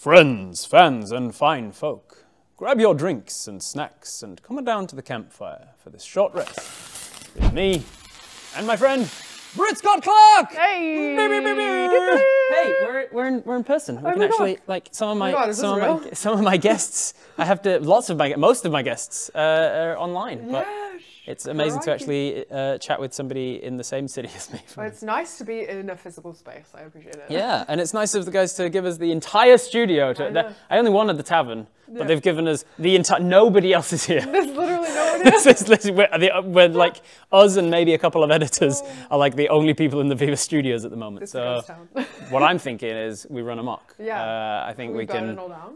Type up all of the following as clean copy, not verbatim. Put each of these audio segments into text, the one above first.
Friends, fans, and fine folk, grab your drinks and snacks and come on down to the campfire for this short rest with me and my friend, Britt Clark! Hey! Hey, we're in person. We can actually, like, some of my guests, most of my guests are online. But it's amazing to actually chat with somebody in the same city as me. Well, it's nice to be in a physical space. I appreciate it. Yeah, and it's nice of the guys to give us the entire studio. I only wanted the tavern, but they've given us the entire. Nobody else is here. There's literally no one here. We're like us and maybe a couple of editors are like the only people in the Viva studios at the moment. This so what I'm thinking is we run amok. Yeah. I think we burn can. it all down.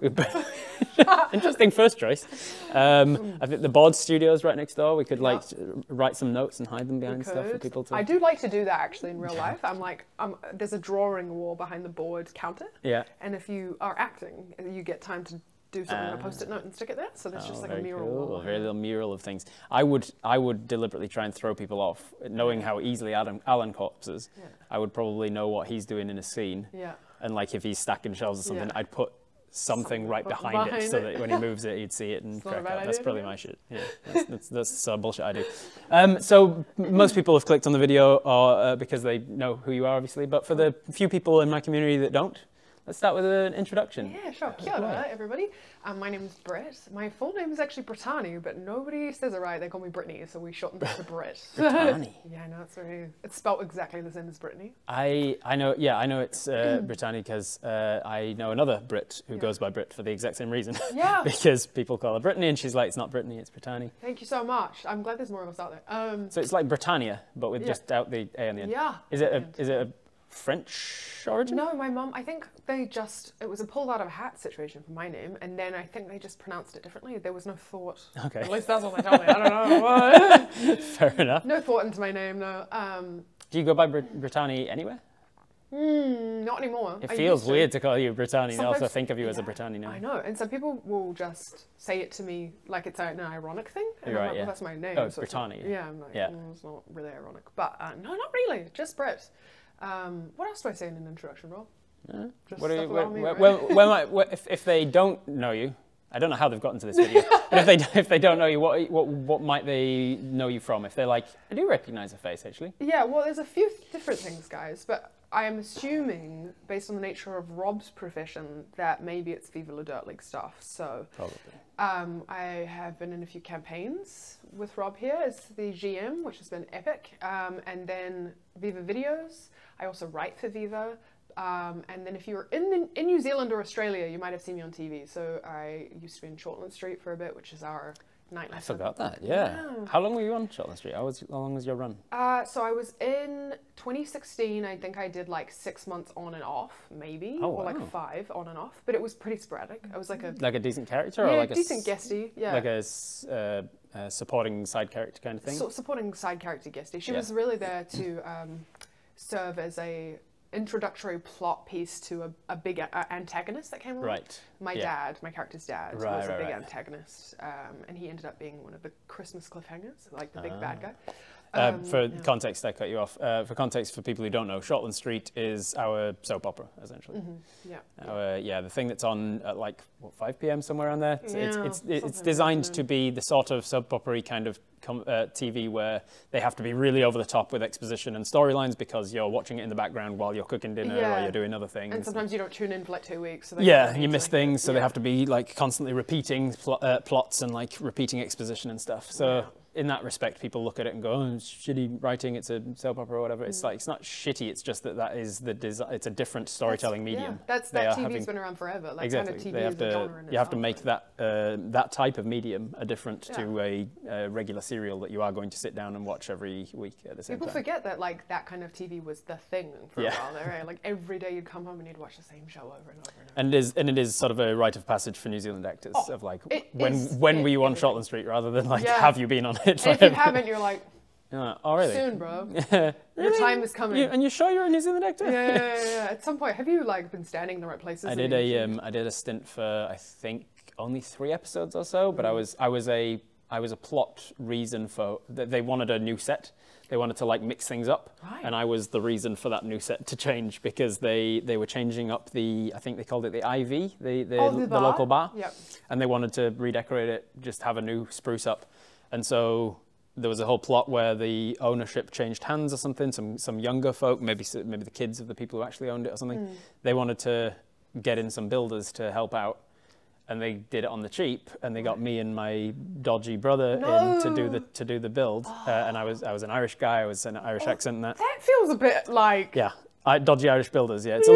Interesting first choice. I think the Bod studio's right next door. We could like write some notes and hide them behind stuff for people to. I do like to do that actually in real life. There's a drawing wall behind the board counter. Yeah. And if you are acting, you get time to do something on a post-it note and stick it there. So there's just like a mural wall. A very little mural of things. I would deliberately try and throw people off, knowing how easily Alan corpses. Yeah. I would probably know what he's doing in a scene. Yeah. And like if he's stacking shelves or something, I'd put something right behind it so that when he moves it, he'd see it and crack out. That's probably my shit. Yeah, that's bullshit I do. So most people have clicked on the video because they know who you are, obviously. But for the few people in my community that don't, let's start with an introduction. Yeah, sure. Kia ora, everybody. My name is Britt. My full name is actually Brittany, but nobody says it right. They call me Brittany, so we shortened it to Britt. Brittany. Yeah, no, it's spelled exactly the same as Brittany. I know it's Brittany because I know another Brit who goes by Britt for the exact same reason. Yeah. Because people call her Brittany, and she's like, it's not Brittany, it's Brittany. Thank you so much. I'm glad there's more of us out there. So it's like Britannia, but with just out the A on the end. Yeah. Is it a French origin? No, my mum, I think it was a pulled out of a hat situation for my name, and then I think they just pronounced it differently. There was no thought. Okay. At least that's what they tell me. I don't know. Fair enough. No thought into my name, no. Do you go by Brittany anywhere? Not anymore. It feels weird to call you Brittany. They also think of you as a Brittany now. I know, and some people will just say it to me like it's an ironic thing. And I'm like, well, that's my name. Oh, so Brittany. Yeah, I'm like, it's not really ironic. But no, not really, just Britt. What else do I say in an introduction, Rob? If they don't know you, I don't know how they've gotten to this video, but if they don't know you, what might they know you from? If they're like, I do recognise a face, actually. Yeah, well, there's a few different things, guys, but I am assuming, based on the nature of Rob's profession, that maybe it's Viva La Dirt League stuff. So probably. I have been in a few campaigns with Rob here as the GM, which has been epic, and then Viva Videos. I also write for Viva, and then if you were in New Zealand or Australia, you might have seen me on TV. So I used to be in Shortland Street for a bit, which is our nightlife. I forgot that, yeah. How long were you on Shortland Street? How long was your run? So I was in 2016. I think I did like 6 months on and off, maybe, or like 5 on and off. But it was pretty sporadic. I was like a decent character, or like a decent guestie, like a supporting side character kind of thing. Supporting side character guestie. She was really there to serve as a introductory plot piece to a big antagonist that came along. Right. My character's dad, was a big antagonist, and he ended up being one of the Christmas cliffhangers, like the big bad guy. For context, I cut you off. For context, for people who don't know, Shortland Street is our soap opera, essentially. The thing that's on at like 5 p.m. somewhere around there. It's designed to be the sort of soap opera kind of TV where they have to be really over the top with exposition and storylines because you're watching it in the background while you're cooking dinner or you're doing other things. And sometimes you don't tune in for like 2 weeks. So you miss things, so they have to be like constantly repeating plots and like repeating exposition and stuff. So in that respect, people look at it and go, "Oh, it's shitty writing. It's a soap opera or whatever." It's like it's not shitty. It's just that is it's a different storytelling medium. That TV's been around forever. Like exactly. Kind of TV is a genre in you have to make that type of medium different to a regular serial that you are going to sit down and watch every week at the same time. People forget that like that kind of TV was the thing for a while there. Right? Like every day you'd come home and you'd watch the same show over and over and over. And it is sort of a rite of passage for New Zealand actors of like when were you on Shortland Street rather than like have you been on it? If you haven't, you're like, oh really? Soon, bro. Your time is coming. And you're sure you're a New Zealand actor? Yeah. At some point, have you like been standing in the right places? I did a stint for I think only 3 episodes or so, but I was a plot reason for, they wanted a new set. They wanted to like mix things up, and I was the reason for that new set to change because they were changing up I think they called it the IV, the local bar, and they wanted to redecorate it, just have a new spruce up, and so there was a whole plot where the ownership changed hands or something. Some younger folk, maybe the kids of the people who actually owned it or something. They wanted to get in some builders to help out. And they did it on the cheap, and they got me and my dodgy brother in to do the build. And I was an Irish guy. I was an Irish accent and that. That feels a bit like dodgy Irish builders. Yeah, it's a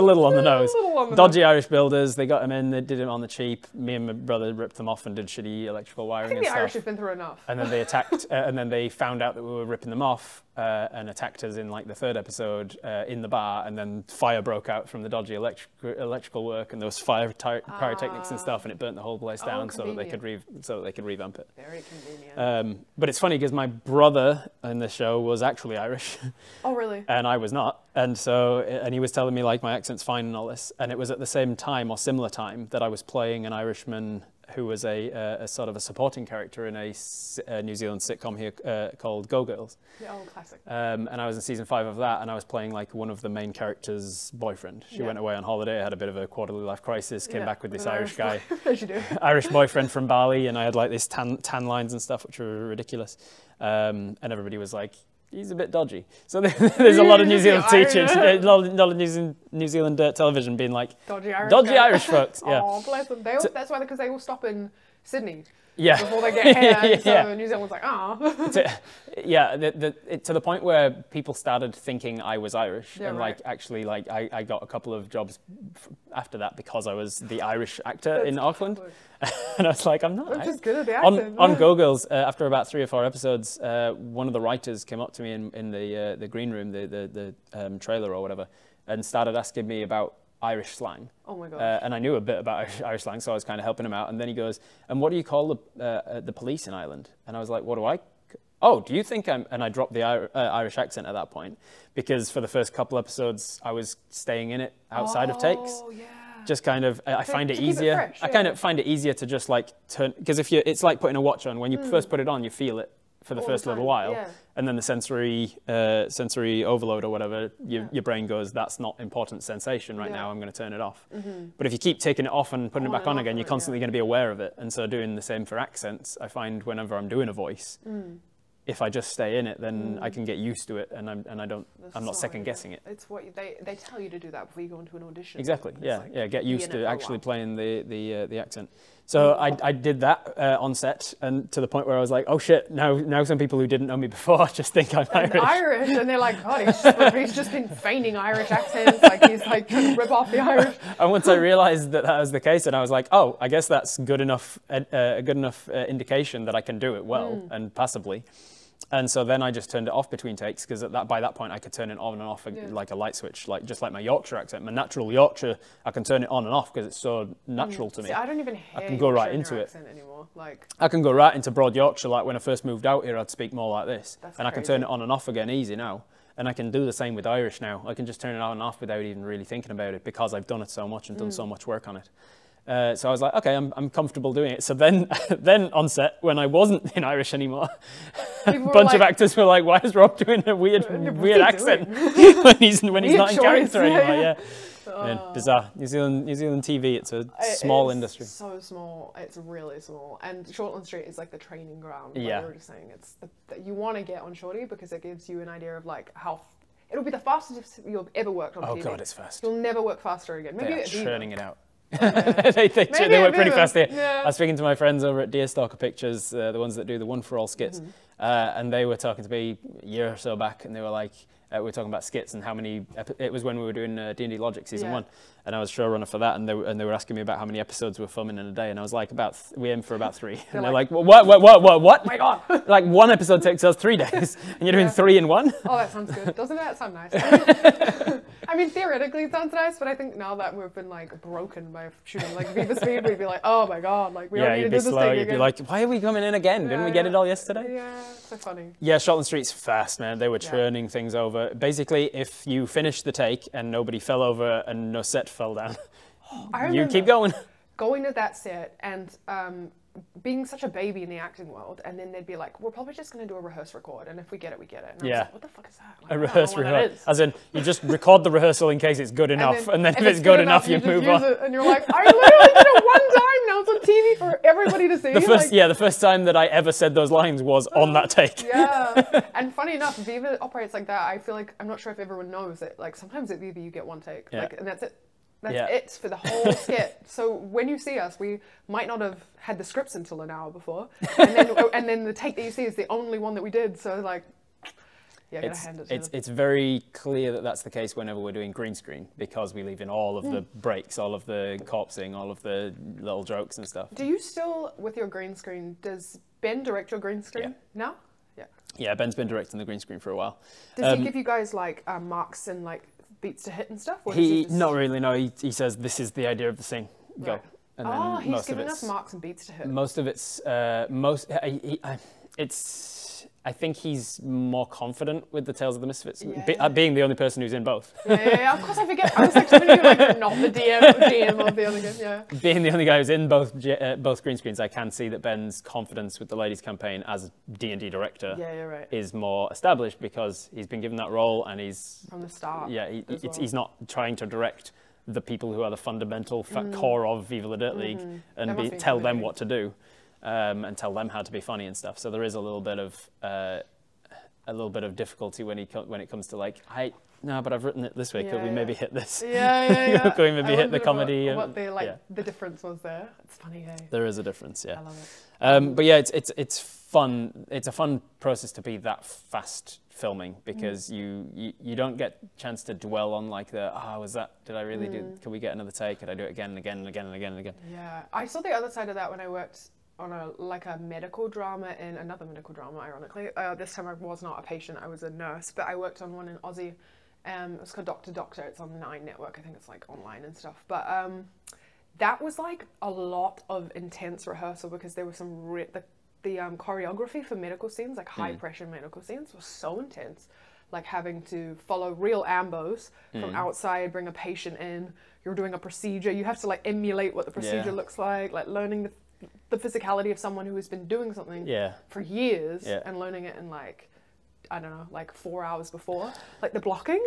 little on the nose. Dodgy Irish builders. They got him in. They did him on the cheap. Me and my brother ripped them off and did shitty electrical wiring. I think and the Irish stuff. have been through enough. And then they attacked. And then they found out that we were ripping them off and attacked us in like the 3rd episode in the bar. And then fire broke out from the dodgy electrical work, and there was pyrotechnics and stuff, and it burnt the whole place down so that they could revamp it. Very convenient. But it's funny because my brother in the show was actually Irish. Oh, really? And I was not. And he was telling me like my accent's fine and all this. And it was at the same time or similar time that I was playing an Irishman who was a sort of a supporting character in a New Zealand sitcom here called Go Girls. Yeah, old classic. And I was in season 5 of that, and I was playing like one of the main character's boyfriend. She went away on holiday, had a bit of a quarterly life crisis, came back with this Irish guy, as you do. Irish boyfriend from Bali, and I had like this tan lines and stuff, which were ridiculous. And everybody was like, he's a bit dodgy. So there's a lot of New Zealand teachers, a lot of New Zealand television being like, dodgy Irish folks. Yeah. Oh, bless them. That's why, because they all stop in Sydney. Yeah. Before they get here, so New Zealand's like, to the point where people started thinking I was Irish, and like actually, like I got a couple of jobs after that because I was the Irish actor in Auckland, and I was like, I'm not. I'm just good at the accent. On Go Girls, after about 3 or 4 episodes, one of the writers came up to me in the green room, the trailer or whatever, and started asking me about Irish slang. Oh my gosh. And I knew a bit about Irish slang, so I was kind of helping him out. And then he goes, and what do you call the police in Ireland? And I was like, what do I? Oh, do you think I'm... And I dropped the Irish accent at that point, because for the first couple episodes, I was staying in it outside of takes. Oh, yeah. Just kind of, I find it easier. I kind of find it easier to just like turn, because it's like putting a watch on. When you first put it on, you feel it for the first little while, and then the sensory overload or whatever, your brain goes, that's not important sensation right now, I'm going to turn it off. But if you keep taking it off and putting it back on again, you're constantly going to be aware of it. And so doing the same for accents, I find whenever I'm doing a voice, if I just stay in it, then I can get used to it, and I'm not second guessing it. It's what they tell you to do that before you go into an audition. Exactly. Yeah. Get used to actually playing the accent. So I did that on set, and to the point where I was like, oh shit, now some people who didn't know me before just think I'm Irish. And they're like, God, he's just been feigning Irish accents, like he's like trying to rip off the Irish. And once I realized that was the case, and I was like, oh, I guess that's good enough, a good enough indication that I can do it well and passably. And so then I just turned it off between takes, because by that point I could turn it on and off like a light switch, just like my Yorkshire accent. My natural Yorkshire, I can turn it on and off because it's so natural to me. See, I don't even hear I can go right into it anymore. Like, I can go right into broad Yorkshire. Like when I first moved out here, I'd speak more like this, and crazy. I can turn it on and off again easy now. And I can do the same with Irish now. I can just turn it on and off without even really thinking about it, because I've done it so much and done so much work on it. So I was like, okay, I'm comfortable doing it. So then on set, when I wasn't in Irish anymore, a bunch of actors were like, why is Rob doing a weird accent when he's not in character anymore? Yeah. Bizarre. New Zealand TV, it's a small industry. So small. It's really small. And Shortland Street is like the training ground. Like we were just saying, it's you want to get on Shorty because it gives you an idea of like how it'll be the fastest you've ever worked on TV. Oh God, it's fast. You'll never work faster again. Maybe they're churning it out. They work pretty fast here. I was speaking to my friends over at Deerstalker Pictures, the ones that do the One for All skits, and they were talking to me a year or so back, and they were like, we were talking about skits and how many, it was when we were doing D&D Logic season 1, and I was showrunner for that, and they were asking me about how many episodes we were filming in a day, and I was like, we aim for about 3. And they're like, what? Oh my God. Like 1 episode takes us 3 days, and you're doing 3 in 1? Oh, that sounds good. Doesn't that sound nice? I mean, theoretically it sounds nice, but I think now that we've been like broken by shooting like Viva Speed, we'd be like, oh my God, like we don't need to do this thing again. You'd be like, why are we coming in again? Didn't we get it all yesterday? Yeah, so funny. Yeah, Shortland Street's fast, man. They were churning things over. Basically, if you finished the take and nobody fell over and no set fell down, you keep going. Going to that set and being such a baby in the acting world, and then they'd be like, we're probably just going to do a rehearse record, and if we get it, we get it. And I was like, what the fuck is that? Like, a rehearse record. As in, you just record the rehearsal in case it's good enough, and then if it's good enough, you move on. And you're like, I literally did it one time, now it's on TV for everybody to see. The first time that I ever said those lines was on that take. Yeah, and funny enough, Viva operates like that. I feel like, I'm not sure if everyone knows it, like sometimes at Viva you get one take, like, and that's it. That's it for the whole skit. So when you see us, we might not have had the scripts until an hour before, and then the take that you see is the only one that we did. So like, yeah, gotta hand it to them. It's very clear that that's the case whenever we're doing green screen, because we leave in all of the breaks, all of the corpsing, all of the little jokes and stuff. Do you still, with your green screen, does Ben direct your green screen now? Yeah. Yeah, Ben's been directing the green screen for a while. Does he give you guys like marks and like beats to hit and stuff? Or not really, no. He says, this is the idea of the scene. Go. Right. And then he's given us marks and beats to hit. Most of it's, I think he's more confident with the Tales of the Misfits, being the only person who's in both. Yeah, of course I forget. I was like, you're not the GM of the other game, yeah. Being the only guy who's in both green screens, I can see that Ben's confidence with the Ladies campaign as D&D director is more established, because he's been given that role, and he's... From the start. Yeah, he's not trying to direct the people who are the fundamental core of Viva la Dirt League and tell them what to do. And tell them how to be funny and stuff. So there is a little bit of difficulty when it comes to like, but I've written it this way. Could we maybe hit this? Yeah. Could we maybe hit the comedy? What the difference was there? It's funny, hey. There is a difference, yeah. I love it. But yeah, it's fun. It's a fun process to be that fast filming, because you don't get a chance to dwell on like did I really do? Can we get another take? Could I do it again and again and again and again and again? Yeah, I saw the other side of that when I worked on a medical drama in another medical drama, ironically. This time I was not a patient, I was a nurse, but I worked on one in Aussie. It was called Doctor Doctor. It's on the 9 network. I think it's like online and stuff. But that was like a lot of intense rehearsal, because there was some the choreography for medical scenes, like high pressure medical scenes, was so intense. Like having to follow real ambos from outside, bring a patient in. You're doing a procedure. You have to like emulate what the procedure looks like learning the physicality of someone who has been doing something for years and learning it in like, I don't know, like 4 hours before. Like the blocking,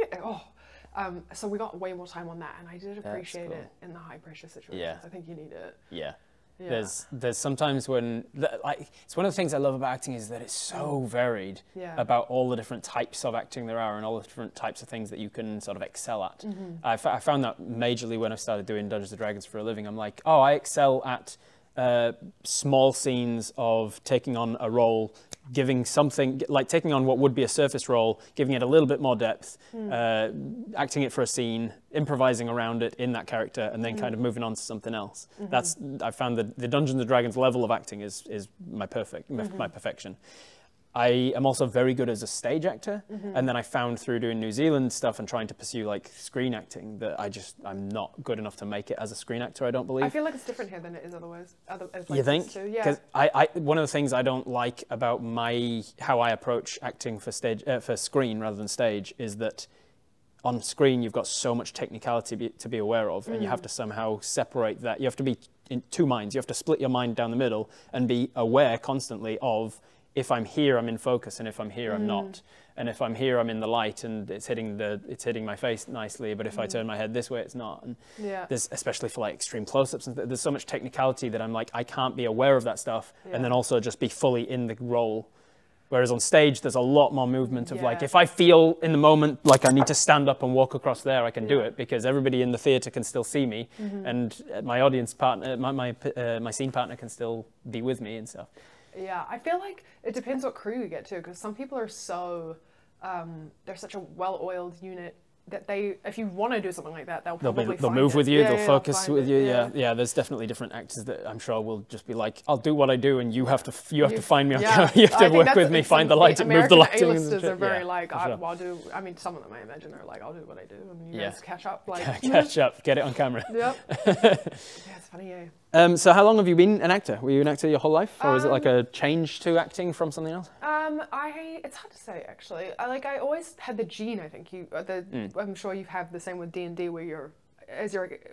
so we got way more time on that, and I did appreciate it in the high pressure situations. Yeah. I think you need it. Yeah. There's sometimes when, like, it's one of the things I love about acting is that it's so varied about all the different types of acting there are, and all the different types of things that you can sort of excel at. I found that majorly when I started doing Dungeons & Dragons for a living. I'm like, I excel at small scenes of taking on a role, giving something, like taking on what would be a surface role, giving it a little bit more depth, acting it for a scene, improvising around it in that character, and then kind of moving on to something else. I found that the Dungeons & Dragons level of acting is my perfection. I am also very good as a stage actor, and then I found through doing New Zealand stuff and trying to pursue like screen acting that I'm not good enough to make it as a screen actor, I don't believe. I feel like it's different here than it is otherwise. You think? Yeah. Because one of the things I don't like about how I approach acting for screen rather than stage is that on screen you've got so much technicality to be aware of, and you have to somehow separate that. You have to be in two minds. You have to split your mind down the middle and be aware constantly of, if I'm here, I'm in focus, and if I'm here, I'm not. And if I'm here, I'm in the light, and it's hitting my face nicely. But if I turn my head this way, it's not. And there's, especially for like extreme close-ups, and there's so much technicality that I'm like, I can't be aware of that stuff, and then also just be fully in the role. Whereas on stage, there's a lot more movement of like, if I feel in the moment like I need to stand up and walk across there, I can do it, because everybody in the theatre can still see me, and my audience partner, my scene partner can still be with me and stuff. Yeah, I feel like it depends what crew you get to, because some people are so, they're such a well-oiled unit that if you want to do something like that, they'll move with you, they'll focus with you. Yeah. There's definitely different actors that I'm sure will just be like, I'll do what I do, and you have to find me on camera. You have to work with me, find the light, move the lighting. A-listers are very like, I'll do. I mean, some of them I imagine are like, I'll do what I do, and you guys catch up. Like catch up, get it on camera. Yep. It's funny. So how long have you been an actor? Were you an actor your whole life, or was it like a change to acting from something else? It's hard to say actually. I always had the gene. I think I'm sure you have the same with D&D, where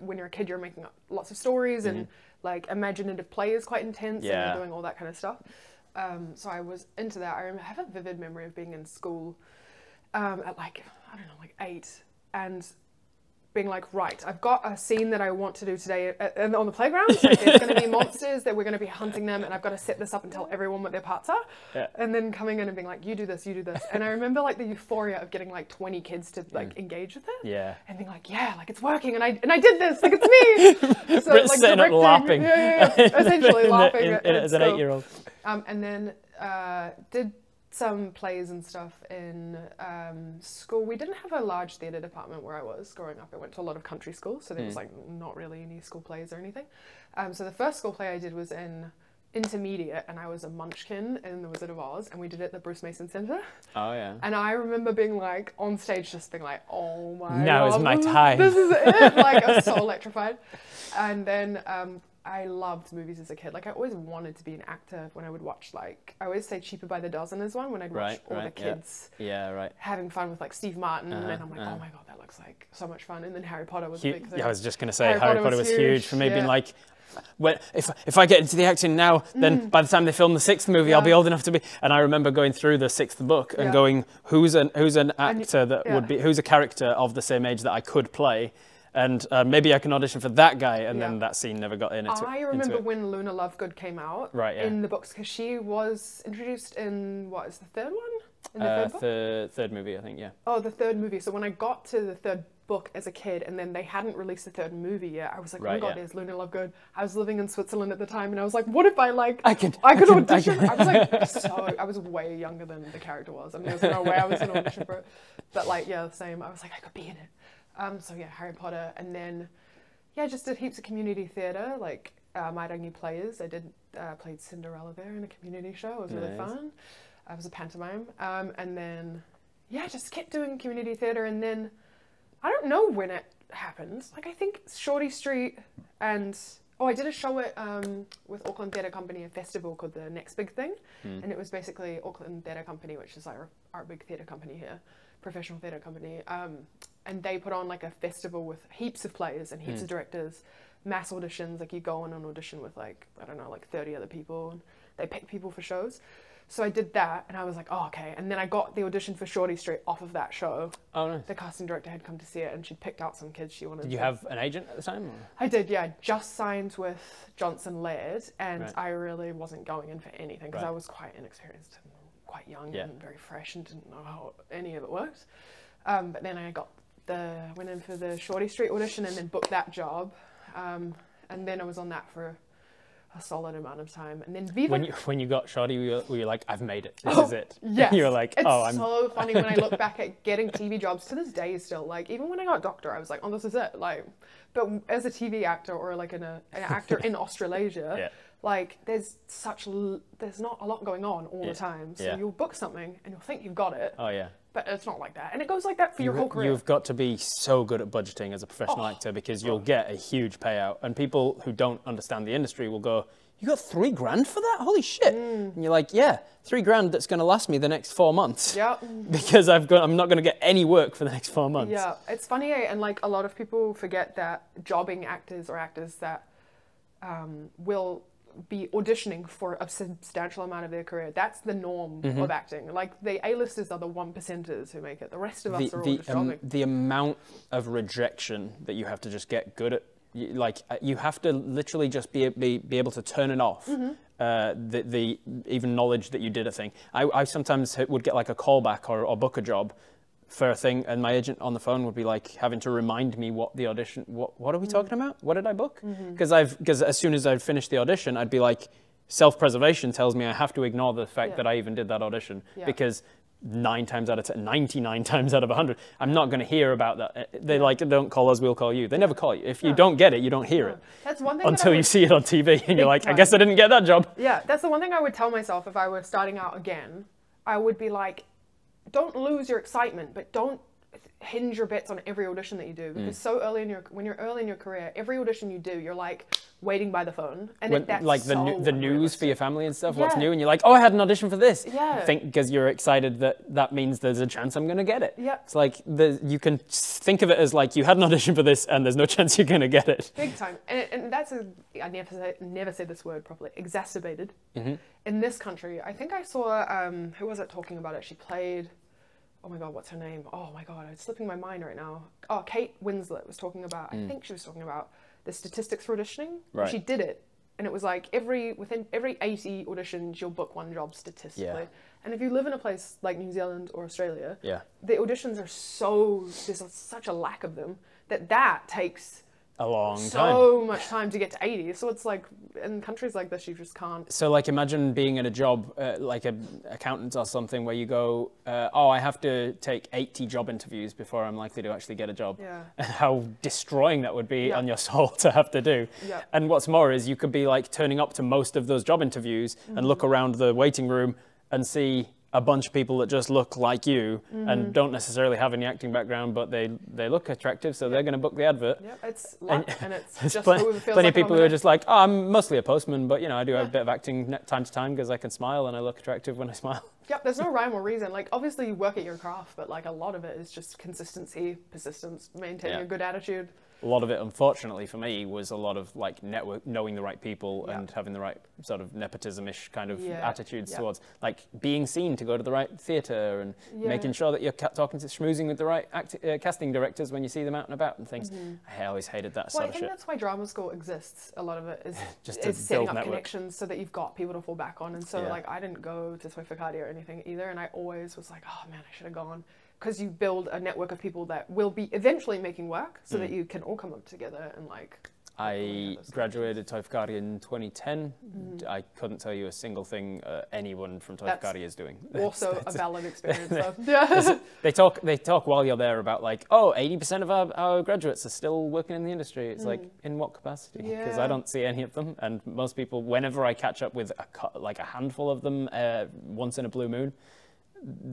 when you're a kid, you're making up lots of stories and like imaginative play is quite intense and you're doing all that kind of stuff. So I was into that. I have a vivid memory of being in school at like, I don't know, like 8 and being like, right, I've got a scene that I want to do today on the playground. So there's going to be monsters that we're going to be hunting them, and I've got to set this up and tell everyone what their parts are. Yeah. And then coming in and being like, you do this, you do this. And I remember like the euphoria of getting like 20 kids to like engage with it. Yeah. And being like, yeah, like it's working, and I did this, like it's me. So Britt's like sitting up laughing. Yeah. Essentially laughing as an 8-year-old. And then did some plays and stuff in school. We didn't have a large theatre department where I was growing up. I went to a lot of country schools, so there was like not really any school plays or anything. So the first school play I did was in intermediate, and I was a munchkin in The Wizard of Oz, and we did it at the Bruce Mason Centre. Oh yeah. And I remember being like on stage, just being like, oh my god, now is my time. This is it. Like I was so electrified. And then I loved movies as a kid. Like I always wanted to be an actor. When I would watch, like I always say Cheaper by the Dozen is one, when I'd watch all the kids having fun with like Steve Martin, and I'm like, oh my god, that looks like so much fun. And then Harry Potter was a big thing. Yeah, I was just gonna say Harry Potter was huge for me, being like, well, if I get into the acting now, then by the time they film the 6th movie, I'll be old enough to be. And I remember going through the 6th book and going, who's an actor that would be, who's a character of the same age that I could play. And maybe I can audition for that guy, and then that scene never got in. I remember when Luna Lovegood came out in the books, because she was introduced in, what is the third one? In the third movie, I think, yeah. Oh, the third movie. So when I got to the third book as a kid, and then they hadn't released the third movie yet, I was like, oh my god, there's Luna Lovegood. I was living in Switzerland at the time, and I was like, what if I like, I could audition? I was like, I was way younger than the character was. I mean, there's no way I was going to audition for it. But like, yeah, the same. I was like, I could be in it. So yeah, Harry Potter, and then just did heaps of community theatre, like Mairangi Players. I played Cinderella there in a community show. It was really fun. I was a pantomime, and then just kept doing community theatre, and then I don't know when it happened. Like I think Shorty Street, and I did a show at with Auckland Theatre Company, a festival called the Next Big Thing, and it was basically Auckland Theatre Company, which is like our big theatre company here. Professional theatre company, and they put on like a festival with heaps of players and heaps of directors, mass auditions. Like you go on an audition with like, I don't know, like 30 other people, and they pick people for shows. So I did that, and I was like, oh, okay. And then I got the audition for Shorty Street off of that show. Oh, nice. The casting director had come to see it, and she'd picked out some kids she wanted. Did you have an agent at the time? Or? I did, yeah. I just signed with Johnson Laird, and I really wasn't going in for anything because I was quite inexperienced. Quite young and very fresh, and didn't know how any of it worked. But then I went in for the Shorty Street audition and then booked that job. And then I was on that for a solid amount of time. And then Viva... When you got Shorty, were you like, I've made it, this is it? Yes. You were like, it's so funny when I look back at getting TV jobs to this day still. Like, even when I got Doctor, I was like, oh, this is it. Like, but as a TV actor or like an actor in Australasia, like there's not a lot going on all the time. So you'll book something and you'll think you've got it. Oh yeah. But it's not like that. And it goes like that for your whole career. You've got to be so good at budgeting as a professional actor, because you'll get a huge payout. And people who don't understand the industry will go, you got $3,000 for that? Holy shit. And you're like, yeah, $3,000 that's going to last me the next 4 months. Yeah. Because I'm not going to get any work for the next 4 months. Yeah, it's funny, and like a lot of people forget that jobbing actors or actors that will be auditioning for a substantial amount of their career. That's the norm of acting. Like the A-listers are the 1%ers who make it. The rest of us are all just jobbing. The amount of rejection that you have to just get good at, like you have to literally just be able to turn it off. The even knowledge that you did a thing. I sometimes would get like a callback or book a job for a thing, and my agent on the phone would be like having to remind me what the audition, what are we talking about? What did I book? Because as soon as I'd finished the audition, I'd be like, self-preservation tells me I have to ignore the fact that I even did that audition, because 9 times out of 10, 99 times out of 100, I'm not going to hear about that. They like, don't call us, we'll call you. They never call you. If you don't get it, you don't hear it. That's one thing until you see it on TV and you're like, I guess I didn't get that job. Yeah, that's the one thing I would tell myself if I were starting out again. I would be like, don't lose your excitement, but don't hinge your bets on every audition that you do, because so early when you're early in your career, every audition you do, you're like waiting by the phone, and that's like so the news for your family and stuff. Yeah. What's new, and you're like, oh, I had an audition for this. Yeah. Think because you're excited that means there's a chance I'm gonna get it. Yeah. It's like you can think of it as like you had an audition for this, and there's no chance you're gonna get it. Big time, and that's I never said this word properly. Exacerbated in this country. I think I saw who was it talking about it? She played. Oh my God, what's her name? Oh my God, it's slipping my mind right now. Oh, Kate Winslet was talking about, I think she was talking about the statistics for auditioning. Right. She did it, and it was like within every 80 auditions, you'll book one job statistically. Yeah. And if you live in a place like New Zealand or Australia, the auditions are there's such a lack of them that takes a long time. So much time to get to 80. So it's like, in countries like this, you just can't. So like imagine being in a job, like an accountant or something, where you go, oh, I have to take 80 job interviews before I'm likely to actually get a job. Yeah. And how destroying that would be on your soul to have to do. Yeah. And what's more is you could be like turning up to most of those job interviews and look around the waiting room and see a bunch of people that just look like you and don't necessarily have any acting background, but they look attractive, so they're going to book the advert. Yeah, it's luck, and it's just plenty like of people who are just like, oh, I'm mostly a postman, but you know, I do have a bit of acting time to time because I can smile and I look attractive when I smile. Yep, there's no rhyme or reason. Like, obviously you work at your craft, but like a lot of it is just consistency, persistence, maintaining a good attitude. A lot of it, unfortunately for me, was a lot of like knowing the right people and having the right sort of nepotism-ish kind of attitudes towards like being seen to go to the right theatre and making sure that you're schmoozing with the right casting directors when you see them out and about and things. I always hated that sort of shit. I think that's why drama school exists. A lot of it is just to setting build up network. connections so that you've got people to fall back on. And so like I didn't go to Soifakati or anything either, and I always was like, oh man, I should have gone. Because you build a network of people that will be eventually making work so that you can all come up together and like... I graduated Toifakati in 2010. I couldn't tell you a single thing anyone from Toifakati is doing. Also a valid experience though. Yeah. They talk while you're there about like, oh, 80% of our graduates are still working in the industry. It's like, in what capacity? Because I don't see any of them. And most people, whenever I catch up with like a handful of them once in a blue moon,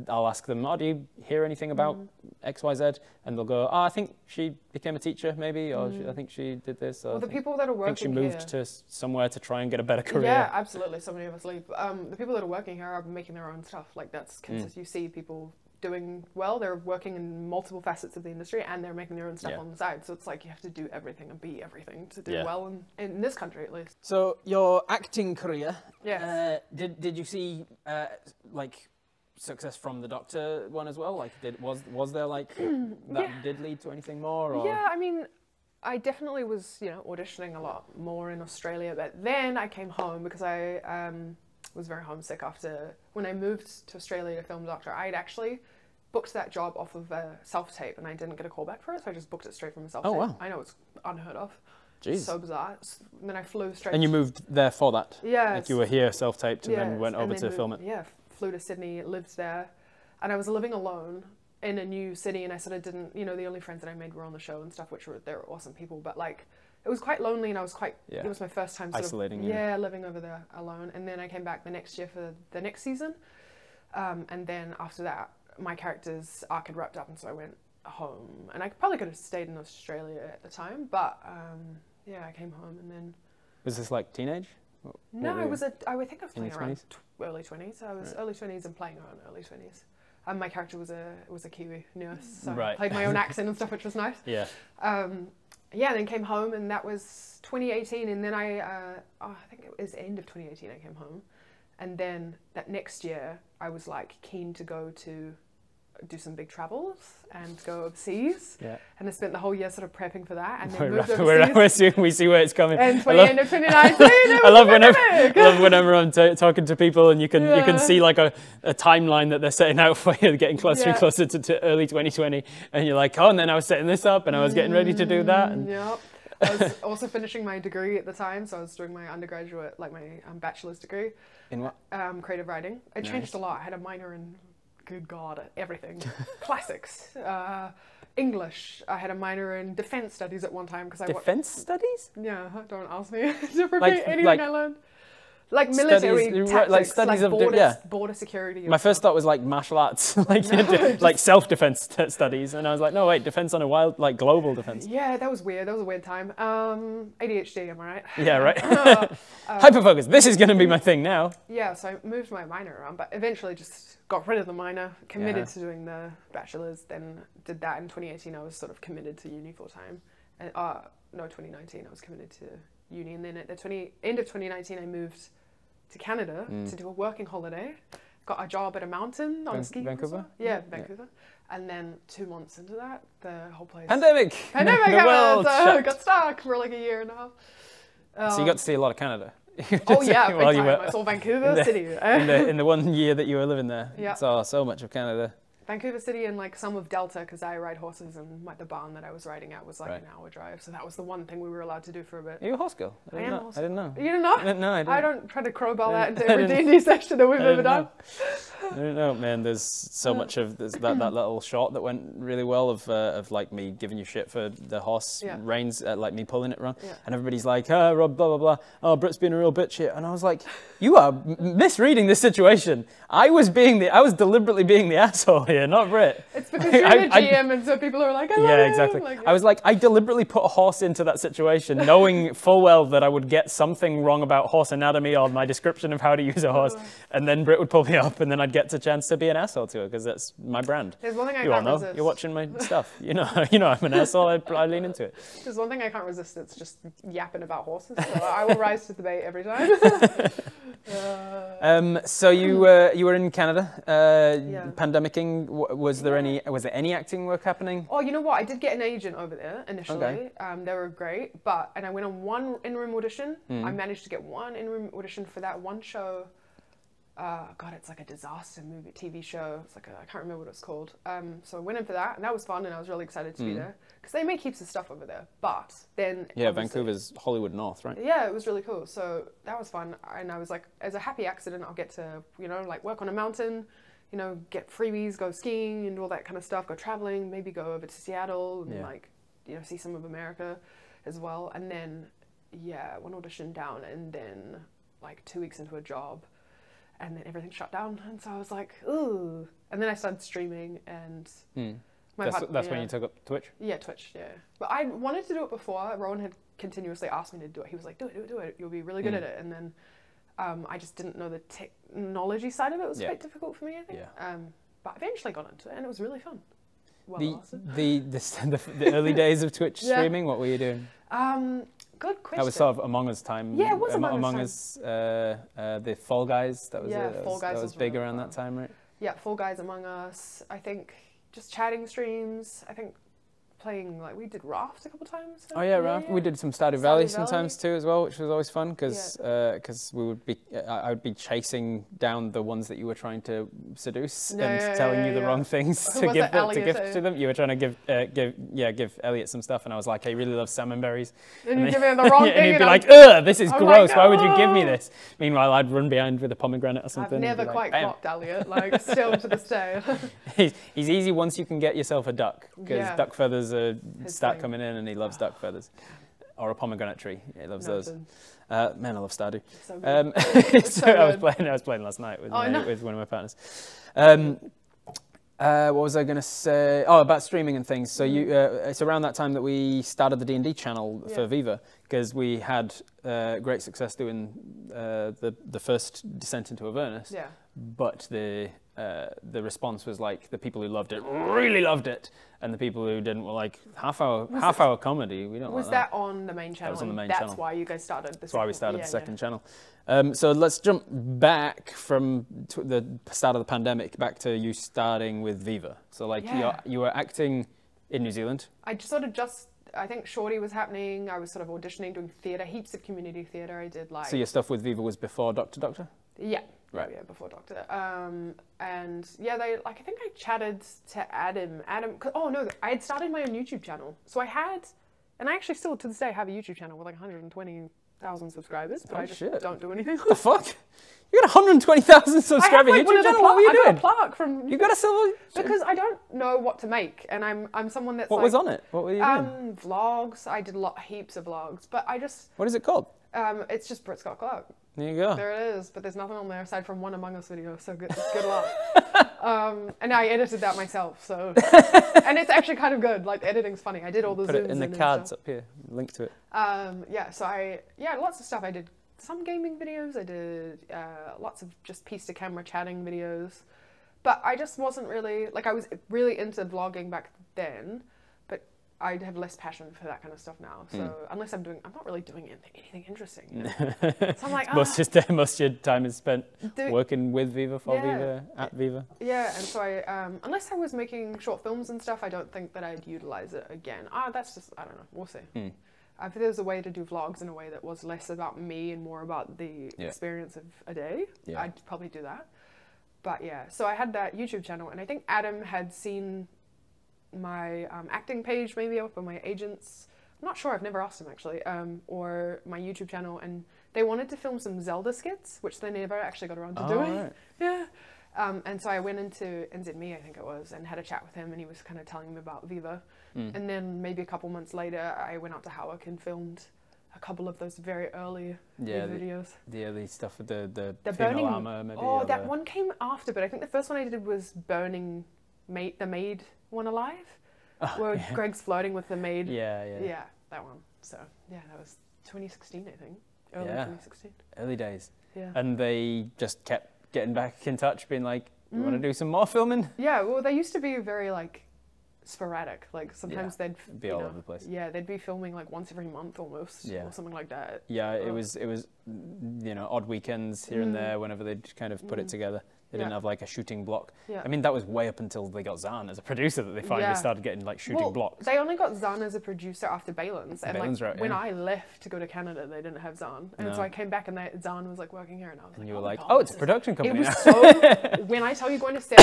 I'll ask them, oh, do you hear anything about XYZ? And they'll go, oh, I think she became a teacher maybe, or I think she did this. Or well, the people that are working here... I think she moved to somewhere to try and get a better career. Yeah, absolutely. So many of us leave. The people that are working here are making their own stuff. Like that's consistent. You see people doing well. They're working in multiple facets of the industry and they're making their own stuff on the side. So it's like you have to do everything and be everything to do well in this country at least. So your acting career, did you see like success from the Doctor one as well? Like, was there like that did lead to anything more? Or? Yeah, I mean, I definitely was auditioning a lot more in Australia, but then I came home because I was very homesick after when I moved to Australia to film Doctor. I had actually booked that job off of a self-tape and I didn't get a call back for it, so I just booked it straight from a self-tape. Oh wow! I know, it's unheard of. Jeez. So bizarre. And then I flew straight. And you moved there for that? Yeah. Like you were here self-taped and then went over to film it? Yeah. Flew to Sydney, lived there, and I was living alone in a new city, and I sort of didn't, the only friends that I made were on the show and stuff, they're awesome people, but like, it was quite lonely, and I was quite, it was my first time isolating, living over there alone, and then I came back the next year for the next season, and then after that, my character's arc had wrapped up, and so I went home, and I probably could have stayed in Australia at the time, but I came home, and then... Was this like teenage? No, I think I was playing around early 20s. I was early 20s and playing around early 20s. And my character was a Kiwi nurse, so I played my own accent and stuff, which was nice. Yeah. Then came home, and that was 2018. And then I think it was end of 2018 I came home. And then that next year, I was like keen to go to do some big travels and go overseas. Yeah. And I spent the whole year sort of prepping for that, and then moved overseas. We see where it's coming. And end of 2019. I love whenever I'm talking to people and you can see like a timeline that they're setting out for you, getting closer and closer to early 2020, and you're like, oh, and then I was setting this up and I was getting ready to do that. And yep. I was also finishing my degree at the time, so I was doing my undergraduate, like my bachelor's degree. In what? Creative writing. It changed a lot. I had a minor in, good God, everything. Classics. English. I had a minor in defense studies at one time because I defense studies? Yeah, don't ask me to repeat anything I learned. Like military tactics, like studies of border security. My first thought was like martial arts, like self-defense studies, and I was like, no wait, defense on a wild, like global defense. Yeah, that was weird. That was a weird time. ADHD, am I right? Yeah, right. Hyperfocus. This is going to be my thing now. Yeah, so I moved my minor around, but eventually just got rid of the minor, committed to doing the bachelor's, then did that in 2018. I was sort of committed to uni full time. And, no, 2019 I was committed to uni, and then at the end of 2019 I moved to Canada to do a working holiday. Got a job at a mountain on a ski Vancouver? resort. Yeah, Vancouver. And then 2 months into that, the whole place... Pandemic happened, so got stuck for like a year and a half. So you got to see a lot of Canada. Oh yeah, big time. I saw Vancouver City. in the 1 year that you were living there. Yeah. Saw so much of Canada. Vancouver City and like some of Delta, because I ride horses, and like the barn that I was riding at was like an hour drive, so that was the one thing we were allowed to do for a bit. Are you a horse girl? I didn't know. You didn't know? No, I didn't. I don't try to crowbar that into every D&D session that we've ever done. I don't know, man. There's so much of that little shot that went really well of like me giving you shit for the horse reins, like me pulling it around, and everybody's like, Rob, blah blah blah. Oh, Britt's being a real bitch here, and I was like, you are misreading this situation. I was deliberately being the asshole here, not Britt. It's because you're the GM, and so people are like, I love yeah, exactly. Like, I was like, I deliberately put a horse into that situation, knowing full well that I would get something wrong about horse anatomy or my description of how to use a horse, and then Britt would pull me up, and then I'd get a chance to be an asshole to her, because that's my brand. There's one thing I can't can't resist. You're watching my stuff. You know I'm an asshole. I lean into it. There's one thing I can't resist. It's just yapping about horses. So I will rise to the bait every time. So you were in Canada, pandemicing. Was there any acting work happening? Oh, you know what? I did get an agent over there initially. Okay. They were great, and I went on one in-room audition. I managed to get one in-room audition for that one show. God, it's like a disaster movie, TV show. It's like I can't remember what it's called. So I went in for that, and that was fun, and I was really excited to be there, because they make heaps of stuff over there. But then Vancouver's Hollywood North, right? Yeah, it was really cool. So that was fun, and I was like, as a happy accident, I'll get to like work on a mountain, get freebies, go skiing and all that kind of stuff, go traveling, maybe go over to Seattle and like see some of America as well. And then one audition down, and then like 2 weeks into a job, and then everything shut down, and so I was like, ooh. And then I started streaming, and that's when you took up Twitch? Yeah, Twitch, yeah. But I wanted to do it before. Rowan had continuously asked me to do it. He was like, do it, you'll be really good at it. And then I just didn't know the technology side of it was quite difficult for me, I think. Yeah. But eventually got into it, and it was really fun. The early days of Twitch streaming, what were you doing? Good question. That was sort of Among Us time. Yeah, it was Among Us. The Fall Guys. That was big really around that time, right? Yeah, Fall Guys, Among Us. I think just chatting streams. I think playing, like, we did Raft a couple times. Oh yeah, Raft. We did some Stardew Valley sometimes too as well, which was always fun, because we would be I would be chasing down the ones that you were trying to seduce and telling you the wrong things to give to them. You were trying to give Elliot some stuff, and I was like, he really loves salmon berries. And you give him the wrong thing, and he'd be like, ugh, this is gross. Why would you give me this? Meanwhile, I'd run behind with a pomegranate or something. I've never quite clocked Elliot, like, still to this day. He's easy once you can get yourself a duck, because duck feathers start coming in, and he loves duck feathers, or a pomegranate tree. Yeah, he loves those. Man, I love Stardew. So I was playing last night with one of my partners. What was I going to say? Oh, about streaming and things. So it's around that time that we started the D&D channel for Viva, because we had great success doing the first Descent into Avernus. Yeah. But the response was like, the people who loved it really loved it, and the people who didn't were like, half hour comedy. We don't. Was that on the main channel? That was on the main channel. That's why you guys started. That's why we started the second channel. So let's jump back from the start of the pandemic back to you starting with Viva. So like you were acting in New Zealand. I think Shorty was happening. I was sort of auditioning, doing theatre, heaps of community theatre. I did like. So your stuff with Viva was before Doctor? Yeah. Right. Yeah, before Doctor. And yeah, I think I chatted to Adam. I had started my own YouTube channel. So I actually still to this day have a YouTube channel with like 120,000 subscribers, but I just don't do anything. What the fuck? You got 120,000 subscriber YouTube channel? What were you doing? I got a plaque from... You got a silver... Because I don't know what to make, and I'm someone that's What was on it? What were you doing? Vlogs. I did heaps of vlogs, but I just... What is it called? It's just Britt Scott Clark. There you go. There it is. But there's nothing on there aside from one Among Us video. So good luck. And I edited that myself. So, and it's actually kind of good. Like the editing's funny. I did all the zooms. Put it in the cards up here. Link to it. Yeah. So lots of stuff. I did some gaming videos. I did lots of just piece to camera chatting videos. But I just wasn't really like I was really into vlogging back then. I have less passion for that kind of stuff now. So unless I'm not really doing anything interesting. You know? So I'm like, most of your time is spent working with Viva, for Viva, at Viva. Yeah, and so unless I was making short films and stuff, I don't think that I'd utilize it again. That's just, I don't know, we'll see. If there's a way to do vlogs in a way that was less about me and more about the experience of a day, I'd probably do that. But yeah, so I had that YouTube channel, and I think Adam had seen my acting page maybe up on my agents. I'm not sure, I've never asked him actually, or my YouTube channel, and they wanted to film some Zelda skits, which they never actually got around to doing. Right. Yeah. And so I went into NZME, I think it was, and had a chat with him, and he was kind of telling me about Viva. And then maybe a couple months later, I went out to Howick and filmed a couple of those very early videos. The early stuff with the female armor, maybe. Oh, that one came after, but I think the first one I did was burning the maid one alive, where Greg's floating with the maid. Yeah, that one. So yeah, that was 2016, I think. Early 2016. Early days. Yeah. And they just kept getting back in touch, being like, "You want to do some more filming?" Yeah. Well, they used to be very like sporadic. Like sometimes they'd be all over the place. Yeah, they'd be filming like once every month almost, or something like that. Yeah, it was odd weekends here and there whenever they'd kind of put it together. They didn't have like a shooting block. Yeah. I mean, that was way up until they got Zahn as a producer that they finally started getting like shooting blocks. They only got Zahn as a producer after Balin's. And like when I left to go to Canada, they didn't have Zahn. And so I came back and Zahn was like working here, and I was like, you were like, oh, it's a production company. It was so, when I tell you going to set,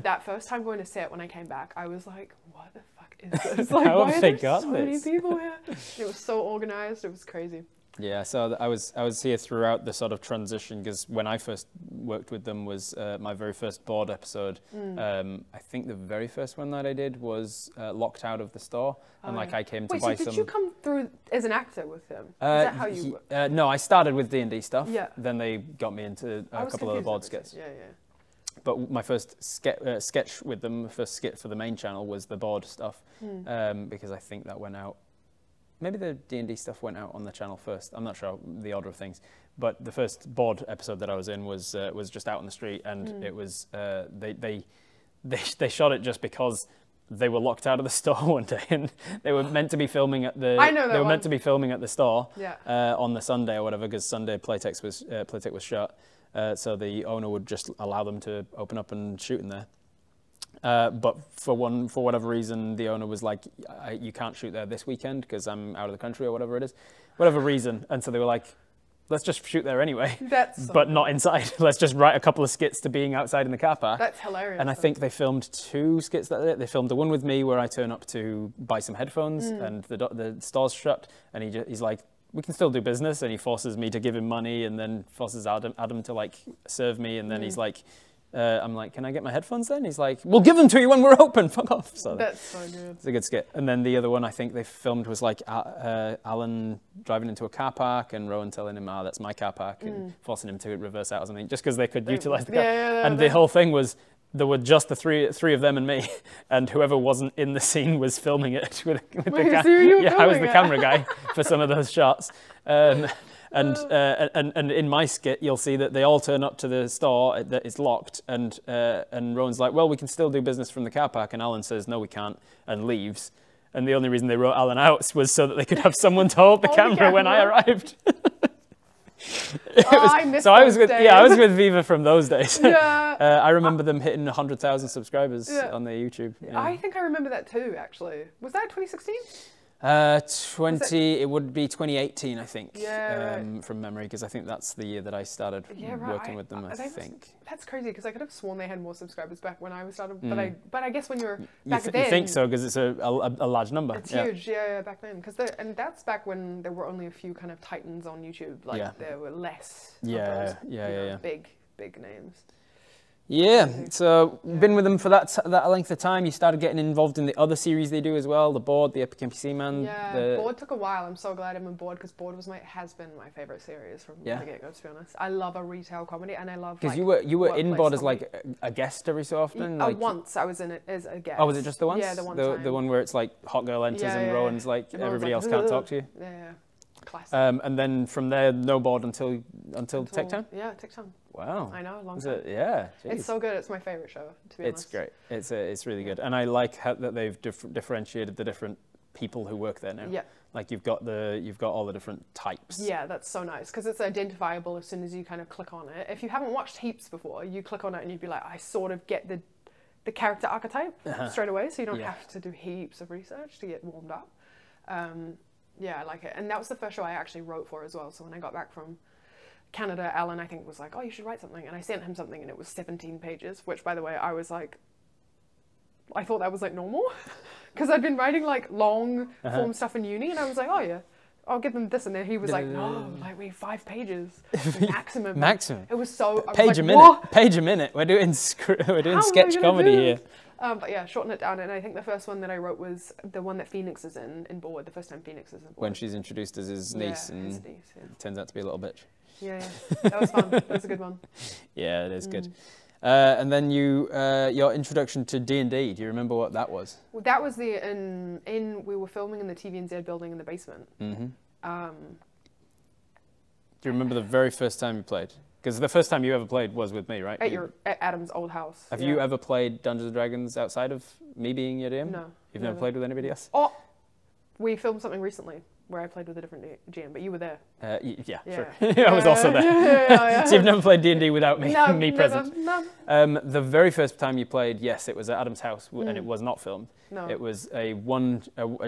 that first time going to set when I came back, I was like, what the fuck is this? Like, why are there so many people here? It was so organized. It was crazy. Yeah, so I was here throughout the sort of transition, because when I first worked with them was my very first board episode. I think the very first one that I did was locked out of the store, and like I came to buy some. Did you come through as an actor with them? Is that how you? No, I started with D&D stuff. Yeah. Then they got me into a couple of the board skits. Yeah, yeah. But my first sketch with them, the first skit for the main channel was the board stuff, because I think that went out. Maybe the D&D stuff went out on the channel first. I'm not sure the order of things, but the first board episode that I was in was just out on the street, and it was they they shot it just because they were locked out of the store one day, and they were meant to be filming at the. I know that they were meant to be filming at the store on the Sunday or whatever, because Sunday Playtech was shut, so the owner would just allow them to open up and shoot in there. But for whatever reason, the owner was like, you can't shoot there this weekend because I'm out of the country or whatever it is, whatever reason. And so they were like, let's just shoot there anyway, but not inside. Let's just write a couple of skits to being outside in the car park. That's hilarious. And I think they filmed 2 skits that day. They filmed the one with me where I turn up to buy some headphones and the store's shut, and he's like, we can still do business. And he forces me to give him money, and then forces Adam to like serve me. And then he's like, I'm like, can I get my headphones then? He's like, we'll give them to you when we're open, fuck off. So that's so good. It's a good skit. And then the other one I think they filmed was like Alan driving into a car park and Rowan telling him, that's my car park, and forcing him to reverse out or something, just because they could utilize the car. And the whole thing was, there were just the three of them and me, and whoever wasn't in the scene was filming it with the camera. Yeah, I was the camera guy for some of those shots. And in my skit, you'll see that they all turn up to the store that is locked, and Rowan's like, well, we can still do business from the car park, and Alan says, no, we can't, and leaves. And the only reason they wrote Alan out was so that they could have someone to hold the camera when I arrived. I was with Viva from those days. Yeah. I remember them hitting 100,000 subscribers on their YouTube. Yeah. I think I remember that too, actually. Was that 2016? It would be 2018, I think, from memory, because I think that's the year that I started working with them. I think that's crazy, because I could have sworn they had more subscribers back when I was started, but I guess when you were back then, you think so, because it's a large number. It's huge, back then, and that's back when there were only a few kind of titans on YouTube, like there were less. Big names. Yeah, so been with them for that length of time. You started getting involved in the other series they do as well, the Board, the Epic NPC Man. Yeah, Board took a while. I'm so glad I'm on Board because Board has been my favorite series from the get-go, to be honest. I love a retail comedy and I love because you were in Board as like a guest every so often. Like, once I was in it as a guest. Oh, was it just the once? Yeah, the one time. The one where it's like hot girl enters and Rowan's like everybody else can't talk to you. Yeah. Classic. And then from there, no Board until Ticktown? Yeah, Ticktown. Wow. I know, long time. Yeah. Geez. It's so good. It's my favorite show, to be honest. It's great. It's really good. And I like that they've differentiated the different people who work there now. Yeah. Like you've got all the different types. Yeah, that's so nice because it's identifiable as soon as you kind of click on it. If you haven't watched Heaps before, you click on it and you'd be like, I sort of get the character archetype straight away, so you don't have to do heaps of research to get warmed up. Yeah, I like it. And that was the first show I actually wrote for as well. So when I got back from Canada, Alan, I think, was like, oh, you should write something. And I sent him something and it was 17 pages, which, by the way, I was like, I thought that was like normal because I'd been writing like long form stuff in uni and I was like, oh yeah, I'll give them this. And then he was like, no, like we have 5 pages maximum. Maximum. It was so page a minute. What? Page a minute. We're doing sketch comedy here. But yeah, shorten it down. And I think the first one that I wrote was the one that Phoenix is in Board. The first time Phoenix is in Board. When she's introduced as his niece and his niece, turns out to be a little bitch. Yeah. That was fun. That was a good one. Yeah, it is good. And then your introduction to D&D. Do you remember what that was? Well, that was we were filming in the TVNZ building in the basement. Mm-hmm. Do you remember the very first time you played? Because the first time you ever played was with me, right? At Adam's old house. Have you ever played Dungeons & Dragons outside of me being your DM? No. You've never played with anybody else? Oh, we filmed something recently where I played with a different GM, but you were there. Yeah, sure. I was also there. So you've never played D&D without me, me present? No. The very first time you played, yes, it was at Adam's house, and it was not filmed. No. It was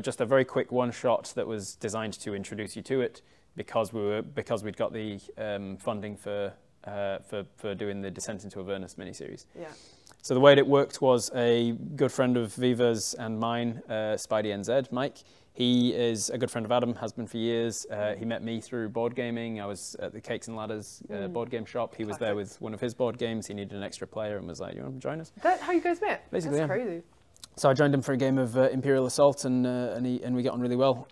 just a very quick one-shot that was designed to introduce you to it because we'd got the funding for doing the Descent into Avernus miniseries. Yeah. So the way it worked was a good friend of Viva's and mine, Spidey NZ, Mike. He is a good friend of Adam, has been for years. He met me through board gaming. I was at the Cakes and Ladders board game shop. He was there with one of his board games. He needed an extra player and was like, you want to join us? Is that how you guys met? Basically, that's crazy. So I joined him for a game of Imperial Assault and we got on really well.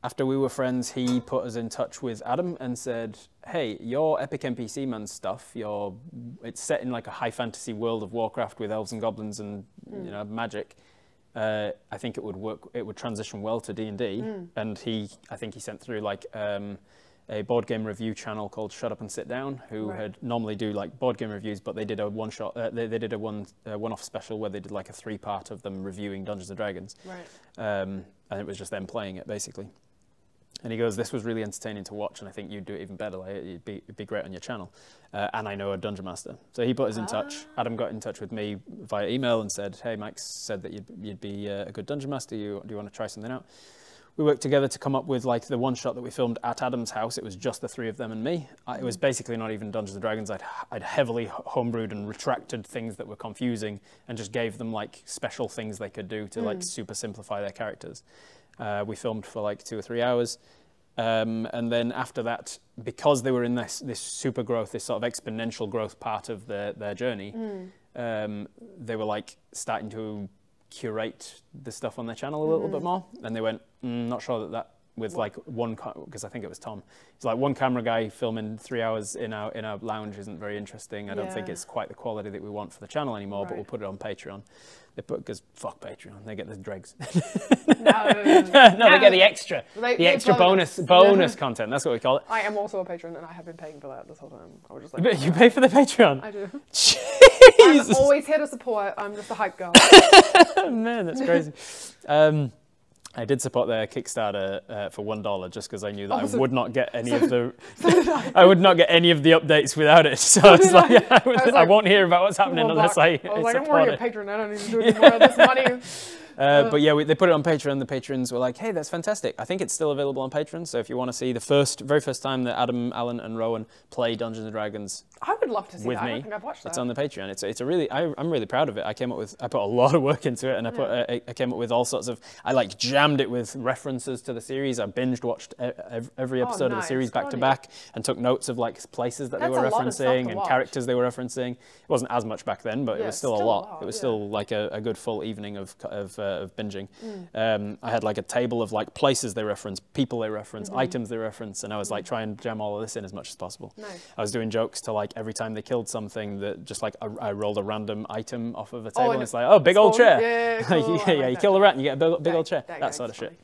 After we were friends, he put us in touch with Adam and said, hey, your Epic NPC Man stuff, it's set in like a high fantasy world of Warcraft with elves and goblins and magic. I think it would work. It would transition well to D&D. And I think he sent through like a board game review channel called Shut Up and Sit Down, who had normally do like board game reviews, but they did a one-shot. They did a one-off special where they did like a 3-part of them reviewing Dungeons and Dragons. Right. And it was just them playing it basically. And he goes, this was really entertaining to watch, and I think you'd do it even better. Like, it'd be great on your channell. And I know a Dungeon Master. So he put us in touch. Adam got in touch with me via email and said, hey, Mike said that you'd be a good Dungeon Master. Do you want to try something out? We worked together to come up with like the one shot that we filmed at Adam's house. It was just the 3 of them and me. It was basically not even Dungeons & Dragons. I'd heavily homebrewed and retracted things that were confusing and just gave them like special things they could do to like super simplify their characters. We filmed for like 2 or 3 hours. And then after that, because they were in this super growth, this sort of exponential growth part of their journey, they were like starting to curate the stuff on their channel a little bit more. And they went, not sure that with like one, because I think it was Tom. It's like one camera guy filming 3 hours in our lounge isn't very interesting. I don't think it's quite the quality that we want for the channel anymore, but we'll put it on Patreon. Because fuck Patreon, they get the dregs. No, they get the extra, extra bonus content. That's what we call it. I am also a patron, and I have been paying for that this whole time. I was just like, you pay for the Patreon? I do. Jesus. I'm always here to support. I'm just a hype girl. Man, that's crazy. I did support their Kickstarter for $1 just because I knew that I would not get any of the I would not get any of the updates without it. So I was like, I won't hear about what's happening unless I was like, I'm support already a patron. I don't need to do any more of this money. But yeah, they put it on Patreon. The patrons were like, hey, that's fantastic. I think it's still available on Patreon. So if you want to see the very first time that Adam, Alan, and Rowan play Dungeons & Dragons I would love to see with that. me, I don't think I've watched that. it's on the Patreon. It's a really, I'm really proud of it. I put a lot of work into it, and I came up with all sorts of, I like jammed it with references to the series. I binge watched every episode of the series back to back and took notes of like places that they were referencing and characters they were referencing. It wasn't as much back then, but it was still a lot. It was still like a good full evening of binging. I had like a table of like places they reference, people they reference, items they reference, and I was like trying to jam all of this in as much as possible. Nice. I was doing jokes to like every time they killed something that just like I rolled a random item off of a table and it's like, oh, big old chair. Yeah, cool. You kill a rat and you get a big old chair. That sort of shit.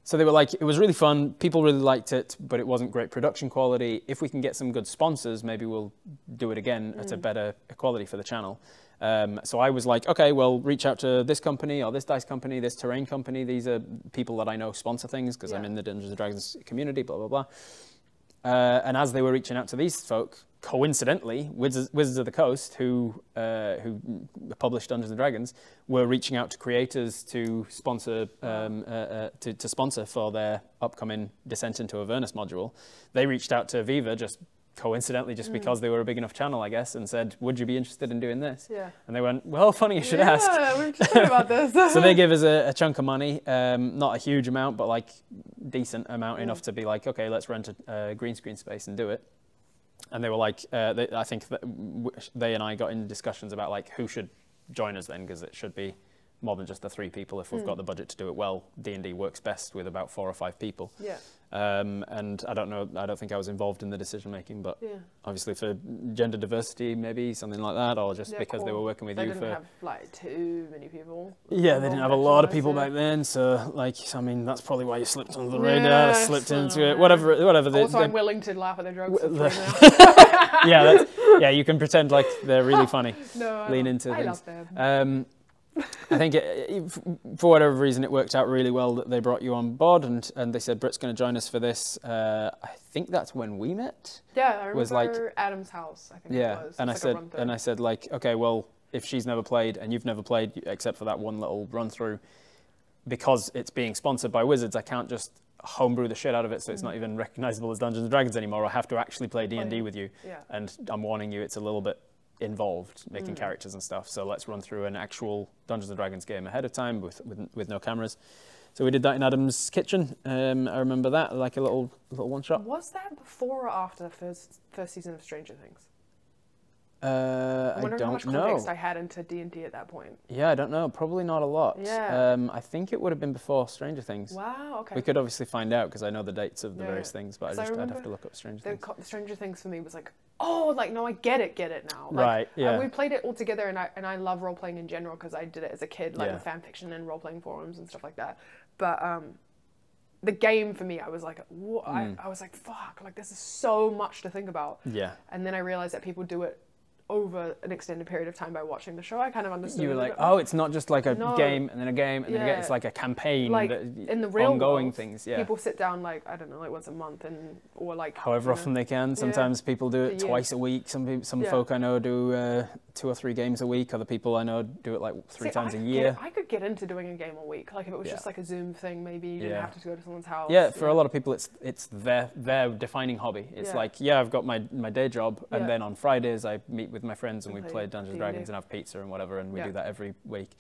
So they were like, it was really fun. People really liked it, but it wasn't great production quality. If we can get some good sponsors, maybe we'll do it again at a better quality for the channel. So I was like, okay, well, reach out to this company or this dice company, this terrain company. These are people that I know sponsor things because I'm in the Dungeons & Dragons community, blah, blah, blah. And as they were reaching out to these folk, coincidentally, Wizards of the Coast, who published Dungeons and Dragons, were reaching out to creators to sponsor to sponsor for their upcoming Descent into Avernus module. They reached out to Viva just coincidentally, just because they were a big enough channel, I guess, and said, would you be interested in doing this? Yeah. And they went, well, funny you should ask. Yeah, we're just talking about this. So they give us a chunk of money, not a huge amount, but like decent amount, enough to be like, okay, let's rent a green screen space and do it. And they were like, I think that they and I got in discussions about like who should join us then, because it should be more than just the 3 people. If we've got the budget to do it well, D&D works best with about 4 or 5 people. Yeah. And I don't think I was involved in the decision making, but obviously for gender diversity, maybe something like that, or just because they were working with you for. They didn't have like too many people. Yeah, they didn't have a lot of people back then, so like, I mean, that's probably why you slipped under the radar, slipped into it, whatever. Also, I'm willing to laugh at their jokes. Yeah, you can pretend like they're really funny. No, lean into things. I love them. I think for whatever reason it worked out really well that they brought you on board and they said Britt's going to join us for this. I think that's when we met. Yeah, I remember, was like Adam's house. I think it was. And I said like, okay, well, if she's never played and you've never played except for that one little run through, because it's being sponsored by Wizards, I can't just homebrew the shit out of it so it's not even recognizable as Dungeons and Dragons anymore. I have to actually play D&D with you. Yeah. And I'm warning you, it's a little bit involved making characters and stuff, so let's run through an actual Dungeons and Dragons game ahead of time with no cameras. So we did that in Adam's kitchen. I remember that, like a little one shot. Was that before or after the first season of Stranger Things? I wonder how much context I had into D&D at that point. Yeah, I don't know. Probably not a lot. Yeah. I think it would have been before Stranger Things. Wow, okay. We could obviously find out because I know the dates of the various things, but I'd have to look up Stranger Things. Stranger Things for me was like, oh, like, no, I get it now. Like, right, yeah. We played it all together, and I love role-playing in general because I did it as a kid, like with fan fiction and role-playing forums and stuff like that. But the game for me, I was like, what? I was like, fuck, like, this is so much to think about. Yeah. And then I realized that people do it over an extended period of time by watching the show. I kind of understood. You were like, oh, it's not just like a game and then a game and then again, it's like a campaign. Like in the real ongoing world, things. Yeah. People sit down like, I don't know, like once a month or like however often they can. Sometimes people do it twice a week. Some folk I know do 2 or 3 games a week. Other people I know do it like 3 times a year. I could get into doing a game a week. Like if it was just like a Zoom thing, maybe you didn't have to go to someone's house. Yeah, for a lot of people, it's their defining hobby. It's like, I've got my day job, and then on Fridays I meet with my friends and we play Dungeons and Dragons and have pizza and whatever, and we do that every week.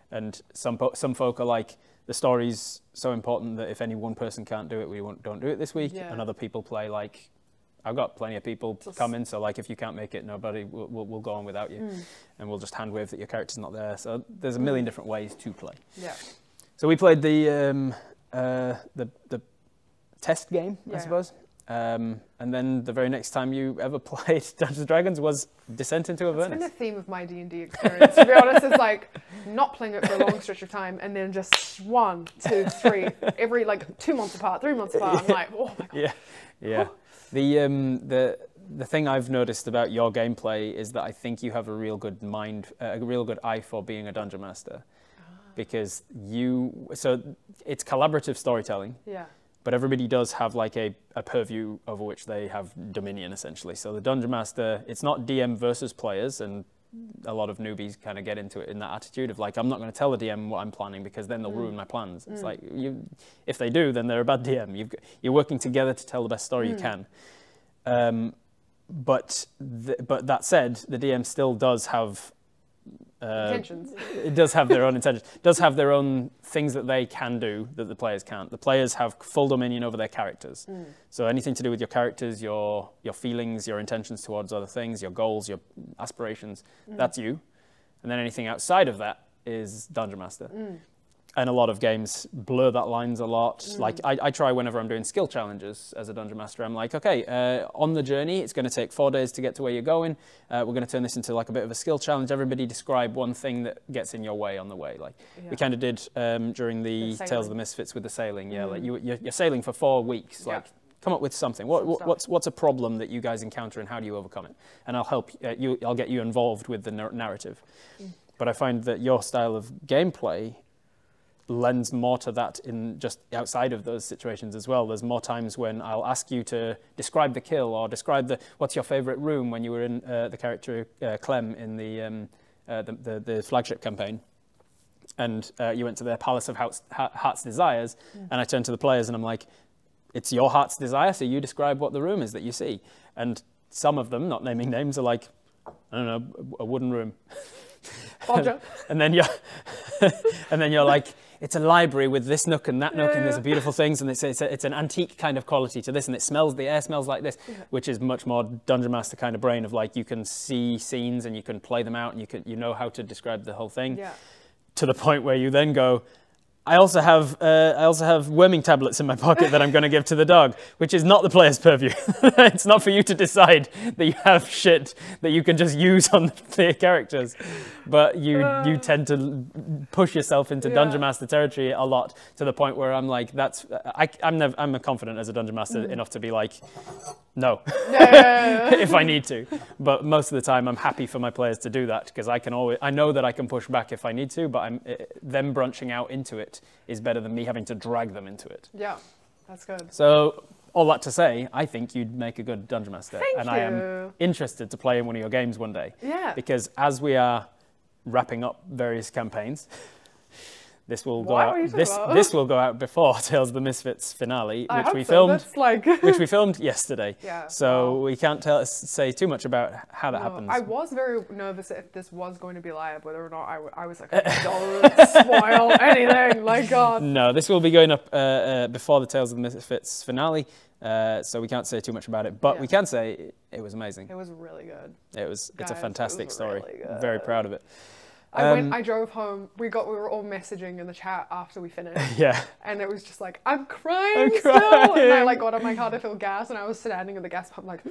And some folk are like, the story's so important that if any one person can't do it, don't do it this week. And other people play like, I've got plenty of people coming, so like if you can't make it, nobody will go on without you, and we'll just hand wave that your character's not there. So there's a million different ways to play. Yeah. So we played the test game, I suppose. And then the very next time you ever played Dungeons and Dragons was Descent into Avernus. It's been the theme of my D&D experience, to be honest. It's like not playing it for a long stretch of time and then just 1, 2, 3, every like 2 months apart, 3 months apart. I'm like, oh my God. Yeah. The thing I've noticed about your gameplay is that I think you have a real good eye for being a dungeon master, because so it's collaborative storytelling. Yeah. But everybody does have like a purview over which they have dominion, essentially. So the Dungeon Master, it's not DM versus players, and a lot of newbies kind of get into it in that attitude of like, I'm not going to tell the DM what I'm planning because then they'll ruin my plans. It's like, if they do, then they're a bad DM. You're working together to tell the best story you can. But that said, the DM still does have intentions. It does have their own intentions. Does have their own things that they can do that the players can't. The players have full dominion over their characters. So anything to do with your characters, your feelings, your intentions towards other things, your goals, your aspirations, that's you. And then anything outside of that is Dungeon Master. And a lot of games blur that lines a lot. Like I try whenever I'm doing skill challenges as a Dungeon Master, I'm like, okay, on the journey, it's going to take 4 days to get to where you're going. We're going to turn this into like a bit of a skill challenge. Everybody describe one thing that gets in your way on the way. Like we kind of did during the Tales of the Misfits with the sailing. Yeah, like you're sailing for 4 weeks. Like come up with something. What's a problem that you guys encounter and how do you overcome it? And I'll help you. I'll get you involved with the narrative. But I find that your style of gameplay lends more to that in just outside of those situations as well. There's more times when I'll ask you to describe the kill or describe what's your favorite room when you were in the character Clem in the flagship campaign. And you went to the Palace of Heart's Desires, and I turned to the players and I'm like, it's your heart's desire, so you describe what the room is that you see. And some of them, not naming names, are like, I don't know, a wooden room. and then you're like, it's a library with this nook and that nook, and there's beautiful things, and it's an antique kind of quality to this, and the air smells like this, which is much more Dungeon Master kind of brain of like, you can see scenes and you can play them out and you know how to describe the whole thing, to the point where you then go, I also have worming tablets in my pocket that I'm going to give to the dog, which is not the player's purview. It's not for you to decide that you have shit that you can just use on the characters, but you tend to push yourself into Dungeon Master territory a lot, to the point where I'm like, I'm confident as a Dungeon Master enough to be like, no, if I need to. But most of the time, I'm happy for my players to do that because I know that I can push back if I need to. But them branching out into it is better than me having to drag them into it. Yeah, that's good. So all that to say, I think you'd make a good Dungeon Master, Thank you. I am interested to play in one of your games one day. Yeah. Because as we are wrapping up various campaigns. This will go out. This will go out before Tales of the Misfits finale, which we filmed. Which we filmed yesterday. Yeah. So we can't say too much about how that happens. I was very nervous if this was going to be live, whether or not I was like, don't spoil anything. Like God. No, this will be going up before the Tales of the Misfits finale. So we can't say too much about it, but we can say it was amazing. It was really good. It's a fantastic story. Really very proud of it. I drove home. We were all messaging in the chat after we finished. Yeah. And it was just like, I'm crying still. And I got on my car to fill gas, and I was standing in the gas pump like,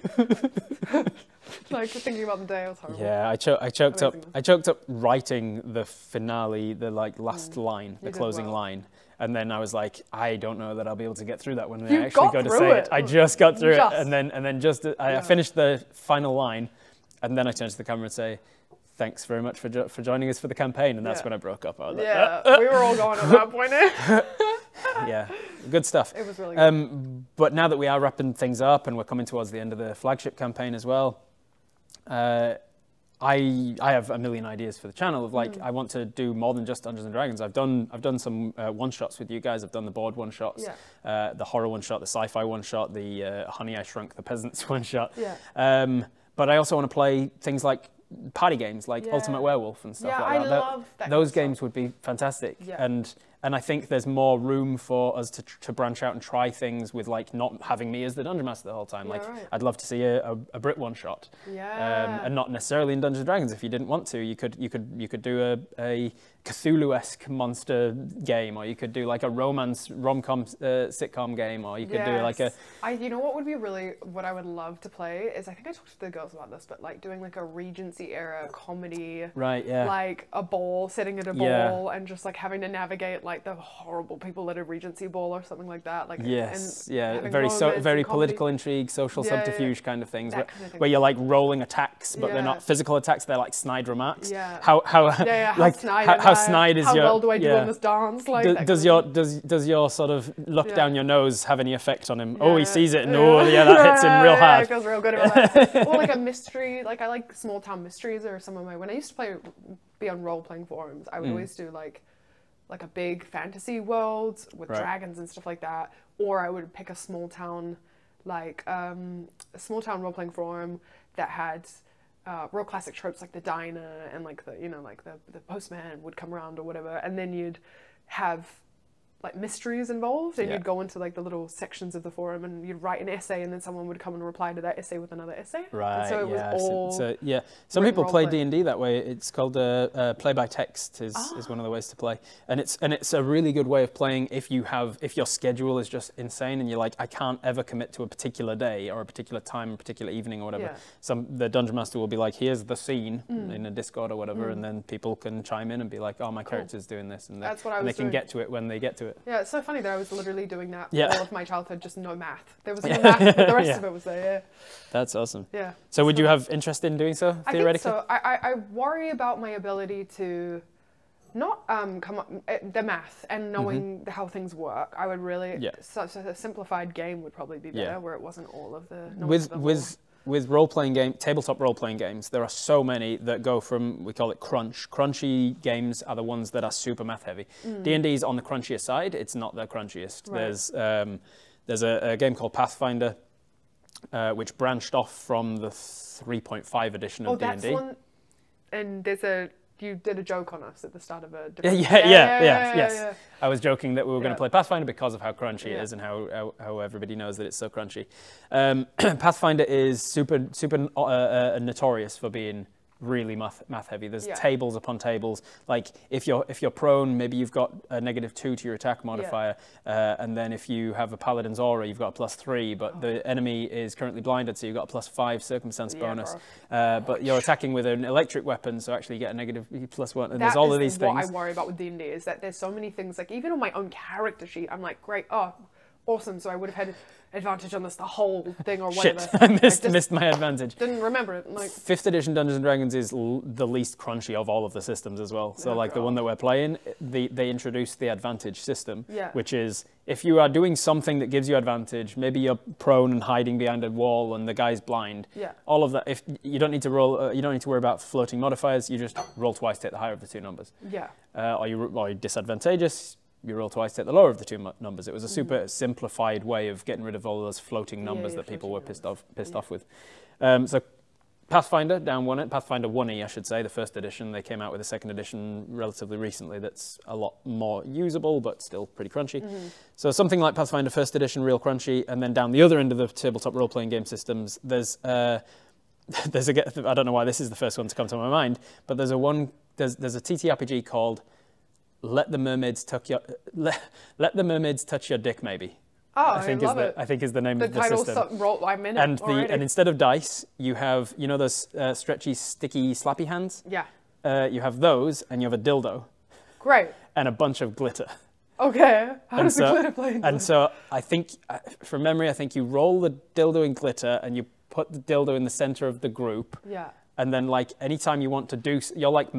like thinking about the day. It was horrible. Yeah, I choked up writing the finale, the last line, the closing line. And then I was like, I don't know that I'll be able to get through that when we actually go to say it. I just got through it, and then I finished the final line, and then I turned to the camera and say, thanks very much for joining us for the campaign. And that's when I broke up. I was like, we were all going at that point. Yeah, good stuff. It was really good. But now that we are wrapping things up and we're coming towards the end of the flagship campaign as well, I have a million ideas for the channel of I want to do more than just Dungeons and Dragons. I've done some one shots with you guys. I've done the board one shots, the horror one shot, the sci-fi one shot, the Honey I Shrunk the Peasants one shot. Yeah. But I also want to play things like party games like Ultimate Werewolf and stuff like that. I love that. Those games would be fantastic. Yeah. And I think there's more room for us to branch out and try things with not having me as the Dungeon Master the whole time. I'd love to see a Britt one shot. Yeah. And not necessarily in Dungeons and Dragons. If you didn't want to, you could do a Cthulhu-esque monster game, or you could do like a romance rom-com sitcom game, or you could do like a. You know what I would love to play is, I think I talked to the girls about this, but doing like a Regency era comedy. Right. Yeah. Like a ball, sitting at a ball, and just having to navigate like the horrible people at a Regency ball or something like that. Like yes, and yeah, very political intrigue, social subterfuge kind of things, where you're like rolling attacks, but they're not physical attacks. They're like snide remarks. Yeah. How snide is your? How well do I do in this dance? Like does your sort of look down your nose have any effect on him? Oh, he sees it, and that hits him real hard. Yeah, it feels real good about that. Or like a mystery. Like I like small town mysteries, or some of my when I used to be on role playing forums, I would always do like a big fantasy world with dragons and stuff like that, or I would pick a small town role playing forum that had real classic tropes like the diner and like the postman would come around or whatever, and then you'd have like mysteries involved, and you'd go into like the little sections of the forum and you'd write an essay, and then someone would come and reply to that essay with another essay. Right. And so it was all some people play D&D that way. It's called play by text is one of the ways to play, and it's a really good way of playing if your schedule is just insane and you're like, I can't ever commit to a particular day or a particular time, a particular evening or whatever. The dungeon master will be like, here's the scene in a Discord or whatever, and then people can chime in and be like, oh, my character's doing this, and they can get to it when they get to it. Yeah, it's so funny that I was literally doing that all of my childhood, just no math. There was no math, but the rest of it was there, That's awesome. Yeah. So would you have interest in doing so, theoretically? I think so. I worry about my ability to not come up the math and knowing how things work. I would really such a simplified game would probably be better, where it wasn't all of the With tabletop role-playing games, there are so many that go from, we call it crunch. Crunchy games are the ones that are super math-heavy. D&D is on the crunchier side. It's not the crunchiest. Right. There's a game called Pathfinder, which branched off from the 3.5 edition of D&D. That's one. And you did a joke on us at the start of a different... Yes. I was joking that we were going to play Pathfinder because of how crunchy it is and how everybody knows that it's so crunchy. Pathfinder is super notorious for being really math heavy. There's tables upon tables. Like if you're prone, maybe you've got a -2 to your attack modifier, and then if you have a paladin's aura, you've got a +3. But the enemy is currently blinded, so you've got a +5 circumstance bonus. But you're attacking with an electric weapon, so actually you get a -+1. And there's all of these things. What I worry about with D&D is that there's so many things. Like even on my own character sheet, I'm like, great, awesome. So I would have had advantage on this the whole thing or whatever. Shit, I missed my advantage. Didn't remember it. Like 5th edition Dungeons and Dragons is the least crunchy of all of the systems as well. So the one that we're playing, they introduced the advantage system, which is if you are doing something that gives you advantage, maybe you're prone and hiding behind a wall and the guy's blind. All of that. If you don't need to roll, you don't need to worry about floating modifiers. You just roll twice, take the higher of the 2 numbers. Or you're disadvantageous. You roll twice, take the lower of the 2 numbers. It was a super simplified way of getting rid of all those floating numbers that people were pissed off with. So Pathfinder, down one, Pathfinder 1E, I should say, the 1st edition. They came out with a 2nd edition relatively recently that's a lot more usable, but still pretty crunchy. So something like Pathfinder 1st edition, real crunchy, and then down the other end of the tabletop role-playing game systems, there's I don't know why this is the first one to come to my mind, but there's a TTRPG called Let the mermaids touch your dick, maybe. I think is the name of the system. And instead of dice, you have those stretchy, sticky, slappy hands. You have those, and you have a dildo. Great. And a bunch of glitter. Okay. How does the glitter play? And so I think, from memory, I think you roll the dildo in glitter, and you put the dildo in the center of the group. And then, like, anytime you want to do, you're like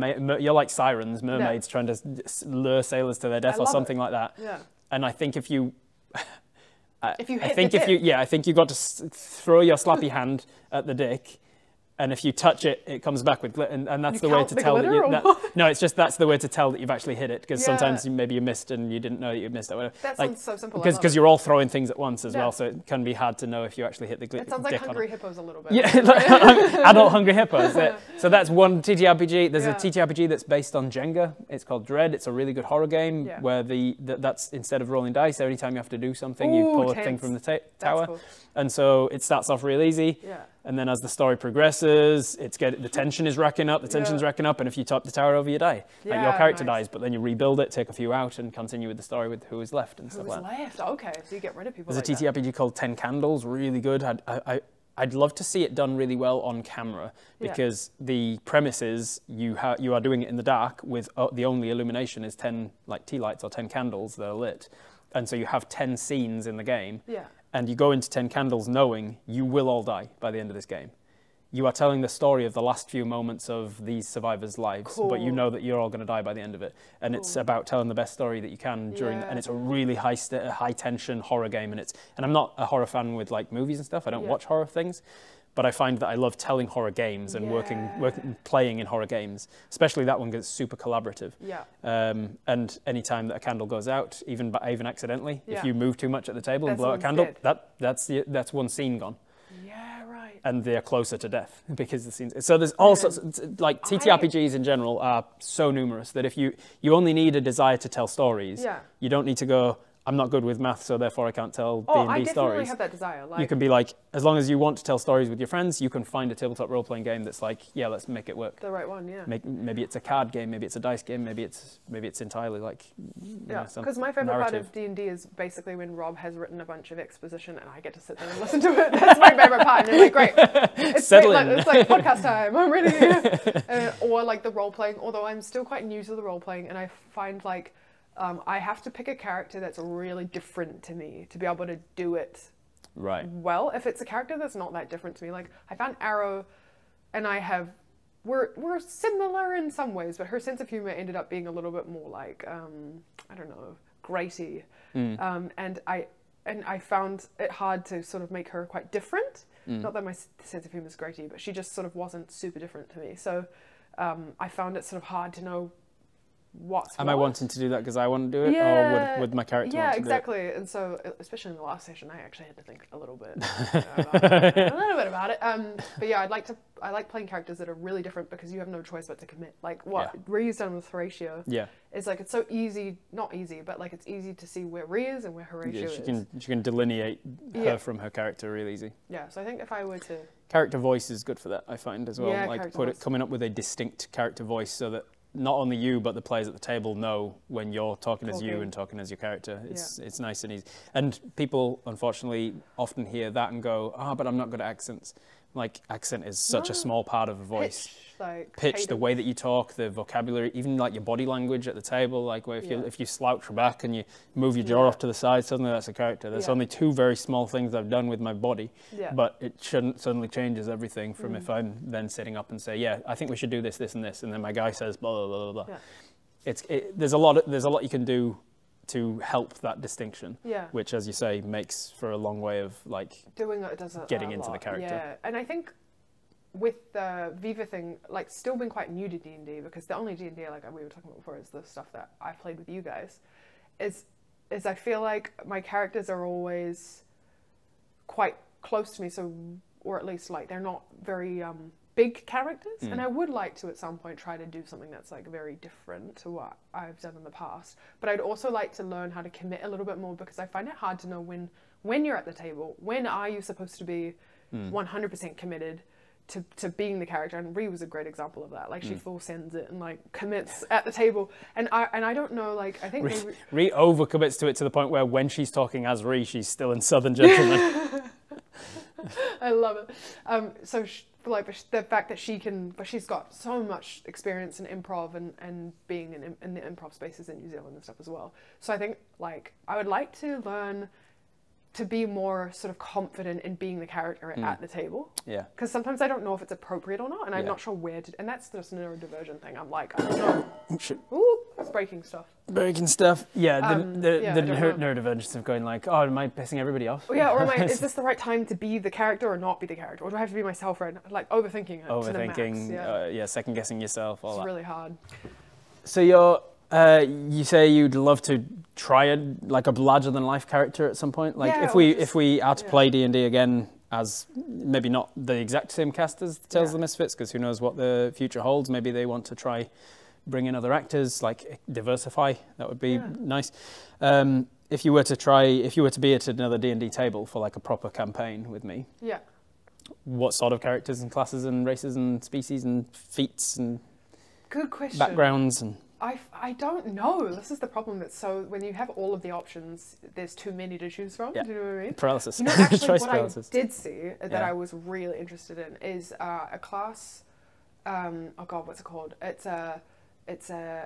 sirens, mermaids trying to lure sailors to their death or something like that. And I think if you got to throw your slappy hand at the dick, and if you touch it, it comes back with glitter, and that's the way to tell that no, it's just that's the way to tell that you've actually hit it, because sometimes maybe you missed and you didn't know that you missed it. Whatever. That sounds so simple. Because you're all throwing things at once as well, so it can be hard to know if you actually hit the glitter. It sounds like Hungry Hippos a little bit. Adult Hungry Hippos. So that's one TTRPG. There's a TTRPG that's based on Jenga. It's called Dread. It's a really good horror game where that's instead of rolling dice, every time you have to do something, you pull a thing from the tower. Cool. And so it starts off real easy. And then as the story progresses, the tension is racking up, and if you top the tower over, you die. Like your character dies, but then you rebuild it, take a few out, and continue with the story with who is left and stuff like that. Who is left? Okay, so you get rid of people. There's a TTRPG called 10 Candles, really good. I'd love to see it done really well on camera, because the premise is you are doing it in the dark with the only illumination is 10 like tea lights or 10 candles that are lit. And so you have 10 scenes in the game, and you go into 10 candles knowing you will all die by the end of this game. You are telling the story of the last few moments of these survivors' lives, but you know that you're all going to die by the end of it. And it's about telling the best story that you can during, and it's a really high tension horror game. And I'm not a horror fan with like movies and stuff. I don't watch horror things, but I find that I love telling horror games and playing in horror games, especially that one gets super collaborative. And anytime that a candle goes out, even accidentally, if you move too much at the table and blow out a candle, that's one scene gone. And they're closer to death because the scenes. So there's all sorts of, like TTRPGs in general are so numerous that if you only need a desire to tell stories, you don't need to go, I'm not good with math, so therefore I can't tell D&D stories. I definitely have that desire. You can be like, as long as you want to tell stories with your friends, you can find a tabletop role-playing game that's like, yeah, let's make it work. The right one, Maybe it's a card game, maybe it's a dice game, maybe it's entirely like, because my favorite part of D&D is basically when Rob has written a bunch of exposition and I get to sit there and listen to it. That's my favorite part. And it's like, great. It's it's like podcast time. I'm ready. Or like the role-playing, although I'm still quite new to the role-playing, and I find like, I have to pick a character that's really different to me to be able to do it well. If it's a character that's not that different to me, like I found Arrow and we're similar in some ways, but her sense of humor ended up being a little bit more like, I don't know, grating. And I found it hard to sort of make her quite different. Not that my sense of humor is grating, but she just sort of wasn't super different to me. So I found it sort of hard to know Am I wanting to do that because I want to do it, or would my character want to exactly. do it? And so, especially in the last session, I actually had to think a little bit about it. But yeah, I like playing characters that are really different because you have no choice but to commit. Like what Rhea's done with Horatio. It's like it's so easy, not easy, but like it's easy to see where Rhea is and where Horatio is. She can delineate her from her character real easy. Yeah, so I think if I were to character voice is good for that. I find as well. Like coming up with a distinct character voice so that not only you, but the players at the table know when you're talking as you and talking as your character. It's nice and easy. And people, unfortunately, often hear that and go, but I'm not good at accents. Like, accent is such a small part of a voice. Pitch, the way that you talk, the vocabulary, even like your body language at the table, like where if you slouch back and you move your jaw off to the side, suddenly that's a character. There's only two very small things I've done with my body, but it suddenly changes everything from if I'm then sitting up and say, I think we should do this, this, and this, and then my guy says blah blah blah blah. There's a lot you can do to help that distinction, which, as you say, makes for a long way of like getting into the character. Yeah, and I think with the Viva thing, like still been quite new to D&D because the only D&D like we were talking about before is the stuff that I've played with you guys. Is I feel like my characters are always quite close to me, so or at least like they're not very big characters, and I would like to at some point try to do something that's like very different to what I've done in the past. But I'd also like to learn how to commit a little bit more because I find it hard to know when you're at the table, when are you supposed to be 100% committed to being the character. And Rhea was a great example of that. Like she full sends it and like commits at the table, and I don't know, like I think Rhea overcommits to it to the point where when she's talking as Rhea, she's still in Southern Gentleman. I love it. So the fact that she's got so much experience in improv and being in the improv spaces in New Zealand and stuff as well. So I think like I would like to learn to be more sort of confident in being the character at the table. Yeah. Because sometimes I don't know if it's appropriate or not, and I'm not sure where to. And that's just a neurodivergent thing. I'm like, I don't know. Ooh, it's breaking stuff. Breaking stuff. Yeah. The neurodivergence of going like, oh, am I pissing everybody off? Well, yeah. Or is this the right time to be the character or not be the character? Or do I have to be myself right now? Like overthinking it. Overthinking. To the max, second guessing yourself. All it's that. Really hard. So you say you'd love to try a larger than life character at some point. Like if we are to play D&D again as maybe not the exact same cast as Tales of the Misfits, because who knows what the future holds. Maybe they want to try bring in other actors, like diversify. That would be nice. If you were to be at another D&D table for like a proper campaign with me. Yeah. What sort of characters and classes and races and species and feats and good question backgrounds and I don't know. This is the problem. That so when you have all of the options, there's too many to choose from. Yeah. Do you know what I mean? Paralysis. You know, actually, Choice what paralysis. I did see that I was really interested in is a class. Oh God, what's it called? It's a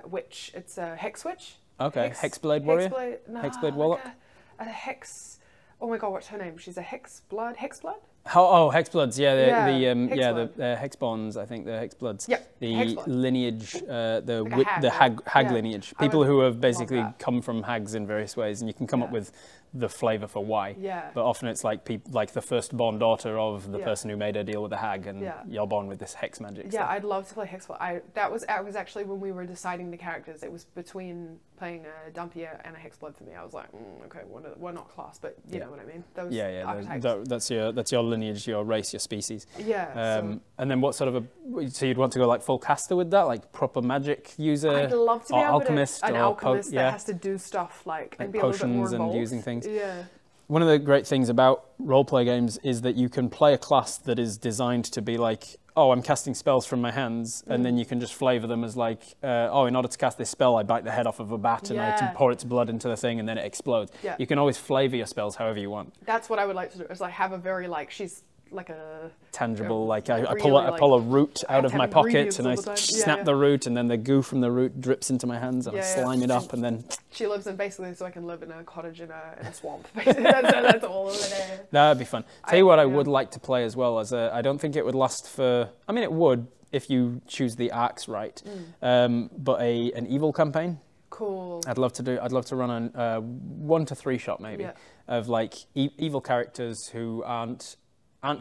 witch. It's a hex witch. Okay. Hexblade warrior. Hexblade warlock. Like a hex. Oh my God, what's her name? She's a hexblood. Hexblood. Oh, Hexbloods, the Hexbloods. Hexbonds, I think the Hexbloods. Yep, the Hexblood. lineage, Like the hag lineage. People who have basically that. come from hags in various ways, and you can come up with the flavour for why. Yeah. But often it's like like the firstborn daughter of the person who made a deal with the hag, and you're born with this hex magic. Yeah, stuff. I'd love to play Hexblood. That was actually when we were deciding the characters. It was between playing a Dumpier and a Hexblood for me. I was like, okay, we're not class, but you know what I mean. Those archetypes. That's your lineage, your race, your species. Yeah. And then what sort of so you'd want to go like full caster with that, like proper magic user? I'd love to be able alchemist to, an alchemist that has to do stuff like and be a little bit more involved. And using things. Yeah. One of the great things about roleplay games is that you can play a class that is designed to be like, oh, I'm casting spells from my hands, and then you can just flavour them as like, oh, in order to cast this spell, I bite the head off of a bat and I pour its blood into the thing, and then it explodes. Yeah. You can always flavour your spells however you want. That's what I would like to do, is like have a very like, she's like a... tangible, like I pull a root out of my pocket and I snap the root, and then the goo from the root drips into my hands and I slime it up, and then... She lives in basically so I can live in a cottage in a swamp. that's all of it. That'd be fun. Tell you what I would like to play as well, as I don't think it would last for... I mean, it would if you choose the arcs right, but an evil campaign. Cool. I'd love to run a 1 to 3 shot maybe of like evil characters who aren't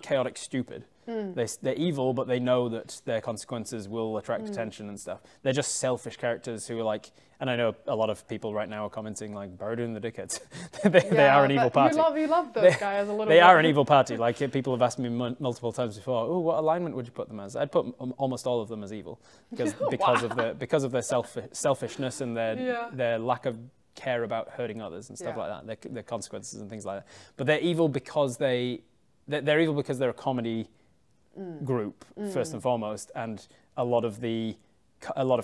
chaotic stupid. They're evil, but they know that their consequences will attract attention and stuff. They're just selfish characters who are like, and I know a lot of people right now are commenting like, "Burden the dickheads." they are an evil party. You love those guys a little bit. They are an evil party. Like people have asked me multiple times before, "Oh, what alignment would you put them as?" I'd put almost all of them as evil because of their selfishness and their lack of care about hurting others and stuff like that. Their consequences and things like that. But they're evil because they're evil because they're a comedy group first and foremost, and a lot of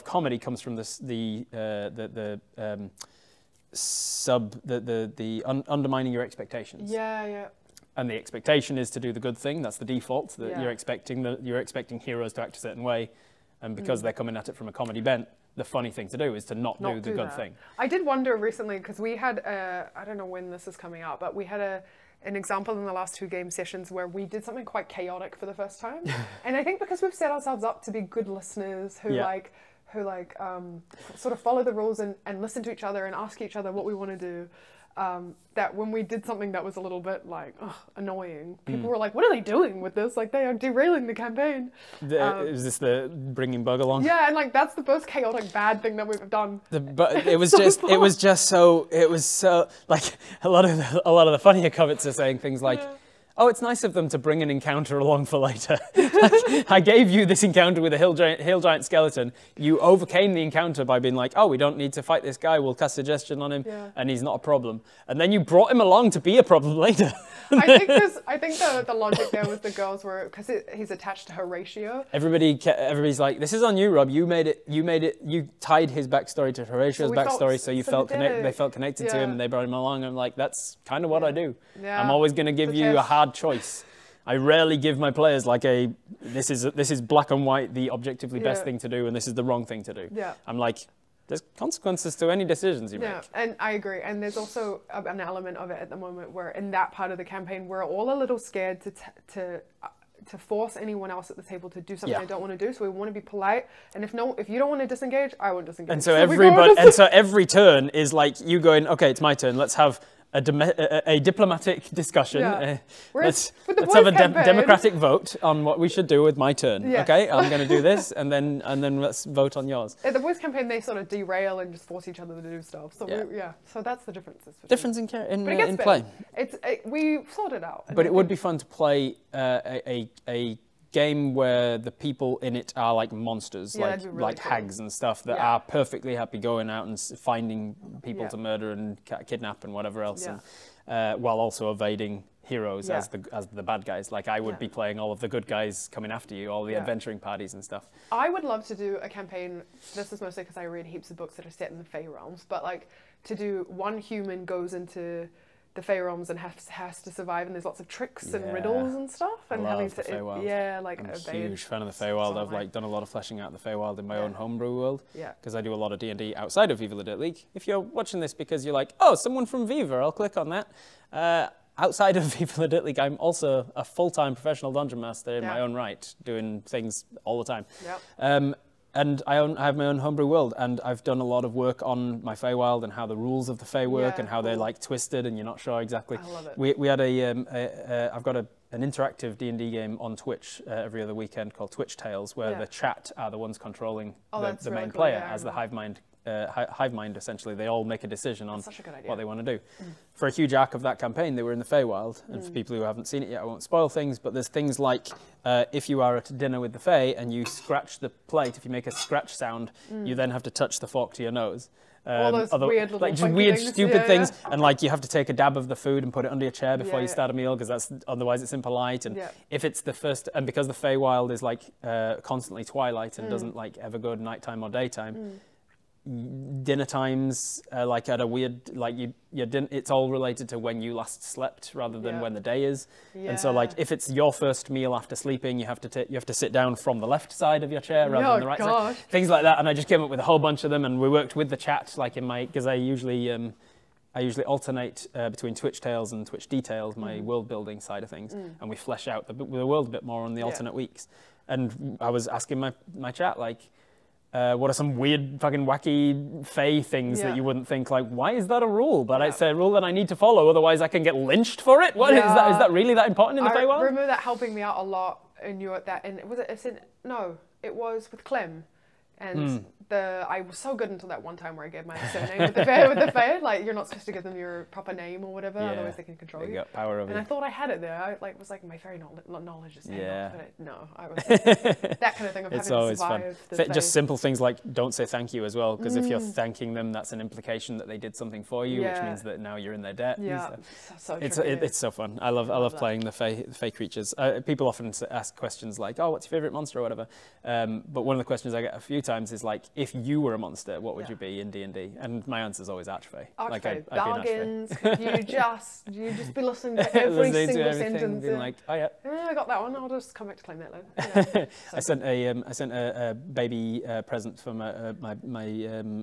comedy comes from undermining your expectations. Yeah. And the expectation is to do the good thing. That's the default. That you're expecting heroes to act a certain way, and because they're coming at it from a comedy bent, the funny thing to do is to not do the good thing. I did wonder recently, because we had I don't know when this is coming out, but we had an example in the last 2 game sessions where we did something quite chaotic for the first time. And I think because we've set ourselves up to be good listeners who sort of follow the rules and listen to each other and ask each other what we want to do, that when we did something that was a little bit like annoying, people were like, what are they doing with this? Like, they are derailing the campaign. Is this the bringing Bug along? Yeah, and like that's the most chaotic bad thing that we've done. But it was so like a lot of the funnier comments are saying things like, oh, it's nice of them to bring an encounter along for later. Like, I gave you this encounter with a hill giant skeleton. You overcame the encounter by being like, oh, we don't need to fight this guy. We'll cast suggestion on him, and he's not a problem. And then you brought him along to be a problem later. I think the logic there was the girls were, because he's attached to Horatio. Everybody's like, this is on you, Rob. You made it. You tied his backstory to Horatio's backstory, so you felt connected. They felt connected to him, and they brought him along. I'm like, that's kind of what I do. Yeah. I'm always going to give you a hard choice. I rarely give my players like this is black and white, the objectively best thing to do, and this is the wrong thing to do. Yeah. I'm like, there's consequences to any decisions you make. Yeah, and I agree. And there's also an element of it at the moment where in that part of the campaign, we're all a little scared to force anyone else at the table to do something they don't want to do. So we want to be polite. And if you don't want to disengage, I won't disengage. And so every turn is like you going, okay, it's my turn. Let's have a diplomatic discussion. Yeah. Let's have a democratic vote on what we should do with my turn. Yes. Okay, I'm going to do this, and then let's vote on yours. At the voice campaign, they sort of derail and just force each other to do stuff. So so that's the difference. Difference in play. We sorted it out. But it would be fun to play a game where the people in it are like monsters, like hags and stuff that are perfectly happy going out and finding people to murder and kidnap and whatever else, and, while also evading heroes as the bad guys. Like I would be playing all of the good guys coming after you, all the adventuring parties and stuff. I would love to do a campaign. This is mostly because I read heaps of books that are set in the Fey realms, but like to do one human goes into the Fey realms and has to survive, and there's lots of tricks and riddles and stuff, and having to I'm a huge fan of the Feywild. I've like done a lot of fleshing out the Feywild in my own homebrew world, because I do a lot of D&D outside of Viva la Dirt League. If you're watching this because you're like, oh, someone from Viva, I'll click on that. Outside of Viva la Dirt League, I'm also a full-time professional dungeon master in my own right, doing things all the time. And I have my own homebrew world, and I've done a lot of work on my Feywild and how the rules of the Fey work and how they're like twisted and you're not sure exactly. I love it. We had I've got an interactive D&D game on Twitch every other weekend called Twitch Tales, where the chat are the ones controlling the main player as the hive mind. Essentially, they all make a decision on what they want to do. For a huge arc of that campaign, they were in the Feywild, and for people who haven't seen it yet, I won't spoil things, but there's things like if you are at dinner with the Fey and you scratch the plate, if you make a scratch sound, you then have to touch the fork to your nose. All those weird little like just weird, things. stupid things, and like you have to take a dab of the food and put it under your chair before you start a meal, because otherwise it's impolite. And if it's the first, and because the Feywild is like constantly twilight and doesn't like ever go to nighttime or daytime. Dinner times like at a weird it's all related to when you last slept rather than when the day is, and so like if it's your first meal after sleeping, you have to sit down from the left side of your chair rather than the right side, things like that. And I just came up with a whole bunch of them, and we worked with the chat like in my, because I usually alternate between Twitch Tales and Twitch Details, my world building side of things, and we flesh out the world a bit more on the alternate weeks. And I was asking my chat like, what are some weird, fucking wacky Fey things that you wouldn't think, like, why is that a rule? But it's a rule that I need to follow, otherwise I can get lynched for it? What is that? Is that really that important in the Feywild? I remember that helping me out a lot it was with Clem. And I was so good until that one time where I gave my surname with the Fey. Like, you're not supposed to give them your proper name or whatever, otherwise they can control you. They got power over you. And I thought I had it there. I was like, my fairy knowledge is no, I was that kind of thing of it's having always to survive fun. Just simple things like don't say thank you as well, because if you're thanking them, that's an implication that they did something for you, which means that now you're in their debt. So it's so fun. I love playing the Fey creatures. People often ask questions like, oh, what's your favorite monster or whatever, but one of the questions I get a few times is like, if you were a monster, what would you be in D&D? And my answer is always Archfey. Like bargains. You just be listening to every single sentence. Being like, oh yeah, I got that one. I'll just come back to claim that later. I sent a baby present for my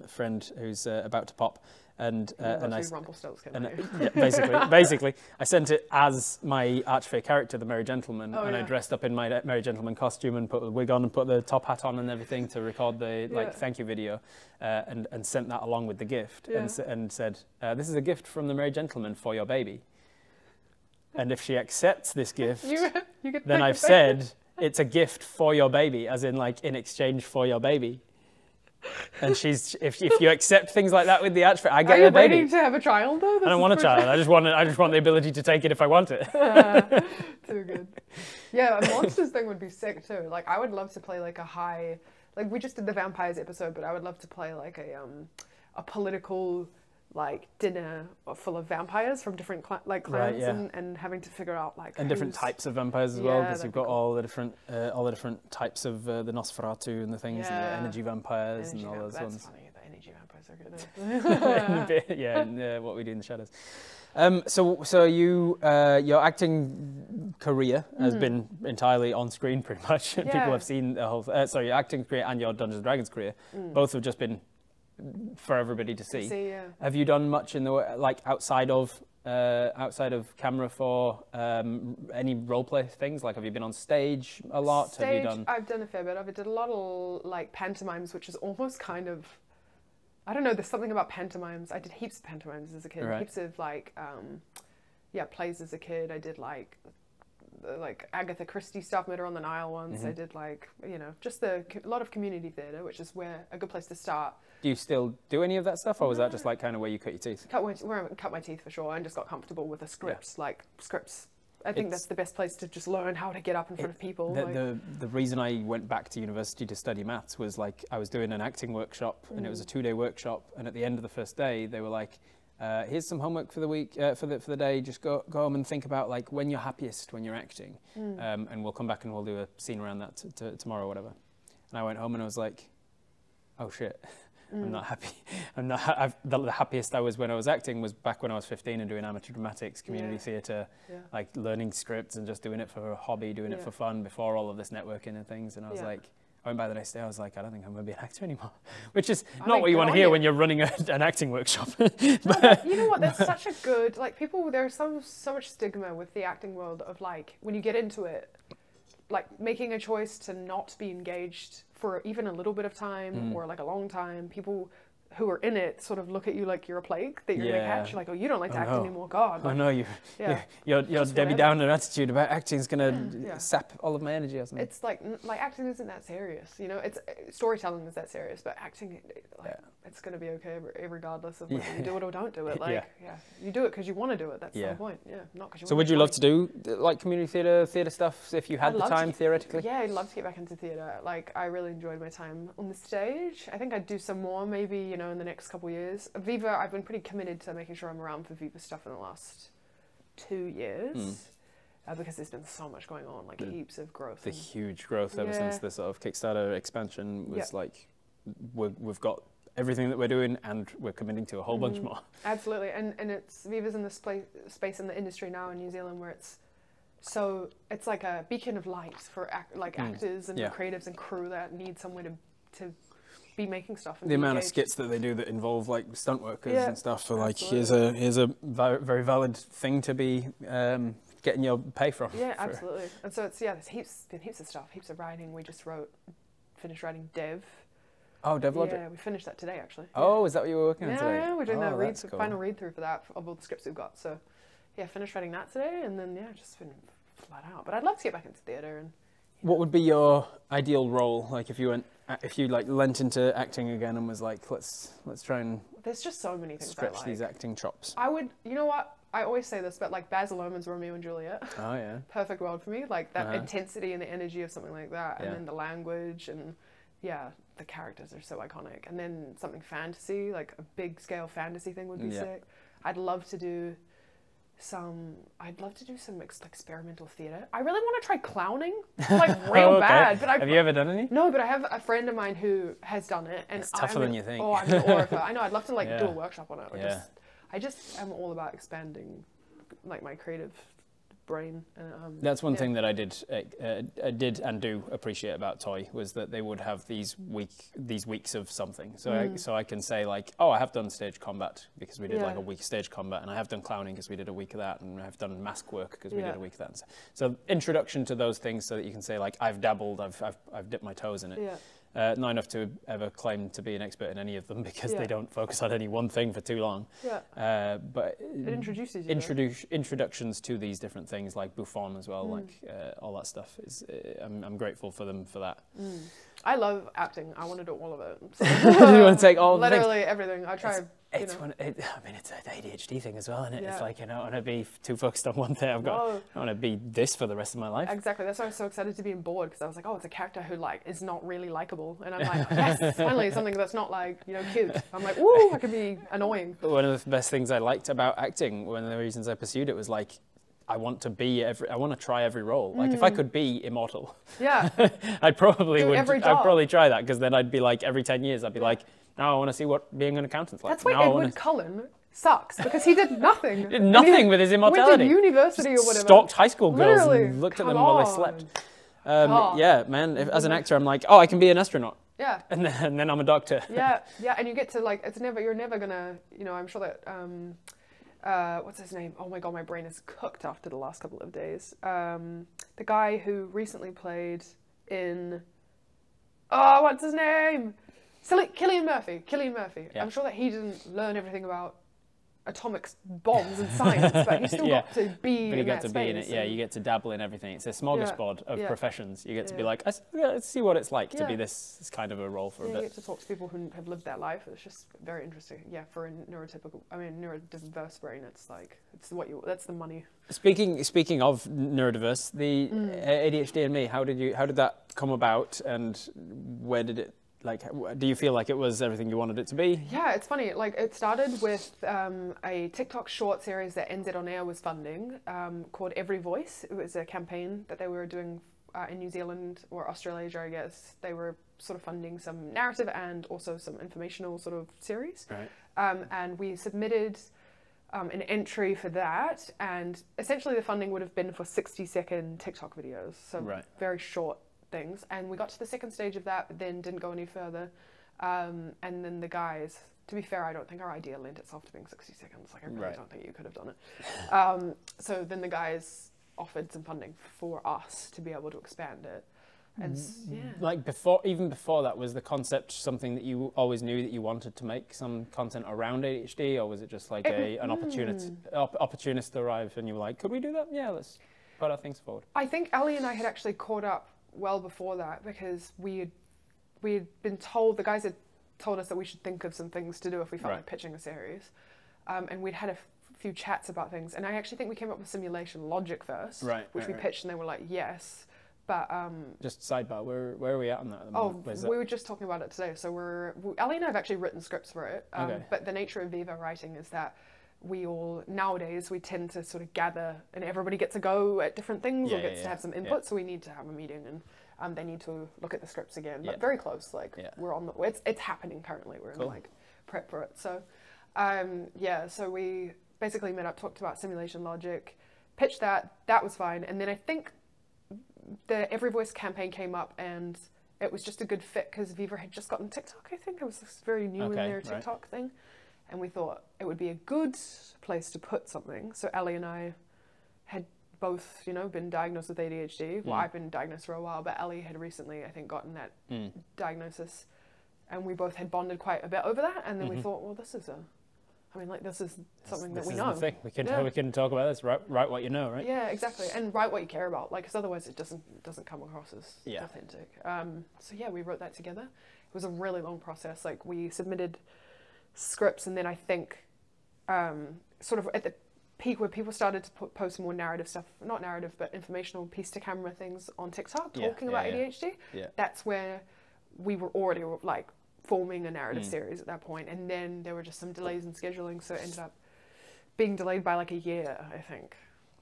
friend who's about to pop. And basically, I sent it as my Archfey character, the Merry Gentleman, I dressed up in my Merry Gentleman costume and put the wig on and put the top hat on and everything to record the thank you video, and sent that along with the gift, and said, "This is a gift from the Merry Gentleman for your baby, and if she accepts this gift, then I've said it's a gift for your baby, as in like in exchange for your baby." And if you accept things like that with the Archfey, I get a baby. Are you ready to have a child though? I don't want a child. I just want the ability to take it if I want it. Too good. Yeah, a monsters thing would be sick too. Like I would love to play like like we just did the vampires episode, but I would love to play like a political like dinner full of vampires from different clans, and having to figure out like different types of vampires as well, because you've got all the different types of the Nosferatu and the things, and the energy vampires and all those ones. That's funny. The energy vampires are good. And what we do in the shadows. So your acting career has been entirely on screen, pretty much. People have seen the whole. Your acting career and your Dungeons and Dragons career both have just been for everybody to see. Have you done much in the like outside of camera for any role play things? Like, have you been on stage a lot? Have you done? I've done a fair bit. I've done a lot of like pantomimes, which is almost kind of, I don't know. There's something about pantomimes. I did heaps of pantomimes as a kid. Heaps of like plays as a kid. I did like Agatha Christie stuff, Murder on the Nile once. I did like, just a lot of community theatre, which is a good place to start. Do you still do any of that stuff, or was that just like kind of where you cut your teeth? Cut my teeth for sure, and just got comfortable with the scripts, scripts. I think that's the best place to just learn how to get up in front of people. The reason I went back to university to study maths was like I was doing an acting workshop, and it was a 2-day workshop, and at the end of the first day they were like, here's some homework for the week, for the day. Just go home and think about like when you're happiest when you're acting, and we'll come back and we'll do a scene around that tomorrow or whatever. And I went home and I was like, oh shit, I'm not happy. The happiest I was when I was acting was back when I was 15 and doing amateur dramatics, community theatre, like learning scripts and just doing it for a hobby, doing it for fun before all of this networking and things. And I was like, I went by the next day, I was like, I don't think I'm going to be an actor anymore, which is not what you want to hear when you're running an acting workshop. But you know what, that's such a good, like people, there's so much stigma with the acting world of like, when you get into it, like making a choice to not be engaged for even a little bit of time or like a long time, people who are in it sort of look at you like you're a plague that you're going to catch. You're like, oh, you don't like to act anymore, God. Like, I know, your Debbie Downer attitude about acting is going to sap all of my energy or something. It's like acting isn't that serious, you know, it's storytelling is that serious, but acting, like, it's going to be okay regardless of whether you do it or don't do it. Like, you do it because you want to do it, that's the point, not because you want to. So would you love to do like community theatre stuff if you had the time, theoretically? Yeah, I'd love to get back into theatre. Like, I really enjoyed my time on the stage. I think I'd do some more, maybe, you know, in the next couple of years. Viva, I've been pretty committed to making sure I'm around for Viva stuff in the last 2 years. Because there's been so much going on, like heaps of growth. The huge growth ever since the sort of Kickstarter expansion was like, we've got everything that we're doing and we're committing to a whole bunch more. Absolutely, and it's Viva's in this space in the industry now in New Zealand where it's like a beacon of light for actors and creatives and crew that need somewhere to be making stuff. And the amount of skits that they do that involve like stunt workers and stuff. So like, here's a very valid thing to be getting your pay from. Yeah, absolutely. And so it's there's heaps of stuff, heaps of writing. We just finished writing Dev. Oh, Dev Logic. Yeah, we finished that today actually. Oh, is that what you were working on today? Yeah, we're doing that final read through for that of all the scripts we've got. So yeah, finished writing that today, and then just been flat out. But I'd love to get back into theatre. And what would be your ideal role? Like if you like lent into acting again and was like, let's try and there's just so many things stretch these acting chops. I would, you know what? I always say this, but like Baz Luhrmann's Romeo and Juliet. Oh yeah. Perfect world for me. Like that intensity and the energy of something like that, and then the language and the characters are so iconic. And then something fantasy, like a big scale fantasy thing would be sick. I'd love to do some experimental theatre. I really want to try clowning, like real bad. But have you ever done any? No, but I have a friend of mine who has done it, and it's tougher than you think. Oh, I'm an aura. I know. I'd love to like do a workshop on it. I just am all about expanding, like my creative brain. And, that's one thing that I did and do appreciate about Toy was that they would have these weeks of something. So I can say like, oh, I have done stage combat because we did like a week of stage combat, and I have done clowning because we did a week of that, and I've done mask work because we did a week of that. So introduction to those things so that you can say like, I've dabbled, I've dipped my toes in it. Not enough to ever claim to be an expert in any of them because they don't focus on any one thing for too long. But it introduces you. Introductions to these different things like Buffon as well, like all that stuff is. I'm grateful for them for that. I love acting. I want to do all of it. So. You want to take all literally everything. I try. It's an ADHD thing as well, isn't it? It's like, I don't want to be too focused on one thing. I want to be this for the rest of my life. Exactly. That's why I was so excited to be on board, because I was like, oh, it's a character who like is not really likable, and I'm like, yes, finally something that's not like, you know, cute. I'm like, ooh, I could be annoying. But one of the best things I liked about acting, one of the reasons I pursued it, was like, I want to try every role. Like if I could be immortal, I'd probably try that, because then I'd be like, every 10 years I'd be like, now I want to see what being an accountant's like. That's why Edward Cullen sucks, because he did nothing. Did nothing with his immortality. Went to university or whatever. Stalked high school girls and looked at them while they slept. Yeah, man. As an actor, I'm like, oh, I can be an astronaut. Yeah. And then I'm a doctor. Yeah, and you get to like, you're never gonna, you know, I'm sure that, what's his name? Oh my God, my brain is cooked after the last couple of days. The guy who recently played in, oh, what's his name? Cillian Murphy. Yeah. I'm sure that he didn't learn everything about atomic bombs and science, but he still got to be in that space. Yeah, you get to dabble in everything. It's a smorgasbord of professions. You get to be like, let's see what it's like to be this kind of a role for a bit. You get to talk to people who have lived that life. It's just very interesting. Yeah, for a neurodiverse brain, it's like, that's the money. Speaking of neurodiverse, the ADHD and me, how did that come about, and where did it like, do you feel like it was everything you wanted it to be? Yeah, it's funny. Like, it started with a TikTok short series that NZ On Air was funding called Every Voice. It was a campaign that they were doing in New Zealand or Australasia, I guess. They were sort of funding some narrative and also some informational sort of series. Right. And we submitted an entry for that, and essentially the funding would have been for 60-second TikTok videos, so very short things. And we got to the second stage of that, but then didn't go any further. And then the guys, to be fair, I don't think our idea lent itself to being 60 seconds. Like, I really don't think you could have done it. So then the guys offered some funding for us to be able to expand it. And like even before that, was the concept something that you always knew that you wanted to make some content around ADHD, or was it just like an opportunist arrived and you were like, could we do that? Yeah, let's put our things forward. I think Ellie and I had actually caught up well before that, because we had been told, the guys had told us that we should think of some things to do if we felt like pitching a series, and we'd had a few chats about things, and I actually think we came up with simulation logic first, which we pitched, and they were like, yes. But just sidebar, where are we at on that at the moment? We were just talking about it today. So Ellie and I have actually written scripts for it. But the nature of Viva writing is that nowadays we tend to sort of gather, and everybody gets a go at different things or gets to have some input. So we need to have a meeting, and they need to look at the scripts again. But very close. Like we're on it's happening currently. We're in like prep for it. So so we basically met up, talked about simulation logic, pitched that. That was fine. And then I think the Every Voice campaign came up, and it was just a good fit because Viva had just gotten TikTok. I think it was very new in their TikTok thing, and we thought it would be a good place to put something. So Ellie and I had both, been diagnosed with ADHD. Well, I've been diagnosed for a while, but Ellie had recently, I think, gotten that diagnosis, and we both had bonded quite a bit over that. And then we thought, well, this is something that we know. The thing. We can talk about this. Write what you know, right? Yeah, exactly. And write what you care about, because otherwise it doesn't come across as authentic. So we wrote that together. It was a really long process. Like, we submitted scripts, and then I think sort of at the peak where people started to post more narrative stuff, not narrative, but informational piece to camera things on TikTok talking about ADHD. That's where we were already like forming a narrative series at that point, and then there were just some delays in scheduling, so it ended up being delayed by like a year, I think.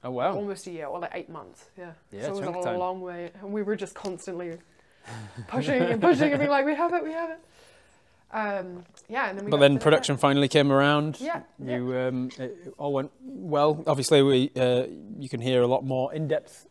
Oh wow! Almost a year, or like 8 months. Yeah. So it was a long way, and we were just constantly pushing and being like, we have it. And then but then production finally came around. Yeah. It all went well. Obviously, you can hear a lot more in-depth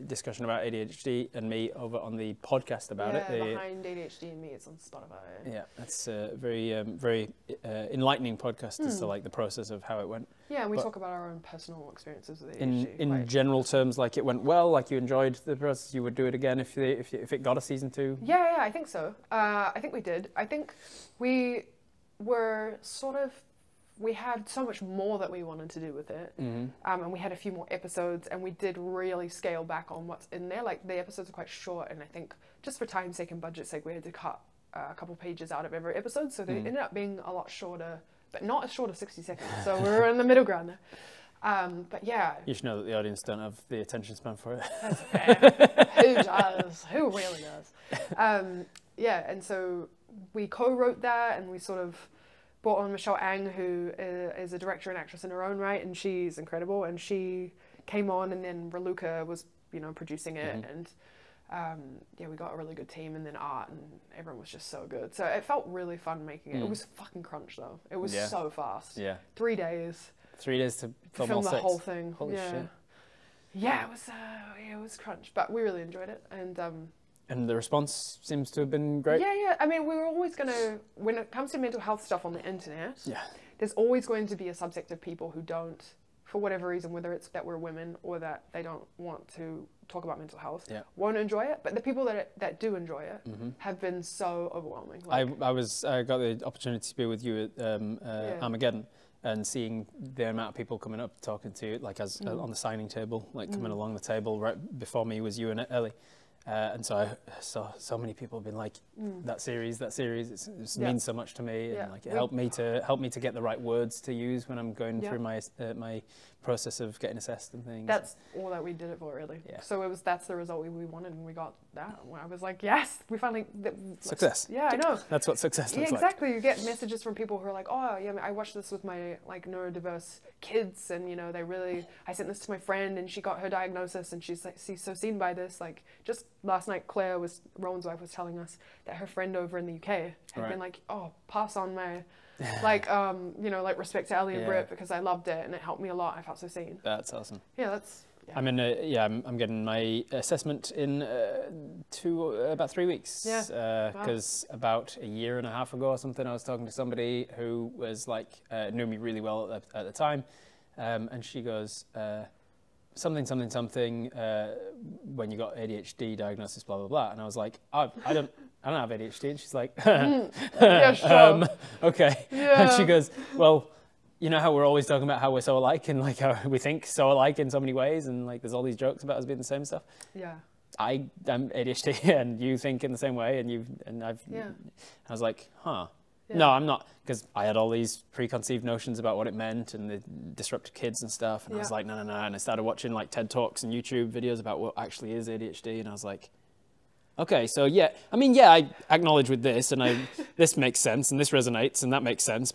discussion about ADHD and me over on the podcast about it. Behind ADHD and Me, it's on Spotify. Yeah, that's a very enlightening podcast as to like the process of how it went. Yeah, and we talk about our own personal experiences with ADHD. In general terms, like it went well, like you enjoyed the process, you would do it again if it got a season 2? Yeah, I think so. I think we did. I think we were we had so much more that we wanted to do with it. And we had a few more episodes, and we did really scale back on what's in there. Like, the episodes are quite short, and I think just for time's sake and budget's sake, we had to cut a couple pages out of every episode, so they ended up being a lot shorter, but not as short as 60 seconds. So we were in the middle ground there. But yeah. You should know that the audience don't have the attention span for it. That's okay. Who does? Who really does? And so we co-wrote that, and we sort of brought on Michelle Ang, who is a director and actress in her own right, and she's incredible. And she came on, and then Raluca was, producing it, and we got a really good team, and then Art, and everyone was just so good. So it felt really fun making it. It was fucking crunch though. It was so fast. Yeah. 3 days. 3 days to film the whole thing. Holy shit. Yeah, it was crunch, but we really enjoyed it, and the response seems to have been great. Yeah. I mean, we were always when it comes to mental health stuff on the internet, there's always going to be a subsect of people who don't, for whatever reason, whether it's that we're women or that they don't want to talk about mental health, won't enjoy it. But the people that do enjoy it have been so overwhelming. Like, I got the opportunity to be with you at Armageddon, and seeing the amount of people coming up talking to you, like on the signing table, like coming along the table. Right before me was you and Ellie. And so I saw so many people have been like, that series, it means so much to me, and like it helped me to get the right words to use when I'm going through my my process of getting assessed and things. That's all that we did it for, really. Yeah. So that's the result we wanted, and we got that. I was like, yes, we finally success. Yeah, I know. That's what success looks like. Exactly. You get messages from people who are like, oh yeah, I watched this with my like neurodiverse kids, and you know I sent this to my friend, and she got her diagnosis, and she's so seen by this. Like just last night, Rowan's wife was telling us that her friend over in the UK had been like, oh, pass on my like like respect to Ellie and Britt, because I loved it and it helped me a lot. I felt so seen. That's awesome. Yeah, that's. Yeah. I'm in I'm getting my assessment in about 3 weeks. Yeah. Because about a year and a half ago or something, I was talking to somebody who was like knew me really well at the time, and she goes, something when you got ADHD diagnosis, blah blah blah, and I was like, I don't have ADHD, and she's like, yeah, sure. Okay. Yeah. And she goes, well, you know how we're always talking about how we're so alike, and like how we think so alike in so many ways, and like there's all these jokes about us being the same stuff. Yeah. I'm ADHD, and you think in the same way, and I was like, huh. Yeah. No, I'm not, because I had all these preconceived notions about what it meant, and the disrupted kids and stuff, and I was like, no, and I started watching like TED Talks and YouTube videos about what actually is ADHD, and I was like, okay, so I acknowledge with this, and this makes sense, and this resonates, and that makes sense,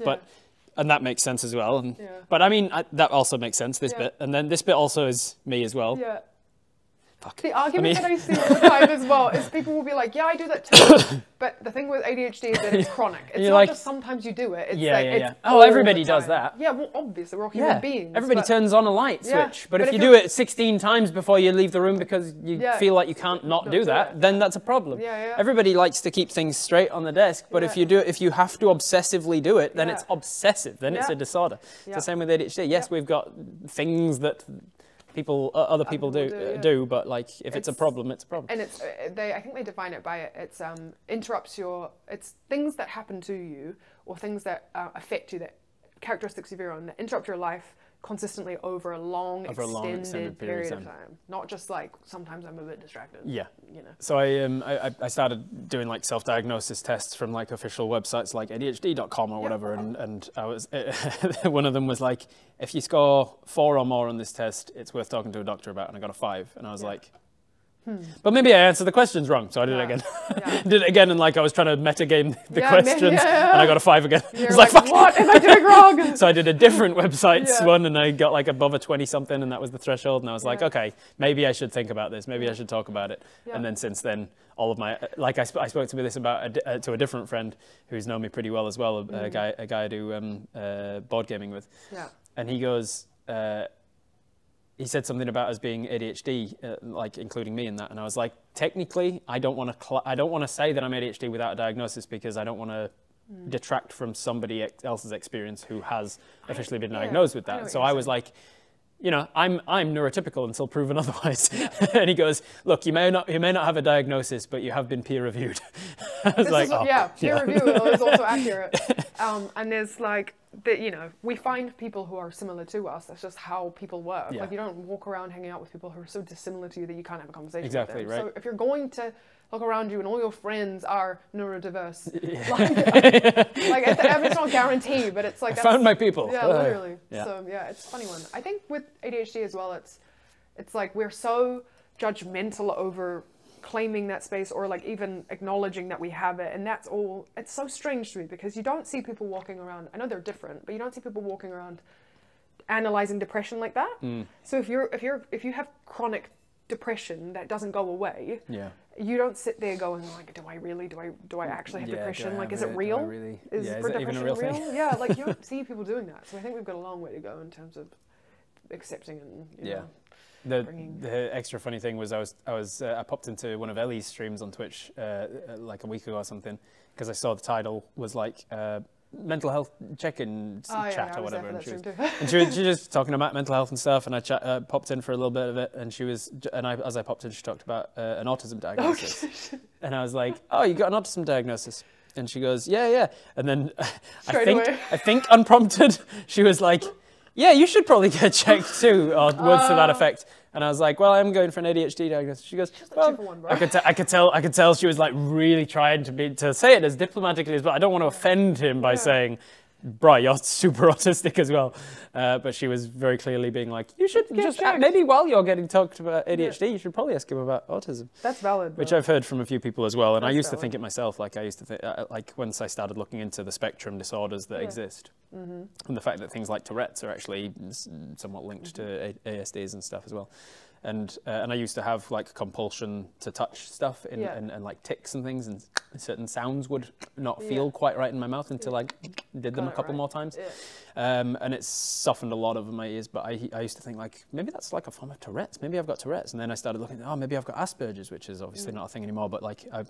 and that makes sense as well, and but I mean that also makes sense, this bit, and then this bit also is me as well. Yeah. Fuck. The argument that I see all the time as well is people will be like, yeah, I do that too. But the thing with ADHD is that it's chronic. It's not just sometimes you do it. It's it's everybody does that. Yeah, well, obviously, we're all human beings. Everybody turns on a light switch. But if you do it 16 times before you leave the room because you feel like you can't not do that, then that's a problem. Everybody likes to keep things straight on the desk. But if you have to obsessively do it, then it's obsessive. Then it's a disorder. It's the same with ADHD. Yes, we've got things that other people do, but like if it's a problem, it's a problem. And I think they define it by it's things that happen to you, or things that affect you, that characteristics of your own that interrupt your life consistently over a long extended period of time. Not just like sometimes I'm a bit distracted. Yeah. You know. So I started doing like self-diagnosis tests from like official websites like ADHD.com or whatever, and I was one of them was like, if you score 4 or more on this test, it's worth talking to a doctor about, and I got a 5, and I was like, but maybe I answered the questions wrong, so I did it again. Did it again, and like I was trying to metagame the questions, and I got a 5 again. You're like, what am I doing wrong? So I did a different website's one, and I got like above a 20 something, and that was the threshold, and I was like, okay, maybe I should think about this, maybe I should talk about it. And then since then, all of my, like I spoke to this about to a different friend who's known me pretty well as well, a guy I do board gaming with, and he goes, he said something about us being ADHD, like including me in that, and I was like, technically, I don't want to say that I'm ADHD without a diagnosis, because I don't want to detract from somebody else's experience who has officially been diagnosed with that. So I was like, you know, I'm neurotypical until proven otherwise. And he goes, look, you may not have a diagnosis, but you have been peer reviewed. I was like, peer review is also accurate. And there's like, we find people who are similar to us. That's just how people work. Like you don't walk around hanging out with people who are so dissimilar to you that you can't have a conversation with them. Right. So if you're going to look around you and all your friends are neurodiverse, it's not guaranteed, but it's like I found my people. Yeah, literally. So it's a funny one. I think with ADHD as well, it's like we're so judgmental over claiming that space, or like even acknowledging that we have it, and that's all. It's so strange to me, because you don't see people walking around, I know they're different, but you don't see people walking around analyzing depression like that. So if you have chronic depression that doesn't go away, you don't sit there going like, do I actually have depression? Like, is it real? Is depression real? Yeah, like you don't see people doing that. So I think we've got a long way to go in terms of accepting and you know, the extra funny thing was I popped into one of Ellie's streams on Twitch like a week ago or something, because I saw the title was like mental health check-in chat or whatever, and she was just talking about mental health and stuff, and I popped in for a little bit of it, and as I popped in, she talked about an autism diagnosis, and I was like, oh, you got an autism diagnosis? And she goes, yeah, and then I think unprompted, she was like, yeah, you should probably get checked too, or words to that effect. And I was like, well, I'm going for an ADHD diagnosis. She goes, well, I could tell she was like really trying to say it as diplomatically as well. I don't want to offend him by saying, bro, you're super autistic as well. But she was very clearly being like, you should just, maybe while you're getting talked about ADHD, you should probably ask him about autism. That's valid. Which I've heard from a few people as well. And I used to think it myself. Like I used to think, like once I started looking into the spectrum disorders that exist, and the fact that things like Tourette's are actually somewhat linked to ASDs and stuff as well. And I used to have like compulsion to touch stuff and like tics and things, and certain sounds would not feel quite right in my mouth until I did them a couple more times. And it's softened a lot of my ears, but I used to think like, maybe that's like a form of Tourette's. Maybe I've got Tourette's. And then I started looking, oh, maybe I've got Asperger's, which is obviously not a thing anymore, but like I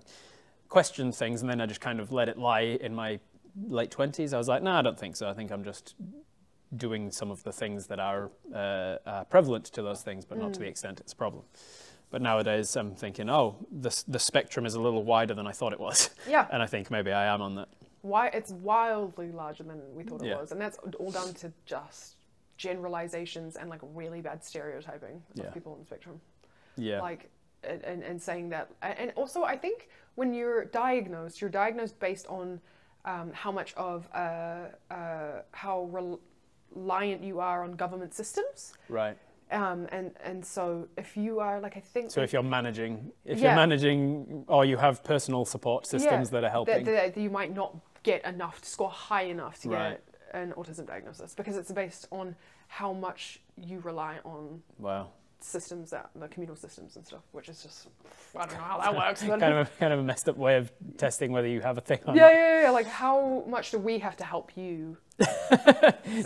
questioned things and then I just kind of let it lie in my late 20s. I was like, no, I don't think so. I think I'm just doing some of the things that are prevalent to those things, but not to the extent it's a problem. But nowadays I'm thinking, oh, the spectrum is a little wider than I thought it was. Yeah. And I think maybe I am on that. Why it's wildly larger than we thought it was. And that's all down to just generalizations and like really bad stereotyping of people on the spectrum. Yeah. Like, and saying that. And also I think when you're diagnosed based on how much of, how reliant you are on government systems. Right. And so if you are like, I think. So if you're managing, you're managing, or you have personal support systems that are helping. That you might not get enough to score high enough to get an autism diagnosis, because it's based on how much you rely on. Wow. Systems, the communal systems and stuff, which is just, I don't know how that works. kind of a messed up way of testing whether you have a thing or not. Yeah. Like, how much do we have to help you?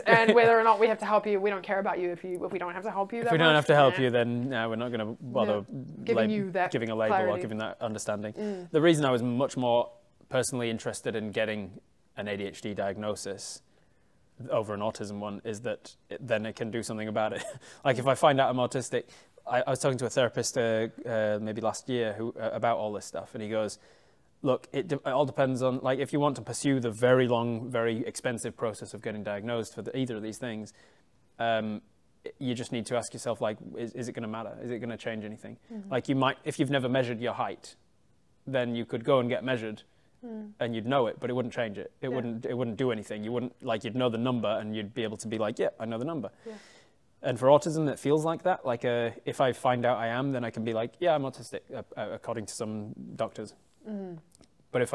And whether or not we have to help you, we don't care about you if we don't have to help you. If we don't have to help you, then no, we're not going to bother giving a label clarity. Or giving that understanding. The reason I was much more personally interested in getting an ADHD diagnosis over an autism one is that then it can do something about it. Like if I find out I'm autistic, I was talking to a therapist maybe last year about all this stuff, and he goes, look, it all depends on, like, if you want to pursue the very long, very expensive process of getting diagnosed for either of these things, you just need to ask yourself, like, is it going to matter? Is it going to change anything? Like you might, if you've never measured your height, then you could go and get measured and you'd know it, but it wouldn't change it. It wouldn't do anything. You wouldn't, like, you'd know the number and you'd be able to be like, yeah, I know the number. Yeah. And for autism, it feels like that. Like, if I find out I am, then I can be like, yeah, I'm autistic, according to some doctors. But if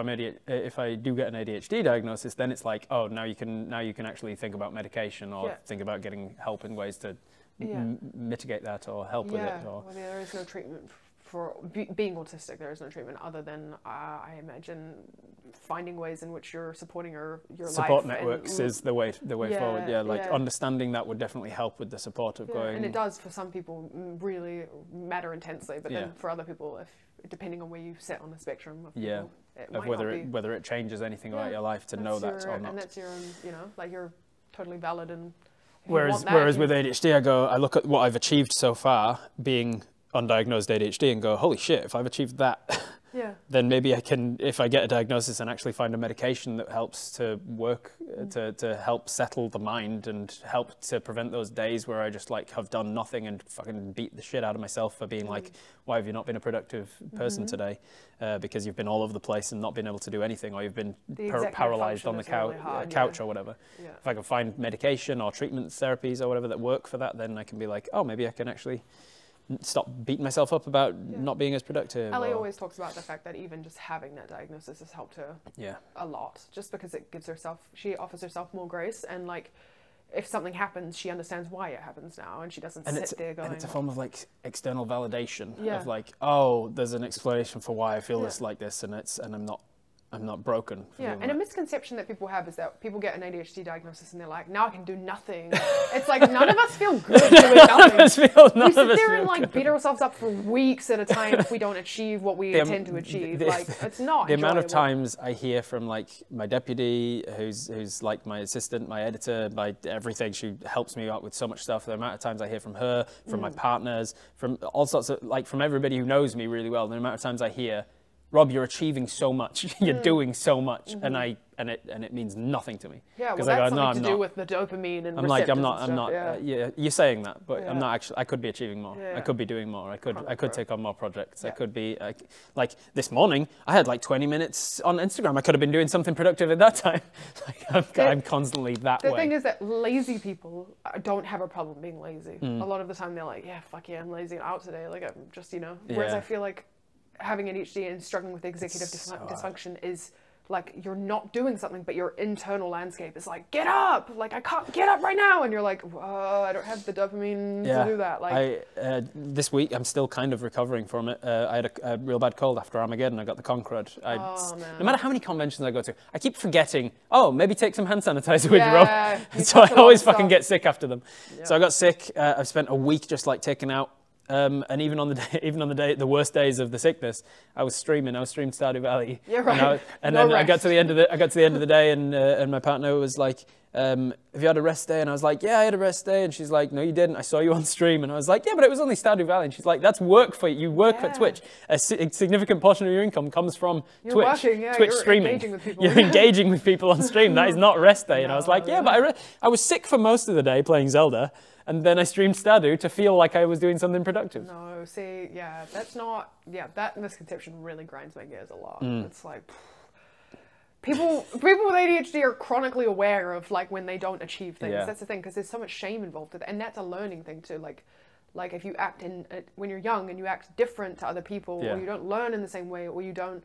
I do get an ADHD diagnosis, then it's like, oh, now you can actually think about medication or think about getting help in ways to mitigate that or help with it. Or well, there is no treatment for being autistic. There is no treatment other than, I imagine, finding ways in which you're supporting your support life. Networks is the way forward. Yeah, like understanding that would definitely help with the support of going. And it does for some people really matter intensely, but then for other people, depending on where you sit on the spectrum of people, whether it changes anything about your life to know that or not. And that's your own, like, you're totally valid. And whereas with ADHD, I look at what I've achieved so far, being undiagnosed ADHD, and go, holy shit, if I've achieved that, then maybe I can, if I get a diagnosis and actually find a medication that helps to work, to help settle the mind and help to prevent those days where I just like have done nothing and fucking beat the shit out of myself for being like, why have you not been a productive person today? Because you've been all over the place and not been able to do anything, or you've been paralyzed on the couch or whatever. Yeah. If I can find medication or treatment therapies or whatever that work for that, then I can be like, oh, maybe I can actually stop beating myself up about not being as productive. Ellie always talks about the fact that even just having that diagnosis has helped her a lot, just because it gives she offers herself more grace, and like, if something happens, she understands why it happens now, and she doesn't sit there going. And it's a form of like external validation of like, oh, there's an explanation for why I feel this like this, and I'm not broken. Yeah, and a misconception that people have is that people get an ADHD diagnosis and they're like, now I can do nothing. It's like, none of us feel good doing nothing. We sit there and like beat ourselves up for weeks at a time if we don't achieve what we intend to achieve. Like, it's not the amount of times I hear from like my deputy, who's like my assistant, my editor, my everything. She helps me out with so much stuff. The amount of times I hear from her, from my partners, from all sorts of, like, from everybody who knows me really well. The amount of times I hear, Rob, you're achieving so much, you're doing so much, and it means nothing to me. Yeah, well, that's something to do with the dopamine and receptors. I'm not. Yeah, you're saying that, but I'm not actually. I could be achieving more. I could be doing more. I could take on more projects. I could be like this morning. I had like 20 minutes on Instagram. I could have been doing something productive at that time. I'm constantly that way. The thing is that lazy people don't have a problem being lazy. A lot of the time they're like, yeah, fuck yeah, I'm lazy and out today. Like I'm just, Whereas I feel like having ADHD and struggling with executive dysfunction is like you're not doing something, but your internal landscape is like, get up! Like, I can't get up right now! And you're like, whoa, I don't have the dopamine to do that. Like, this week, I'm still kind of recovering from it. I had a real bad cold after Armageddon. I got the Concrud. No matter how many conventions I go to, I keep forgetting, maybe take some hand sanitizer with you, Rob. So I always fucking get sick after them. Yeah. So I got sick. I've spent a week just like taking out. And even on the worst days of the sickness, I was streaming Stardew Valley. Yeah, right. And then I got to the end of the day, and my partner was like, "Have you had a rest day?" And I was like, "Yeah, I had a rest day." And she's like, "No, you didn't. I saw you on stream." And I was like, "Yeah, but it was only Stardew Valley." And she's like, "That's work for you. You work for Twitch. A significant portion of your income comes from Twitch. Twitch streaming. Engaging with people. You're engaging with people on stream. That is not rest day." And I was like, "Yeah, but I was sick for most of the day playing Zelda." And then I streamed Stardew to feel like I was doing something productive. No, see, that misconception really grinds my gears a lot. It's like, people with ADHD are chronically aware of like when they don't achieve things. That's the thing, because there's so much shame involved with it, and that's a learning thing too. Like if you act when you're young and you act different to other people, or you don't learn in the same way, or you don't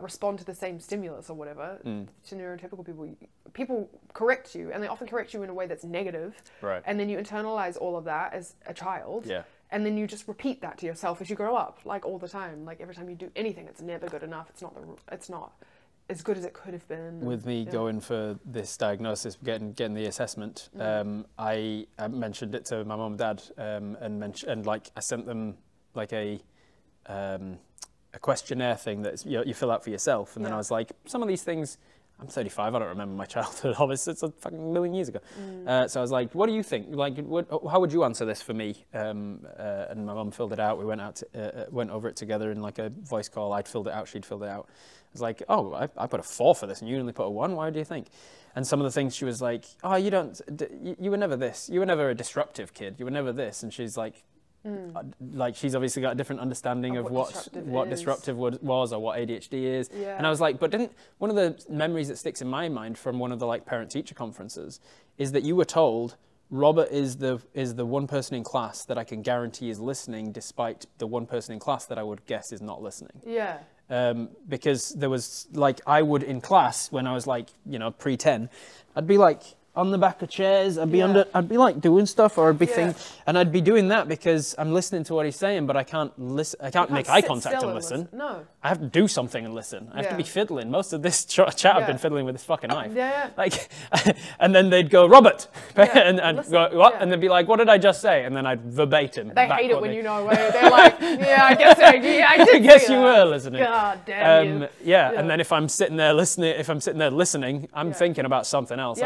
respond to the same stimulus or whatever, to neurotypical people correct you, and they often correct you in a way that's negative, right? And then you internalize all of that as a child, and then you just repeat that to yourself as you grow up, like all the time. Like every time you do anything, it's never good enough. It's not as good as it could have been. With me going for this diagnosis, getting the assessment, I mentioned it to my mum and dad, and like I sent them like a questionnaire thing that you fill out for yourself, and then I was like, some of these things, I'm 35, I don't remember my childhood, obviously it's a fucking million years ago. So I was like, what do you think? Like, how would you answer this for me? And my mum filled it out. We went over it together in like a voice call. I'd filled it out, she'd filled it out. I was like, I put a 4 for this and you only put a 1. Why do you think? And some of the things she was like, you were never this. You were never a disruptive kid. You were never this. And she's like, like she's obviously got a different understanding of what disruptive was or what ADHD is. And I was like, but didn't one of the memories that sticks in my mind from one of the like parent-teacher conferences is that you were told Robert is the one person in class that I can guarantee is listening, despite the one person in class that I would guess is not listening. Because there was like, I would in class when I was like, pre-10, I'd be like on the back of chairs, I'd be like doing stuff, or I'd be thinking, and I'd be doing that because I'm listening to what he's saying, but I can't listen. I can't make eye contact and listen. No, I have to do something and listen. I have to be fiddling. Most of this chat I've been fiddling with this fucking knife. Like, and then they'd go, Robert, and I'd go, what? And they'd be like, what did I just say? And then I'd verbatim. They hate it when you know. They're like, I guess I did. I guess you were listening. God damn you. And then if I'm sitting there listening, I'm thinking about something else.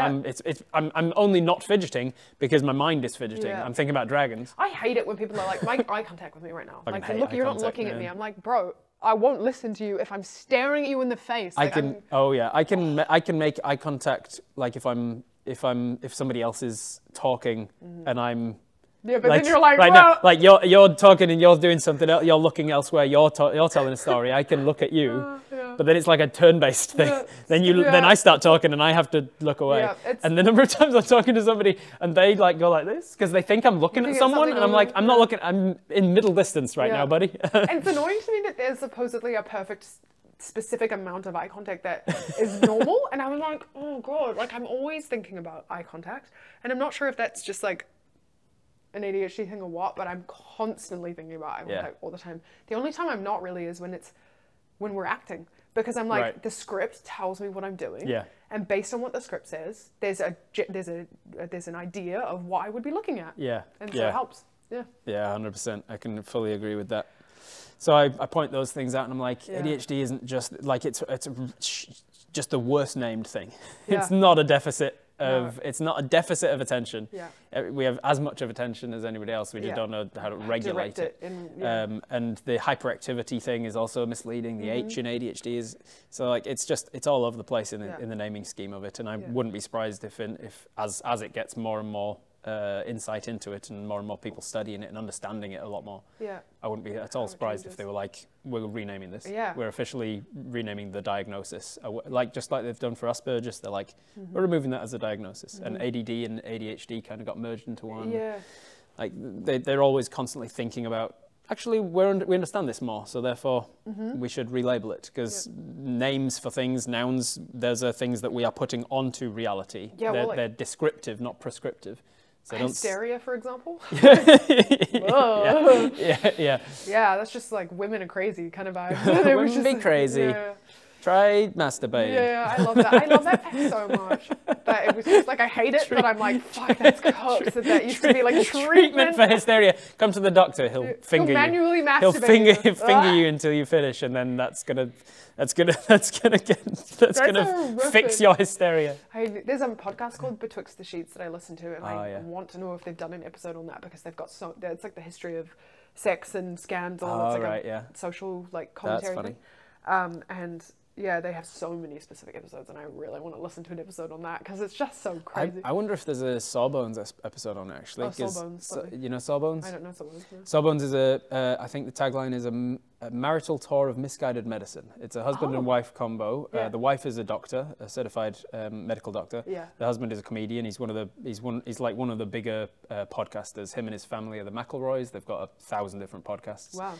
I'm only not fidgeting because my mind is fidgeting. I'm thinking about dragons. I hate it when people are like, make eye contact with me right now. Like, look, you're not looking at me. I'm like, bro, I won't listen to you if I'm staring at you in the face. Like, I can make eye contact like if somebody else is talking and I'm. Yeah, but then you're like, right now, like you're talking and you're doing something else, you're looking elsewhere, you're telling a story. I can look at you, but then it's like a turn-based thing. Then I start talking and I have to look away. And the number of times I'm talking to somebody and they like go like this because they think I'm looking at someone, and I'm like, I'm not looking. I'm in middle distance right now, buddy. And it's annoying to me that there's supposedly a perfect specific amount of eye contact that is normal, and I'm like, oh god, like I'm always thinking about eye contact, and I'm not sure if that's just like an ADHD thing or what, but I'm constantly thinking about eye contact all the time. The only time I'm not really is when we're acting, because I'm like, the script tells me what I'm doing, and based on what the script says, there's an idea of what I would be looking at, and so it helps. 100%. I can fully agree with that. So I point those things out, and I'm like, ADHD isn't just like it's just the worst named thing. It's not a deficit of, it's not a deficit of attention. Yeah. We have as much of attention as anybody else. We just don't know how to regulate it. And the hyperactivity thing is also misleading. The H in ADHD is, so like, it's all over the place in the naming scheme of it. And I wouldn't be surprised if as it gets more and more insight into it and more people studying it and understanding it a lot more. Yeah. I wouldn't be at all surprised if they were like, we're renaming this. Yeah. We're officially renaming the diagnosis. Just like they've done for Asperger's, they're like, we're removing that as a diagnosis. And ADD and ADHD kind of got merged into one. Yeah. Like they're always constantly thinking about, actually, we understand this more, so therefore we should relabel it, because names for things, nouns, those are things that we are putting onto reality. Yeah, they're descriptive, not prescriptive. So hysteria, for example. Yeah, that's just like women are crazy kind of vibe. Women be crazy. Yeah. Try masturbating. Yeah, I love that. I love that fact so much. That it was just like, I hate it, but I'm like, fuck, that's cops. That used to be like treatment for hysteria. Come to the doctor. He'll finger you. Manually masturbate. He'll finger you until you finish, and then that's gonna fix your hysteria. There's a podcast called Betwixt the Sheets that I listen to, and I want to know if they've done an episode on that, because they've got it's like the history of sex and scandal. It's like a social like commentary thing. And yeah, they have so many specific episodes, and I really want to listen to an episode on that, because it's just so crazy. I wonder if there's a Sawbones episode on it, actually. Oh, Sawbones. You know Sawbones? I don't know Sawbones. No. Sawbones is I think the tagline is a marital tour of misguided medicine. It's a husband and wife combo. Yeah. The wife is a doctor, a certified medical doctor. Yeah. The husband is a comedian. He's like one of the bigger podcasters. Him and his family are the McElroys. They've got 1,000 different podcasts. Wow.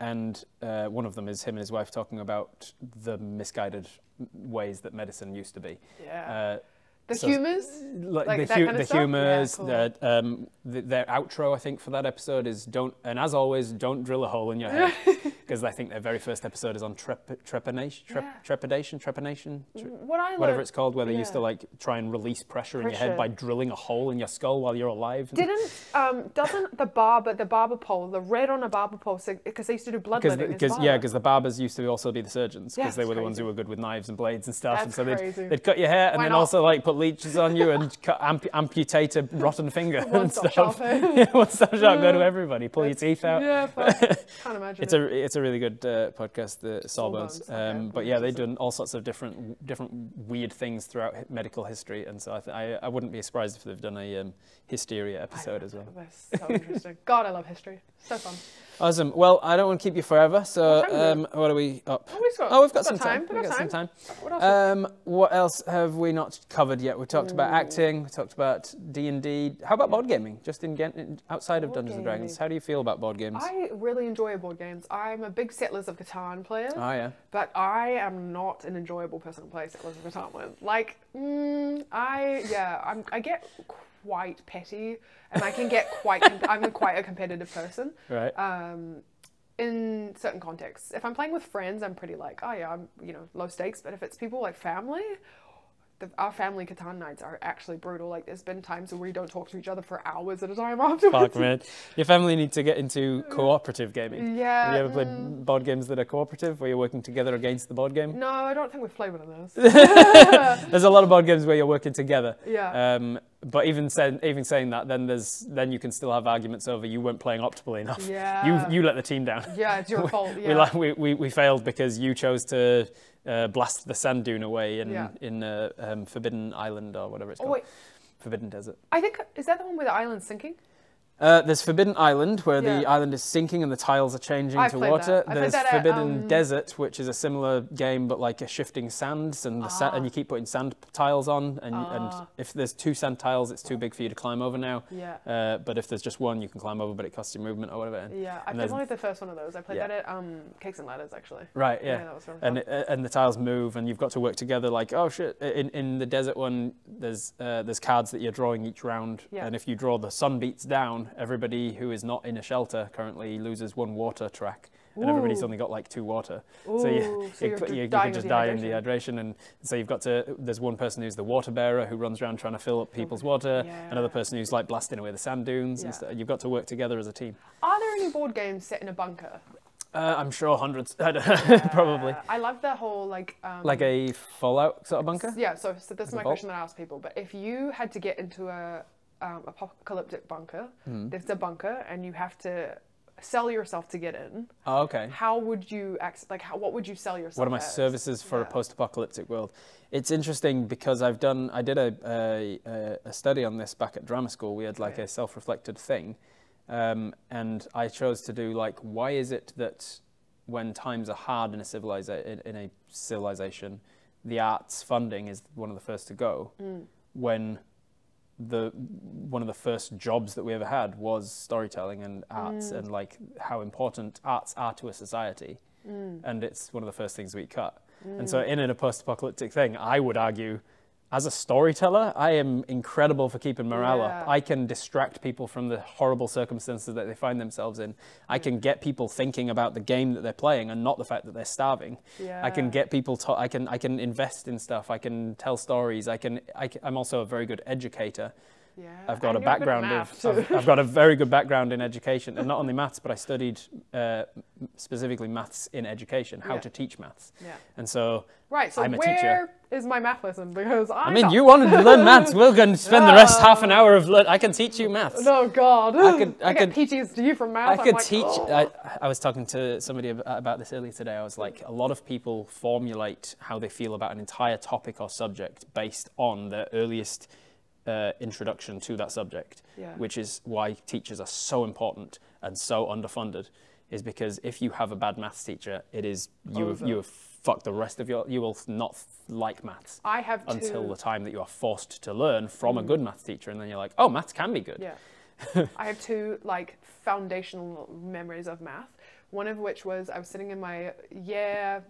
And one of them is him and his wife talking about the misguided ways that medicine used to be. Yeah. The humours? Like the humours. Yeah, cool. Their outro, I think, for that episode is and as always, don't drill a hole in your head. Because I think their very first episode is on trepidation, whatever it's called, where they used to like try and release pressure in your head by drilling a hole in your skull while you're alive. Doesn't the barber pole, the red on a barber pole, because they used to do bloodletting because the barbers used to also be the surgeons, because they were the ones who were good with knives and blades and stuff. And so they'd cut your hair and then also like put leeches on you and amputate a rotten finger and stuff. One-stop shop, go to everybody, pull your teeth out. Yeah, can't imagine. It's a really good podcast, the Sawbones. But yeah, they've done all sorts of different weird things throughout medical history, and so I wouldn't be surprised if they've done a hysteria episode as well. That's so interesting. God, I love history. So fun. Awesome. Well, I don't want to keep you forever, so what are we up? We've got some time. We've got some time. What else have we not covered yet? We talked about acting. We talked about D&D. How about board gaming? Just outside of Dungeons and Dragons, how do you feel about board games? I really enjoy board games. I'm a big Settlers of Catan player. Oh yeah. But I am not an enjoyable person to play Settlers of Catan with. Like, I get quite petty, and I can get I'm quite a competitive person. Right. In certain contexts. If I'm playing with friends, I'm pretty like, I'm low stakes. But if it's people like family, our family Catan nights are actually brutal. Like, there's been times where we don't talk to each other for hours at a time afterwards. Fuck, man. Your family need to get into cooperative gaming. Yeah. Have you ever played board games that are cooperative, where you're working together against the board game? No, I don't think we've played one of those. There's a lot of board games where you're working together. Yeah. But even saying that, then you can still have arguments over you weren't playing optimally enough. Yeah. You let the team down. Yeah, it's your fault. Yeah. We failed because you chose to blast the sand dune away in Forbidden Island or whatever it's called. Wait. Forbidden Desert. I think, is that the one where the island's sinking? There's Forbidden Island, where the island is sinking and the tiles are changing to water. There's Forbidden Desert, which is a similar game, but like a shifting sands, and and you keep putting sand tiles on, and if there's 2 sand tiles, it's too big for you to climb over now. Yeah. But if there's just 1, you can climb over, but it costs you movement or whatever. Yeah, I played only the first one of those. I played that at Cakes and Ladders, actually. Right, yeah. That was fun. And the tiles move, and you've got to work together. Like, oh shit! In the desert one, there's cards that you're drawing each round, and if you draw the sun beats down, everybody who is not in a shelter currently loses 1 water track, and everybody's only got like 2 water. So you can just die in dehydration, and so you've got to. There's one person who's the water bearer who runs around trying to fill up people's water. Another person who's like blasting away the sand dunes. And stuff. You've got to work together as a team. Are there any board games set in a bunker? I'm sure hundreds. I don't know, probably. I love the whole like a Fallout sort of bunker. Yeah. So this is my question that I ask people. But if you had to get into a apocalyptic bunker, there's a bunker, and you have to sell yourself to get in. Oh, okay. How would you what would you sell yourself? What are my services for a post-apocalyptic world? It's interesting because I did a study on this back at drama school. We had like a self-reflected thing, and I chose to do like, why is it that when times are hard in a civilization, the arts funding is one of the first to go, when one of the first jobs that we ever had was storytelling and arts, and like how important arts are to a society, and it's one of the first things we cut. And so in a post-apocalyptic thing, I would argue, as a storyteller, I am incredible for keeping morale up. I can distract people from the horrible circumstances that they find themselves in. I can get people thinking about the game that they're playing and not the fact that they're starving. I can get people I can invest in stuff. I can tell stories. I'm also a very good educator. I've got a background I've got a very good background in education, and not only maths, but I studied specifically maths in education, how to teach maths. And so I'm a teacher. Where is my math lesson? Because you wanted to learn maths. We're going to spend the rest half an hour of I can teach you maths. Oh God, I get PTSD from math. I could teach. I was talking to somebody about this earlier today. I was like, a lot of people formulate how they feel about an entire topic or subject based on their earliest introduction to that subject, which is why teachers are so important and so underfunded, is because if you have a bad maths teacher, it is you have fucked the rest of you will not like maths until the time that you are forced to learn from a good maths teacher, and then you're like, oh, maths can be good. I have two like foundational memories of math, one of which was I was sitting in my year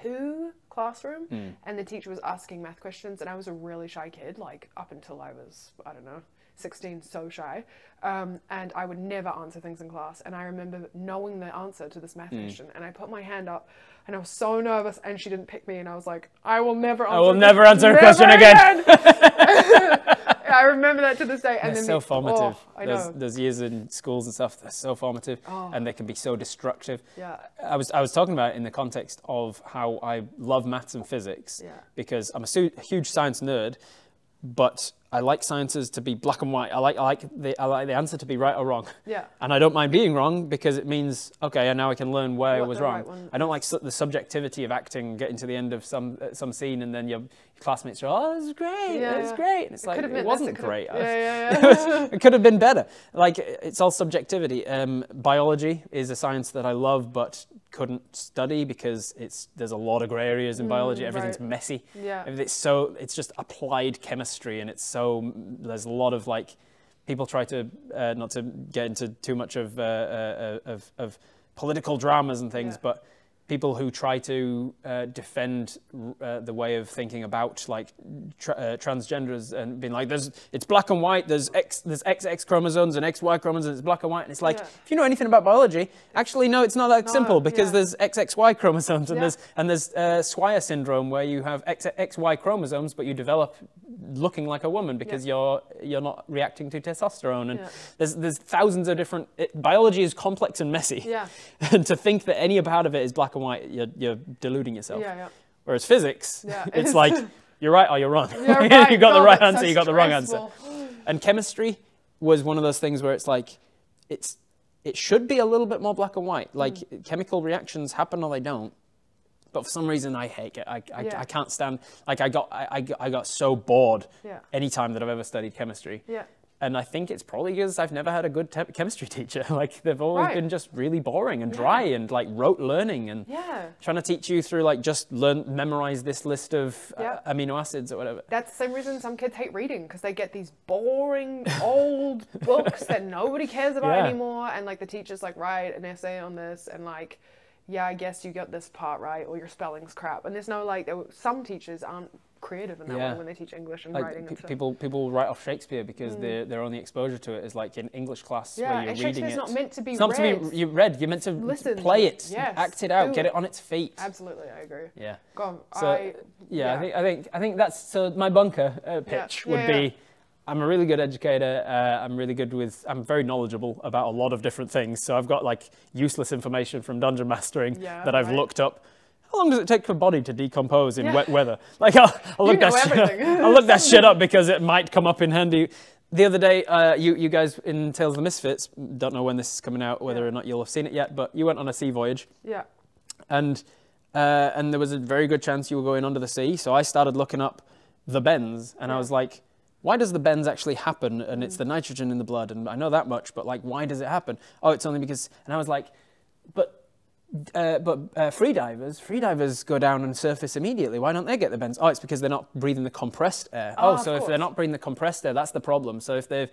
2 classroom, and the teacher was asking math questions, and I was a really shy kid, like up until I was, I don't know, 16, so shy, and I would never answer things in class, and I remember knowing the answer to this math question, and I put my hand up, and I was so nervous, and she didn't pick me, and I was like, I will never answer a question again. I remember that to this day. And they're so formative. I know. There's years in schools and stuff, they're so formative, and they can be so destructive. I was talking about it in the context of how I love maths and physics, because I'm a huge science nerd, but I like sciences to be black and white. I like the answer to be right or wrong. And I don't mind being wrong, because it means, okay, and now I can learn where I was wrong. I don't like the subjectivity of acting, getting to the end of some scene, and then your classmates are, oh, this is great, this is great. And it's like, it wasn't great. It could have been better. Like, it's all subjectivity. Biology is a science that I love, but couldn't study because there's a lot of grey areas in biology. Everything's messy. It's just applied chemistry, and there's a lot of like, people try to not to get into too much of political dramas and things, but people who try to defend the way of thinking about like transgenders and being like, it's black and white, there's XX chromosomes and XY chromosomes, it's black and white, and it's like, if you know anything about biology, actually no, it's not that simple, because there's XXY chromosomes, and there's Swyer syndrome, where you have XY chromosomes, but you develop looking like a woman because you're not reacting to testosterone, and there's thousands of different. Biology is complex and messy, and to think that any part of it is black and white, you're deluding yourself. Whereas physics, it's like, you're right or you're wrong. You got the right answer, you got the wrong answer. And chemistry was one of those things where it's like, it should be a little bit more black and white. Like, chemical reactions happen or they don't. But for some reason, I hate it. I can't stand. Like, I got so bored any time that I've ever studied chemistry. And I think it's probably because I've never had a good chemistry teacher. Like, they've always been just really boring and dry and like rote learning, and trying to teach you through like, just memorize this list of amino acids or whatever. That's the same reason some kids hate reading, because they get these boring old books that nobody cares about anymore, and like the teacher's like, write an essay on this, and like, I guess you got this part right, or your spelling's crap. And there's no like, some teachers aren't creative in that way when they teach English and like, writing. People write off Shakespeare because their only exposure to it is like in English class, where you're reading it. Shakespeare's not meant to be read. It's not to be read. You're meant to play it, act it out, get it on its feet. Absolutely, I agree. Go on. So I think that's, so my bunker pitch would be, I'm a really good educator. I'm very knowledgeable about a lot of different things. So I've got like useless information from dungeon mastering that I've looked up. How long does it take for a body to decompose in wet weather? Like I'll look that shit up because it might come up in handy. The other day, you guys in Tales of the Misfits, don't know when this is coming out, whether or not you'll have seen it yet, but you went on a sea voyage. Yeah. And there was a very good chance you were going under the sea. So I started looking up the bends, and I was like, why does the bends actually happen? And it's the nitrogen in the blood, and I know that much, but like, why does it happen? Oh, it's only because, and I was like, but freedivers go down and surface immediately. Why don't they get the bends? Oh, it's because they're not breathing the compressed air. So if they're not breathing the compressed air, that's the problem. So if they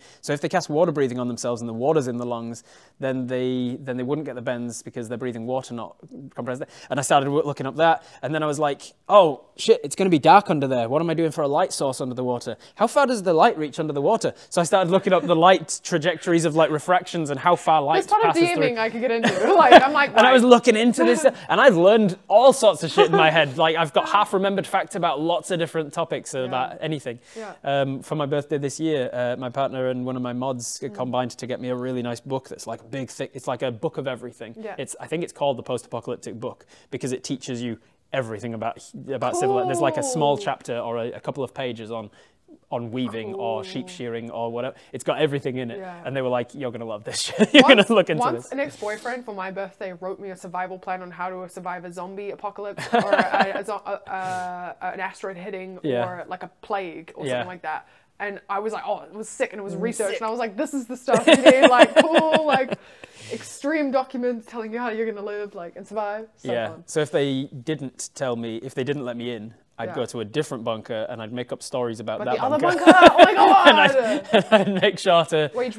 cast water breathing on themselves and the water's in the lungs, then they wouldn't get the bends because they're breathing water, not compressed air. And I started looking up that, and then I was like, oh shit, it's going to be dark under there. What am I doing for a light source under the water? How far does the light reach under the water? So I started looking up the light trajectories of like refractions and how far light passes through. There's part of DMing I could get into. Like I'm like, and I was looking into this, and I've learned all sorts of shit in my head. Like I've got half-remembered facts about lots of different topics about anything. For my birthday this year, my partner and one of my mods combined to get me a really nice book that's like big, thick. It's like a book of everything. I think it's called the Post-Apocalyptic Book because it teaches you everything about civil. There's like a small chapter or a couple of pages on weaving or sheep shearing or whatever. It's got everything in it. And they were like, you're going to love this shit. You're going to look into this. Once an ex-boyfriend for my birthday wrote me a survival plan on how to survive a zombie apocalypse or an asteroid hitting or like a plague or something like that. And I was like, oh, it was sick, and it was research. And I was like, this is the stuff you need, like cool, like extreme documents telling you how you're going to live and survive. So fun. So if they didn't let me in, I'd go to a different bunker and I'd make up stories about that other bunker. Oh my god! and I'd make sure to wage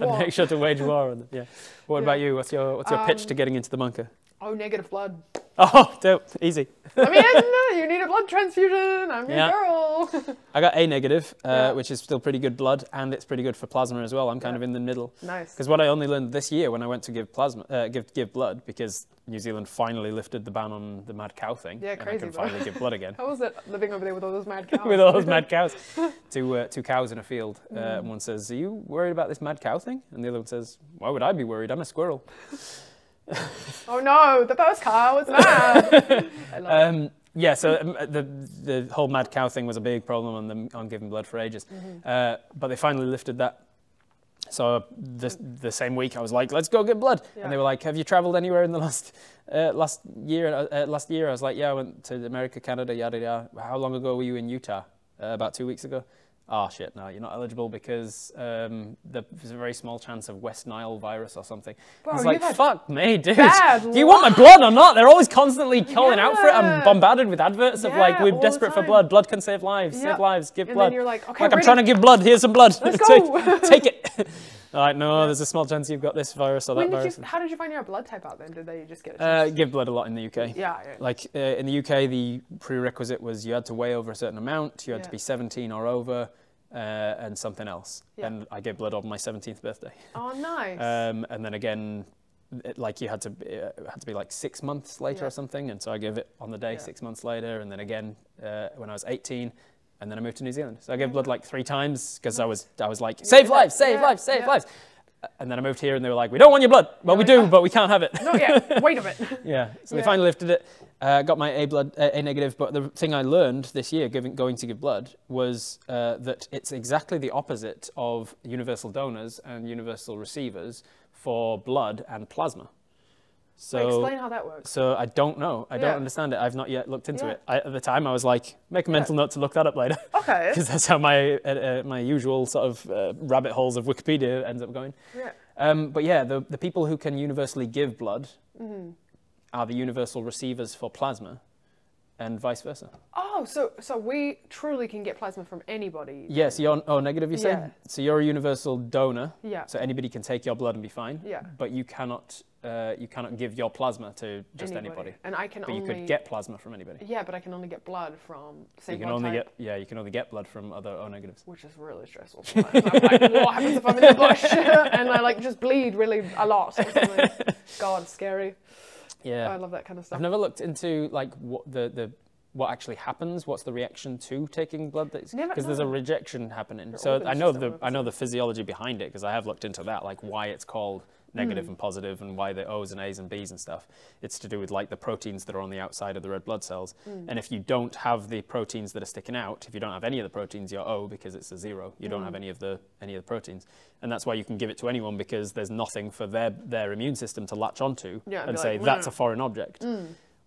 war. On them. What about you? What's your pitch to getting into the bunker? Oh, negative blood. Oh, dope. Easy. Let me in. You need a blood transfusion. I'm your girl. I got A negative, which is still pretty good blood, and it's pretty good for plasma as well. I'm kind of in the middle. Nice. Because what I only learned this year when I went to give blood, because New Zealand finally lifted the ban on the mad cow thing. Yeah, crazy. And I can finally give blood again. How was it living over there with all those mad cows? With all those mad cows. Two cows in a field. And one says, are you worried about this mad cow thing? And the other one says, why would I be worried? I'm a squirrel. Oh no, the first cow was mad. I love it. Yeah, so the whole mad cow thing was a big problem on giving blood for ages. But they finally lifted that. So the same week I was like, let's go get blood. And they were like, have you traveled anywhere in the last year? Last year I was like, yeah, I went to America, Canada, yada yada. How long ago were you in Utah? About 2 weeks ago. Oh shit, no, you're not eligible because there's a very small chance of West Nile virus or something. Bro, I was like, fuck me, dude. Do you want my blood or not? They're always constantly calling out for it. I'm bombarded with adverts of like, we're desperate for blood. Blood can save lives. Save lives. Give blood. And then you're like, okay, I'm trying to give blood. Here's some blood. Let's go. Take it. All right, no, there's a small chance you've got this virus or that virus. How did you find your blood type out then? Did they just get it? Give blood a lot in the UK. Yeah. Like in the UK, the prerequisite was you had to weigh over a certain amount. You had to be 17 or over. And something else. And I gave blood on my 17th birthday. Oh, nice. And then again, you had to be like 6 months later or something. And so I gave it on the day 6 months later. And then again, when I was 18, and then I moved to New Zealand. So I gave blood like 3 times because I was like, save lives, save lives, save lives. And then I moved here and they were like, we don't want your blood. Well, we do, but we can't have it. Not yet. Wait a bit. So they finally lifted it. Got my A negative. But the thing I learned this year going to give blood was that it's exactly the opposite of universal donors and universal receivers for blood and plasma. So explain how that works. So I don't know. I don't understand it. I've not yet looked into it. At the time, I was like, make a mental note to look that up later. Okay. Because that's how my usual sort of rabbit holes of Wikipedia ends up going. But yeah, the people who can universally give blood are the universal receivers for plasma, and vice versa. Oh, so we truly can get plasma from anybody. Yes, you're O negative, you say? So you're a universal donor. Yeah. So anybody can take your blood and be fine. Yeah. But you cannot give your plasma to just anybody. And I can but you could get plasma from anybody. Yeah, but I can only get blood from same you can only get blood from other O negatives. Which is really stressful. I'm like, what happens if I'm in the bush and I just bleed really a lot or something? God, it's scary. Yeah. I love that kind of stuff. I've never looked into what the what actually happens? What's the reaction to taking blood? Because there's a rejection happening. Your So I know organs the physiology behind it, because I have looked into that, like why it's called negative and positive, and why the O's and A's and B's and stuff. It's to do with like the proteins that are on the outside of the red blood cells. And if you don't have the proteins that are sticking out, if you don't have any of the proteins, you're O, because it's a 0. You don't have any of the proteins. And that's why you can give it to anyone, because there's nothing for their immune system to latch onto and say, that's a foreign object.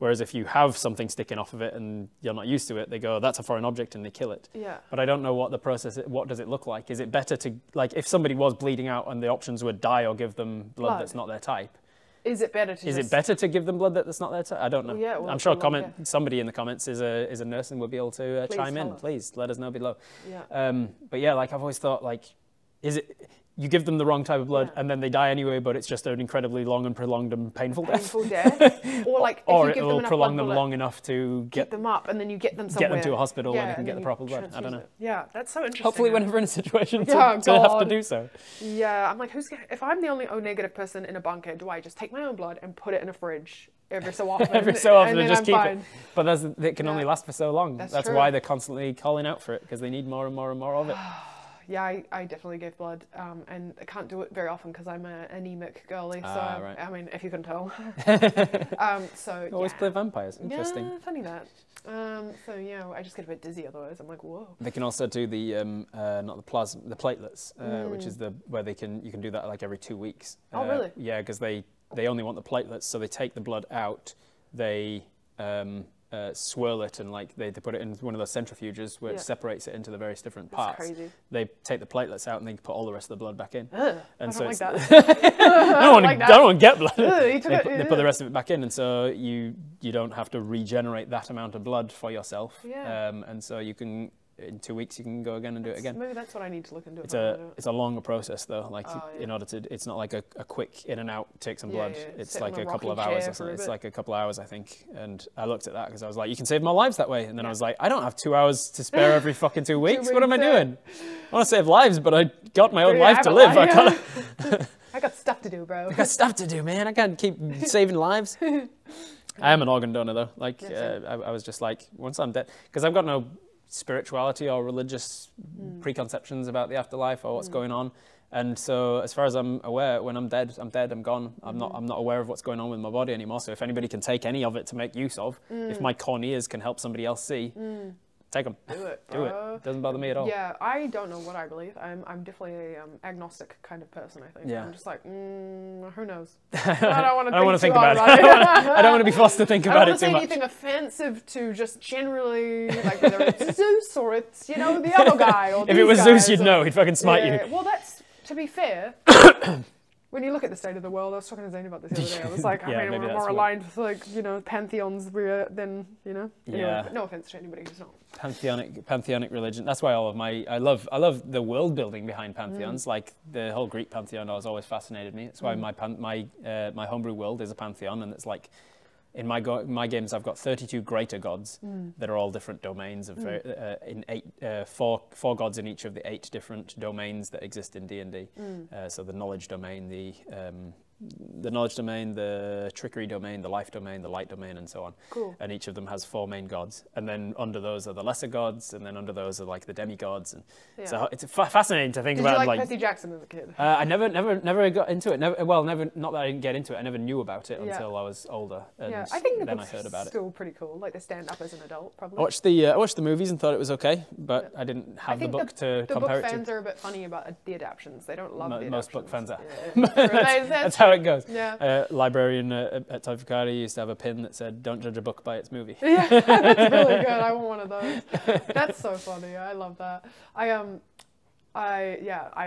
Whereas if you have something sticking off of it and you're not used to it, they go, that's a foreign object, and they kill it. But I don't know what the process is. What does it look like? Is it better to, like, if somebody was bleeding out and the options were die or give them blood that's not their type? Is it better to give them blood that's not their type? I don't know. Well, I'm sure somebody in the comments is a nurse and will be able to chime in. Please let us know below. But yeah, like I've always thought, like, is it... You give them the wrong type of blood and then they die anyway, but it's just an incredibly long and prolonged and painful death. Or like, or it will prolong them long enough to get them up, and then you get them somewhere. Get them to a hospital where they can get the proper blood. I don't know. Yeah, that's so interesting. Hopefully we're never in a situation to have to do so. Yeah, I'm like, if I'm the only O negative person in a bunker, do I just take my own blood and put it in a fridge every so often? Every so often and just keep it. But it can only last for so long. That's why they're constantly calling out for it, because they need more and more and more of it. Yeah, I definitely gave blood, and I can't do it very often because I'm an anemic girly. So I mean, if you can tell. So always play vampires. Interesting. Yeah, funny that. So yeah, I just get a bit dizzy otherwise. I'm like, whoa. They can also do the not the plasma, the platelets, which is where you can do that like every 2 weeks. Oh really? Yeah, because they only want the platelets, so they take the blood out. They swirl it, and like they put it in one of those centrifuges where it separates it into the various different parts. That's crazy. They take the platelets out and they put all the rest of the blood back in. And I don't so like that. I don't want to get blood. They put the rest of it back in, and so you don't have to regenerate that amount of blood for yourself. And so you can, in 2 weeks, you can go again and do it again. Maybe that's what I need to look into. It's a longer process though. Like in order to, it's not like a quick in and out, take some blood. It's like a couple of hours or something. It's like a couple of hours, I think. And I looked at that because I was like, you can save more lives that way. And then I was like, I don't have 2 hours to spare every fucking 2 weeks. What am I doing? I want to save lives, but I got my own life to live. I can't. I got stuff to do, bro. I got stuff to do, man. I can't keep saving lives. I am an organ donor though. Like I was just like, once I'm dead, because I've got no spirituality or religious preconceptions about the afterlife or what's going on, and so as far as I'm aware, when I'm dead, I'm gone. I'm not aware of what's going on with my body anymore. So if anybody can take any of it to make use of, if my corneas can help somebody else see, take them. Do it. Do it. Doesn't bother me at all. Yeah, I don't know what I believe. I'm definitely a agnostic kind of person, I think. Yeah. I'm just like, who knows? I don't want to think about it. I don't want to be forced to think about it too much. I don't want to say anything offensive to just generally, like whether it's Zeus or it's, the other guy. Or if it was Zeus, you'd know. He'd fucking smite you. Well, that's, to be fair, when you look at the state of the world, I was talking to Zane about this the other day. I was like, I mean, we're more aligned with, like, pantheons than, Anyway, no offense to anybody who's not. Pantheonic religion. That's why I love the world building behind pantheons. Like the whole Greek pantheon has always fascinated me. That's why my homebrew world is a pantheon, and it's like, in my games, I've got 32 greater gods that are all different domains of four gods in each of the 8 different domains that exist in D&D. So the knowledge domain, the knowledge domain, the trickery domain, the life domain, the light domain, and so on. Cool. And each of them has 4 main gods, and then under those are the lesser gods, and then under those are like the demigods. And so it's fascinating to think about. Did you like Percy Jackson as a kid? I never got into it. Never. Not that I didn't get into it. I never knew about it until I was older. And I think then I heard about it. Still pretty cool. Like they stand up as an adult, probably. I watched the movies and thought it was okay, but I didn't have the book to compare it to. The book fans are a bit funny about the adaptions. They don't love the adaptions. Most book fans are. That's how it goes. Yeah. Librarian at Tofikari used to have a pin that said, "Don't judge a book by its movie." Yeah, that's really good. I want one of those. That's so funny. I love that. I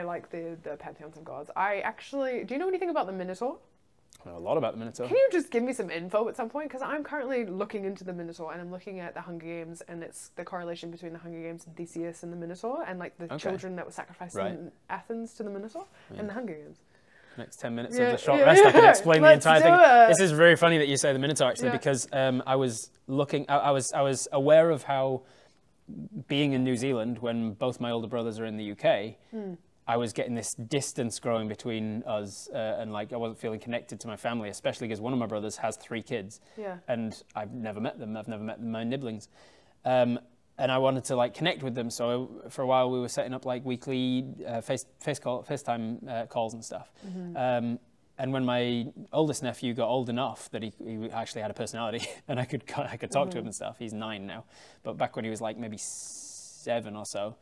like the pantheons of gods. Do you know anything about the Minotaur? I know a lot about the Minotaur. Can you just give me some info at some point? Because I'm currently looking into the Minotaur, and I'm looking at the Hunger Games, and it's the correlation between the Hunger Games and Theseus and the Minotaur, and like the children that were sacrificed in Athens to the Minotaur and the Hunger Games. Next 10 minutes of the short rest, I can explain the entire thing. This is very funny that you say the Minotaur, actually, because I was aware of how, being in New Zealand when both my older brothers are in the UK, I was getting this distance growing between us, and like I wasn't feeling connected to my family, especially because one of my brothers has 3 kids, and I've never met them. I've never met my nibblings, and I wanted to like connect with them. So for a while we were setting up like weekly FaceTime calls and stuff. And when my oldest nephew got old enough that he actually had a personality, and I could talk to him and stuff. He's 9 now, but back when he was like maybe 7 or so,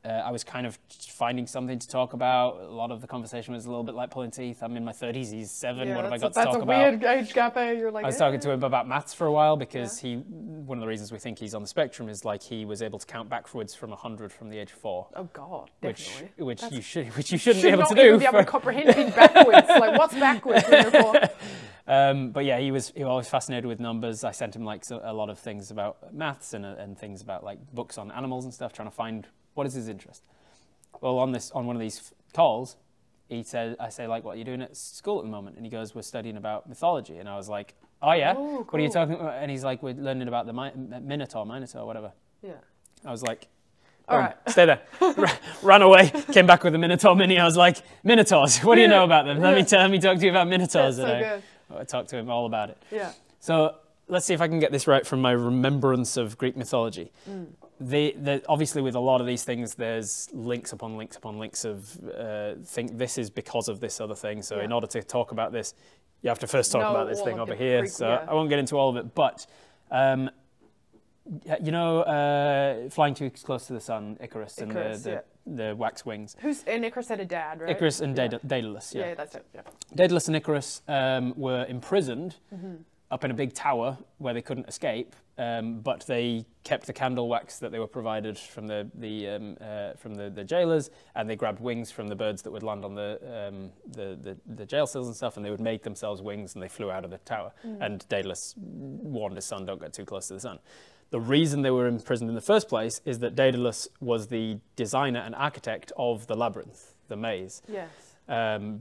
I was kind of finding something to talk about. A lot of the conversation was a little bit like pulling teeth. I'm in my 30s, he's 7, what have I got to talk about? That's a weird age gap there. You're like, I was talking to him about maths for a while because one of the reasons we think he's on the spectrum is like he was able to count backwards from 100 from the age of 4. Oh God, definitely. Which you shouldn't be able to do. Be able to comprehend being backwards. Like, what's backwards when you're 4? But yeah, he was always fascinated with numbers. I sent him like a lot of things about maths and things about like books on animals and stuff, trying to find what is his interest. Well, on one of these calls, I say like, what are you doing at school at the moment? And he goes, we're studying about mythology. And I was like, oh yeah, cool. What are you talking about? And he's like, we're learning about the Minotaur, whatever. Yeah. I was like, all right, stay there. Ran away, came back with a Minotaur mini. I was like, Minotaurs, what do you know about them? Let me talk to you about Minotaurs. That's so good. I talked to him all about it. Yeah. So let's see if I can get this right from my remembrance of Greek mythology. Obviously with a lot of these things, there's links upon links upon links of think this is because of this other thing. So in order to talk about this, you have to first talk about this thing over here. I won't get into all of it, but you know, flying too close to the sun, Icarus and the wax wings. And Icarus had a dad, right? Icarus and Daedalus, yeah, that's it. Yeah. Daedalus and Icarus were imprisoned up in a big tower where they couldn't escape, but they kept the candle wax that they were provided from the jailers, and they grabbed wings from the birds that would land on the jail cells and stuff, and they would make themselves wings, and they flew out of the tower. And Daedalus warned his son, don't get too close to the sun. The reason they were imprisoned in the first place is that Daedalus was the designer and architect of the labyrinth, the maze. Yes.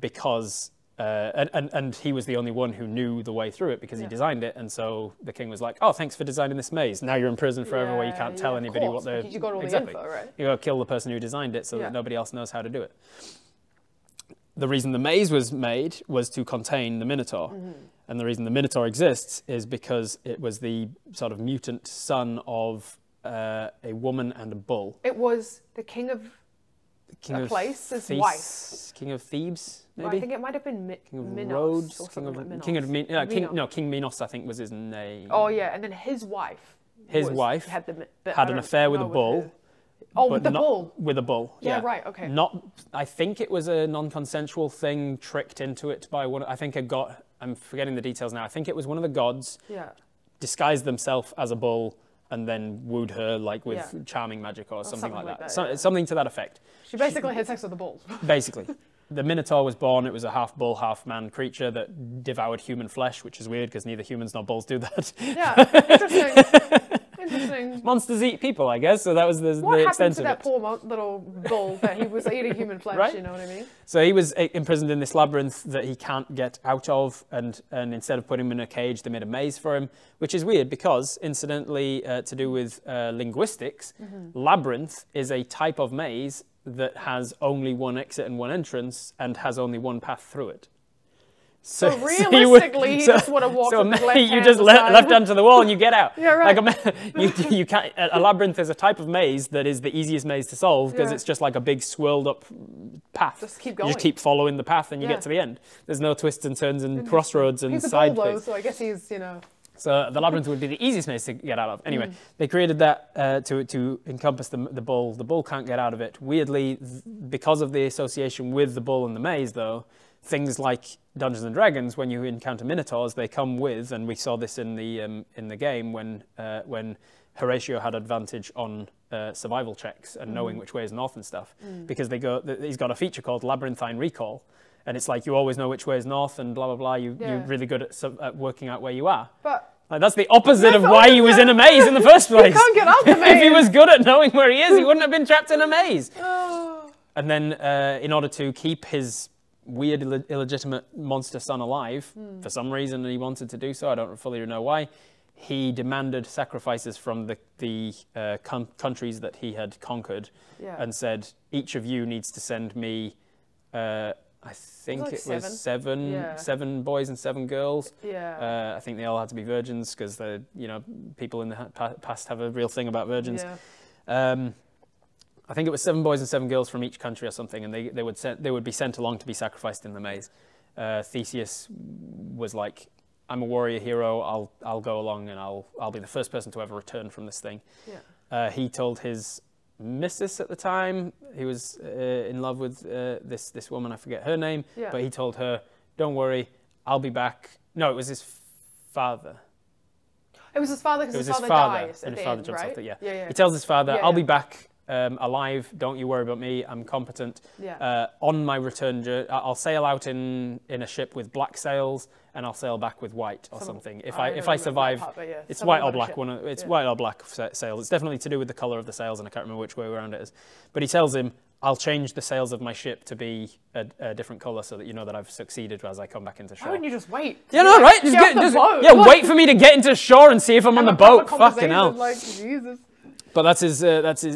Because and he was the only one who knew the way through it because he designed it, and so the king was like, "Oh, thanks for designing this maze. Now you're in prison forever, where you can't tell anybody what they're." You got all the info, right? You got to kill the person who designed it so that nobody else knows how to do it. The reason the maze was made was to contain the Minotaur, and the reason the Minotaur exists is because it was the sort of mutant son of a woman and a bull. It was the king of a place, his wife. King of Thebes, maybe? Well, I think it might have been Minos Rhodes, or something like Minos. King Minos, I think, was his name. Oh yeah, and then his wife. Had an affair with a bull. Oh, with the bull. With a bull. Yeah, right. Okay. I think it was a non-consensual thing tricked into it by one. I think I'm forgetting the details now. I think it was one of the gods. Yeah. Disguised themselves as a bull and then wooed her like with charming magic or something like that. Something to that effect. She basically had sex with the bull. Basically. The Minotaur was born. It was a half bull, half man creature that devoured human flesh, which is weird because neither humans nor bulls do that. Yeah, interesting. Interesting. Monsters eat people, I guess. So that was the extent of it. What happened to that poor little bull that he was eating human flesh? Right? You know what I mean? So he was imprisoned in this labyrinth that he can't get out of, and instead of putting him in a cage, they made a maze for him, which is weird because, incidentally, to do with linguistics, labyrinth is a type of maze that has only one exit and one entrance and has only one path through it. So realistically, he just would have walked with his left hand. You just left hand to the wall and you get out. Yeah, right. Like you can't. A labyrinth is a type of maze that is the easiest maze to solve because it's just like a big swirled up path. Just keep going. You just keep following the path and you get to the end. There's no twists and turns and crossroads and side things. He's a bull though, so I guess he's, So the labyrinth would be the easiest maze to get out of. Anyway, they created that to encompass the bull. The bull can't get out of it. Weirdly, because of the association with the bull and the maze, though, things like Dungeons and Dragons, when you encounter minotaurs, they come with, and we saw this in the game when Horatio had advantage on survival checks and knowing which way is north and stuff, because he's got a feature called Labyrinthine Recall. And it's like you always know which way is north and blah, blah, blah. You're really good at working out where you are. But like, that's the opposite of why he was in a maze in the first place. He can't get out the maze. If he was good at knowing where he is, he wouldn't have been trapped in a maze. And then in order to keep his weird, illegitimate monster son alive, for some reason he wanted to do so, I don't fully know why, he demanded sacrifices from the countries that he had conquered, and said, each of you needs to send me, I think it was seven boys and 7 girls. I think they all had to be virgins because people in the past have a real thing about virgins. I think it was 7 boys and 7 girls from each country or something, and they would be sent along to be sacrificed in the maze. Theseus was like, I'm a warrior hero. I'll go along and I'll be the first person to ever return from this thing. He told his missus at the time, he was in love with this woman, I forget her name, but he told her, don't worry, I'll be back. No, it was his father. It was his father because his father dies and at his the father end, jumps right? off it, He tells his father, I'll be back alive, don't you worry about me, I'm competent. On my return journey, I'll sail out in a ship with black sails, and I'll sail back with white or something. If I survive, it's white or black. White or black sails. It's definitely to do with the colour of the sails, and I can't remember which way around it is. But he tells him, I'll change the sails of my ship to be a different colour so that you know that I've succeeded as I come back into shore. Why wouldn't you just wait? Yeah, no, right? Wait for me to get into shore and see if I'm on the boat. Fucking hell. Like, Jesus. But that's his,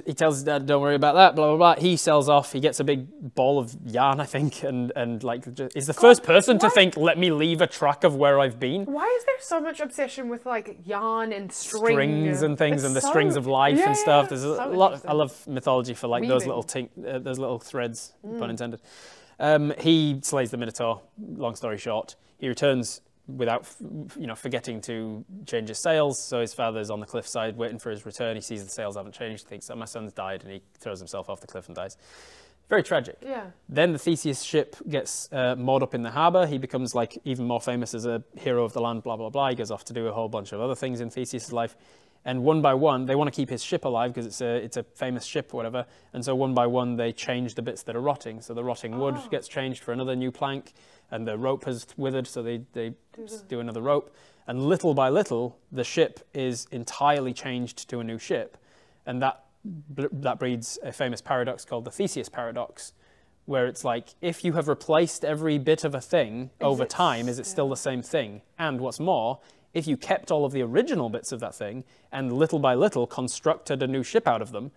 he tells his dad, don't worry about that, blah, blah, blah. He sails off, he gets a big ball of yarn, I think, and like, is the first person to think, let me leave a track of where I've been. Why is there so much obsession with, like, yarn and strings and things, and the strings of life and stuff? There's a lot, I love mythology for, like, those little threads, pun intended. He slays the Minotaur, long story short. He returns without, forgetting to change his sails. So his father's on the cliffside waiting for his return. He sees the sails haven't changed. He thinks, oh, my son's died, and he throws himself off the cliff and dies. Very tragic. Then the Theseus ship gets moored up in the harbour. He becomes like even more famous as a hero of the land, blah, blah, blah. He goes off to do a whole bunch of other things in Theseus' life. And one by one, they want to keep his ship alive because it's a famous ship or whatever. And so one by one, they change the bits that are rotting. So the rotting wood gets changed for another new plank, and the rope has withered, so they do another rope. And little by little, the ship is entirely changed to a new ship. And that breeds a famous paradox called the Theseus paradox, where it's like, if you have replaced every bit of a thing over time, is it still the same thing? And what's more, if you kept all of the original bits of that thing and little by little constructed a new ship out of them,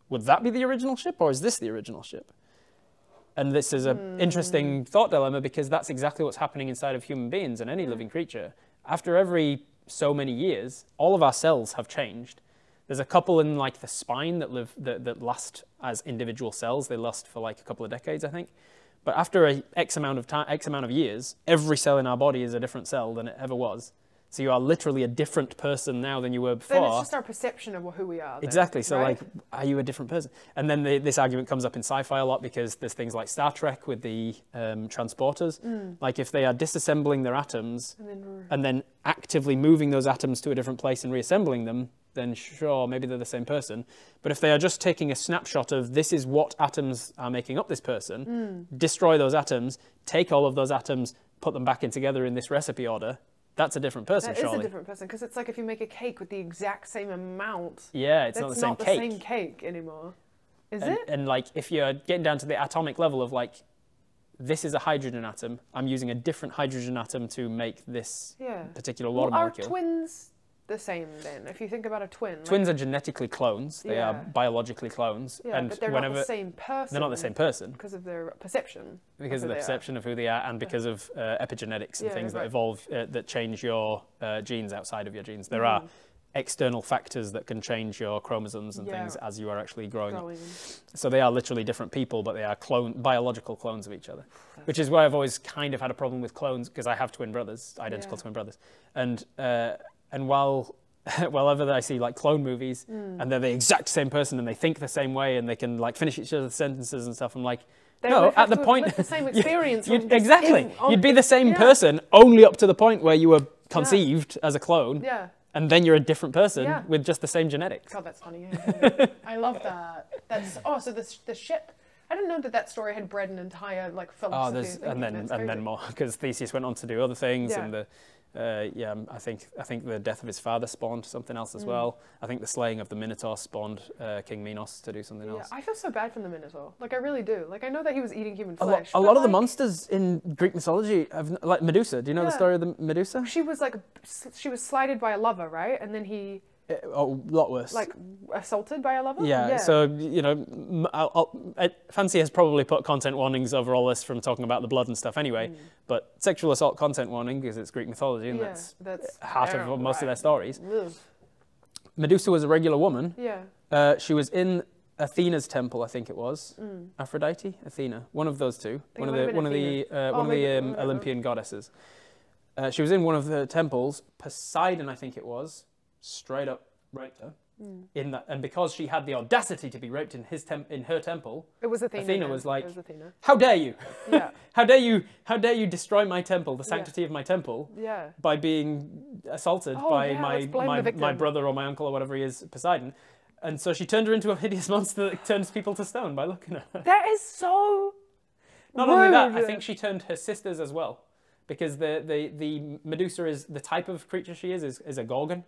would that be the original ship, or is this the original ship? And this is an interesting thought dilemma, because that's exactly what's happening inside of human beings and any living creature. After every so many years, all of our cells have changed. There's a couple in like the spine that last as individual cells. They last for like a couple of decades, I think. But after a X amount of years, every cell in our body is a different cell than it ever was. So you are literally a different person now than you were before. Then it's just our perception of who we are. Then, exactly. So right? like, are you a different person? And then this argument comes up in sci-fi a lot, because there's things like Star Trek with the transporters. Like if they are disassembling their atoms and then actively moving those atoms to a different place and reassembling them, then sure, maybe they're the same person. But if they are just taking a snapshot of this is what atoms are making up this person, destroy those atoms, take all of those atoms, put them back in together in this recipe order, that's a different person, surely. That is a different person, because it's like if you make a cake with the exact same amount. Yeah, it's not the same cake. It's not the same cake anymore. Is it? And like, if you're getting down to the atomic level of like, this is a hydrogen atom, I'm using a different hydrogen atom to make this particular water molecule. Are twins the same then? If you think about a twin. Twins are genetically clones. They are biologically clones. Yeah, and but they're not the same person. They're not the same person. Because of their perception. Because of their perception of who they are, and because of epigenetics and things that evolve, that change your genes outside of your genes. There are external factors that can change your chromosomes and things as you are actually growing up. So they are literally different people, but they are biological clones of each other. Which is why I've always kind of had a problem with clones, because I have twin brothers, identical twin brothers. And while whenever I see like clone movies and they're the exact same person and they think the same way and they can like finish each other's sentences and stuff, I'm like, no, at the point the same experience. Exactly, you'd be the same person only up to the point where you were conceived as a clone. And then you're a different person with just the same genetics. God, that's funny. I love that. So the ship. I didn't know that story had bred an entire like philosophy. And then more, because Theseus went on to do other things, and Yeah, I think the death of his father spawned something else as well. I think the slaying of the Minotaur spawned King Minos to do something else. I feel so bad for the Minotaur. Like, I really do. Like, I know that he was eating human flesh. A lot of the monsters in Greek mythology, like Medusa. Do you know the story of the Medusa? She was slighted by a lover, right? And then he... a lot worse. Like, assaulted by a lover? Yeah, so, you know, Fancy has probably put content warnings over all this from talking about the blood and stuff anyway, but sexual assault content warning, because it's Greek mythology, and that's heart of most of their stories. Ugh. Medusa was a regular woman. Yeah. She was in Athena's temple, I think it was. Aphrodite? Athena. One of those two. One of the Olympian goddesses. She was in one of the temples. Poseidon, I think it was, straight up raped her. In that, and because she had the audacity to be raped in her temple, it was Athena. Athena was like, Athena. "How dare you? Yeah. How dare you destroy my temple, the sanctity of my temple, by being assaulted by my brother or my uncle or whatever he is, Poseidon." And so she turned her into a hideous monster that turns people to stone by looking at her. That is so Not only that, I think she turned her sisters as well. Because the Medusa is the type of creature she is a gorgon,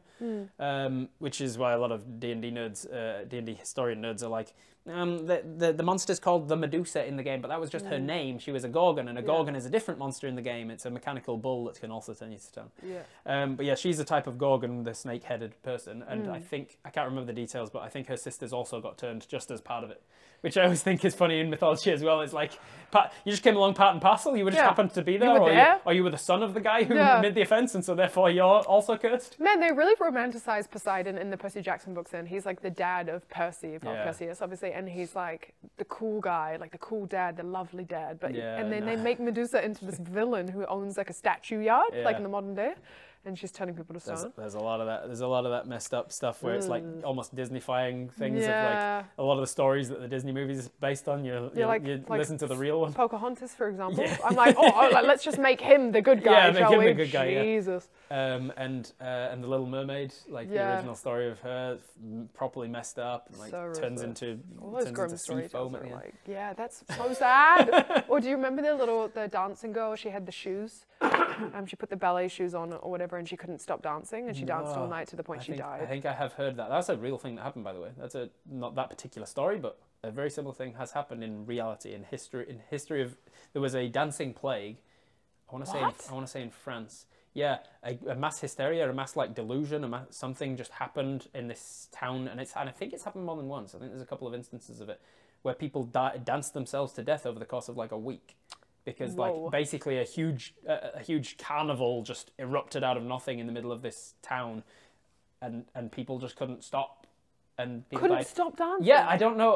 which is why a lot of D&D nerds, D&D historian nerds are like, the monster's called the Medusa in the game, but that was just her name. She was a gorgon, and a gorgon is a different monster in the game. It's a mechanical bull that can also turn you to stone. Yeah. But yeah, she's a type of gorgon, the snake-headed person, and I can't remember the details, but I think her sisters also got turned just as part of it. Which I always think is funny in mythology as well. It's like, you just came along part and parcel, you just happened to be there, or you were the son of the guy who made the offense, and so therefore you're also cursed. Man, they really romanticize Poseidon in the Percy Jackson books, and he's like the dad of Percy, Perseus, obviously, and he's like the cool guy, like the cool dad, the lovely dad. But and then they make Medusa into this villain who owns like a statue yard, like in the modern day. And she's turning people to stone. There's a lot of that. There's a lot of that messed up stuff where it's like almost Disneyfying things of like a lot of the stories that the Disney movies is based on. You listen to the real one. Pocahontas, for example. Yeah. I'm like, let's just make him the good guy, shall we? Make him the good guy. Jesus. And the Little Mermaid, like the original story of her, properly messed up, and like turns into sea foam at the end. Like, yeah, that's so sad. Or do you remember the dancing girl? She had the shoes. She put the ballet shoes on or whatever, and she couldn't stop dancing, and she danced all night to the point she died. I think I have heard that. That's a real thing that happened, by the way. That's not that particular story, but a very similar thing has happened in reality, in history. In history of, there was a dancing plague. I want to say in France. Yeah, a mass hysteria, a mass like delusion, something just happened in this town, and I think it's happened more than once. I think there's a couple of instances of it where people danced themselves to death over the course of like a week. Because like basically a huge carnival just erupted out of nothing in the middle of this town, and people just couldn't stop, and people couldn't stop dancing. Yeah, I don't know.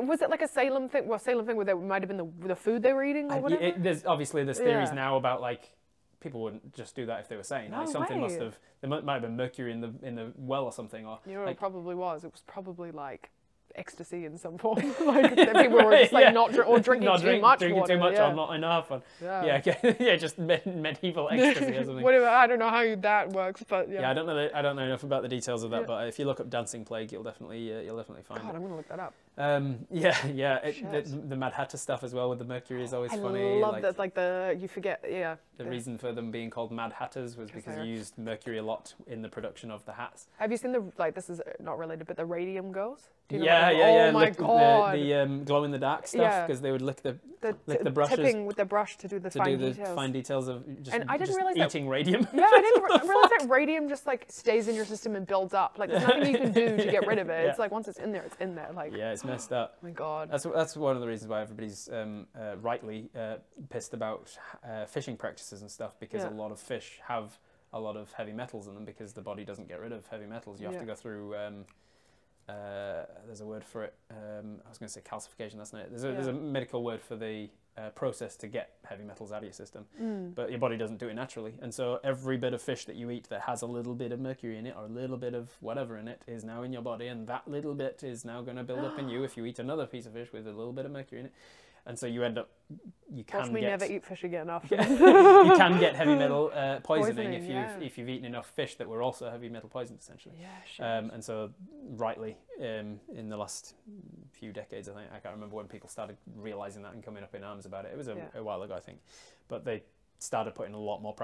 Was it like a Salem thing? Well, Salem thing where there might have been the food they were eating or whatever. There's theories now about like people wouldn't just do that if they were sane. Like something there might have been mercury in the well or something, or you know what it probably was. It was probably like ecstasy in some form. Like people were just like drinking too much or not enough. Just medieval ecstasy or something. Whatever, I don't know how that works, but I don't know enough about the details of that. But if you look up dancing plague, you'll definitely find it. I'm gonna look that up. The Mad Hatter stuff as well with the mercury is always funny. I love that, like you forget, The reason for them being called Mad Hatters was because you used mercury a lot in the production of the hats. Have you seen this is not related, but the Radium Girls? Do you know Oh my god! The glow in the dark stuff, because they would lick the brushes. Tipping with the brush to do the fine details of just, and I didn't realize eating radium. Yeah, I didn't realize that radium just like stays in your system and builds up. Like there's nothing you can do to get rid of it. It's like once it's in there, it's in there. Like it's messed up. Oh my god. That's one of the reasons why everybody's rightly pissed about fishing practices and stuff, because a lot of fish have a lot of heavy metals in them, because the body doesn't get rid of heavy metals. You have to go through. There's a word for it. I was going to say calcification. That's not it. There's a medical word for the process to get heavy metals out of your system, but your body doesn't do it naturally. And so every bit of fish that you eat that has a little bit of mercury in it, or a little bit of whatever in it, is now in your body, and that little bit is now going to build up in you if you eat another piece of fish with a little bit of mercury in it. And so you end up, Watch me never eat fish again after. You can get heavy metal poisoning if you've eaten enough fish that were also heavy metal poisoned, essentially. Yeah, sure. And so, rightly, in the last few decades, I can't remember when people started realising that and coming up in arms about it. It was a while ago, I think. But they started putting a lot more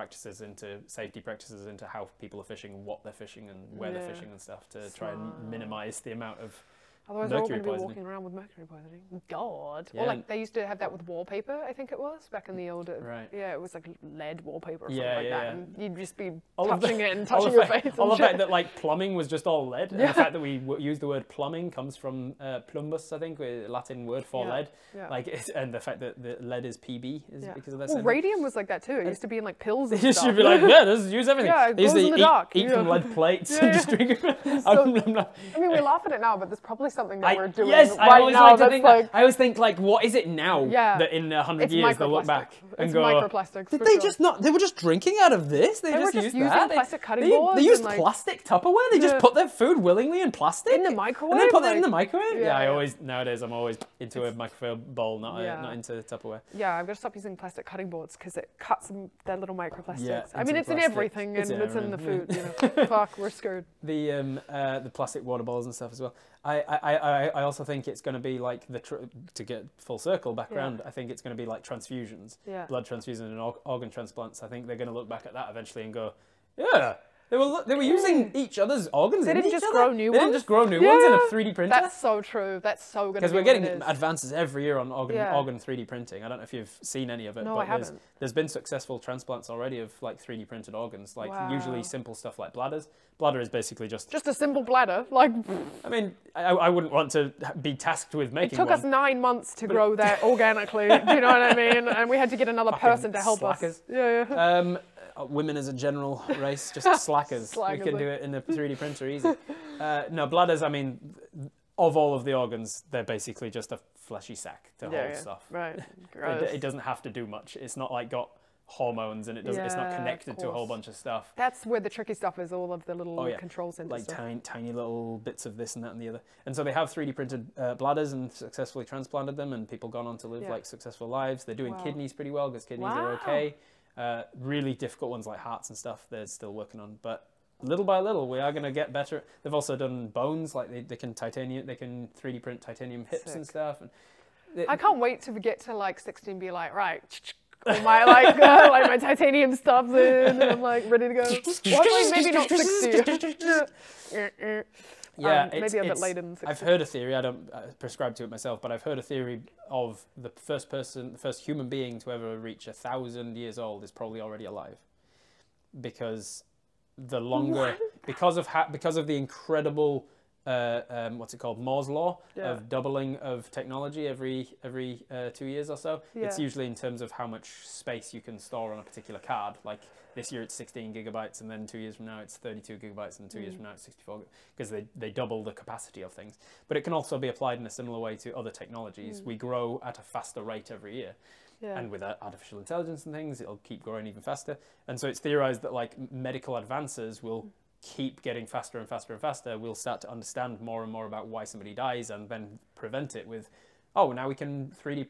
safety practices into how people are fishing, what they're fishing, and where they're fishing and stuff to try and minimise the amount of otherwise they're all going to be walking around with mercury poisoning. God. Yeah. Or like they used to have that with wallpaper, I think it was, back in the old... Right. Yeah, it was like lead wallpaper or something like that. And you'd just be touching it and touching your face. All the fact that like plumbing was just all lead. And the fact that we use the word plumbing comes from plumbus, I think, a Latin word for lead. Yeah. Like, and the fact that the lead is PB is because of that. Well, radium was like that too. It used to be in like pills and stuff. It should be like, let's use everything. Yeah, it goes in the dark. Eat from lead plates and just drink it. I mean, we laugh at it now, but there's probably something that we're doing. Yes, I always like to think that. I always think like, what is it now that in 100 years they'll look back and go, microplastics. Did they just not? They were just drinking out of this. They were just using that. Plastic cutting boards. They used plastic Tupperware. They just put their food willingly in plastic in the microwave. And they put it in the microwave. Nowadays I'm always into a microwave bowl, not into Tupperware. Yeah, I've got to stop using plastic cutting boards because it cuts their little microplastics. Yeah, I mean, it's in everything and it's in the food. You know, fuck, we're screwed. The plastic water bottles and stuff as well. I also think it's going to be like to get full circle back around. I think it's going to be like transfusions, blood transfusions and organ transplants. I think they're going to look back at that eventually and go, yeah. They were using each other's organs. They didn't just grow new ones. They didn't just grow new ones in a 3D printer. That's so true. That's so good. Because we're getting advances every year on organ 3D printing. I don't know if you've seen any of it. No, but I haven't. There's been successful transplants already of like 3D printed organs. Like usually simple stuff like bladders. Bladder is basically just a simple bladder. Like, I mean, I wouldn't want to be tasked with making one. It took us 9 months to grow that organically. Do you know what I mean? And we had to get another person to help us. Yeah. Women as a general race, just slackers. We can do it in a 3D printer easy. No, bladders, I mean, of all of the organs, they're basically just a fleshy sack to hold stuff. Right. It doesn't have to do much. It's not like got hormones and it's not connected to a whole bunch of stuff. That's where the tricky stuff is, all of the little control centers. Like tiny little bits of this and that and the other. And so they have 3D printed bladders and successfully transplanted them, and people gone on to live like successful lives. They're doing kidneys pretty well because kidneys are okay. Really difficult ones like hearts and stuff they're still working on, but little by little we are going to get better. They've also done bones, like they can 3D print titanium hips and stuff. And I can't wait to get to like 60 and be like, right, all my like my titanium stuff's in and I'm like ready to go. Well, maybe not 60. Yeah, maybe a bit later than 60. I've heard a theory, I don't prescribe to it myself, but I've heard a theory of the first human being to ever reach 1,000 years old is probably already alive. Because the longer, because of the incredible, what's it called, Moore's law of doubling of technology every 2 years or so. It's usually in terms of how much space you can store on a particular card. Like this year it's 16 gigabytes, and then 2 years from now it's 32 gigabytes, and 2 years from now it's 64, because they double the capacity of things. But it can also be applied in a similar way to other technologies. We grow at a faster rate every year. And with artificial intelligence and things, it'll keep growing even faster. And so it's theorized that like medical advances will keep getting faster and faster and faster. We'll start to understand more and more about why somebody dies, and then prevent it with, oh, now we can 3D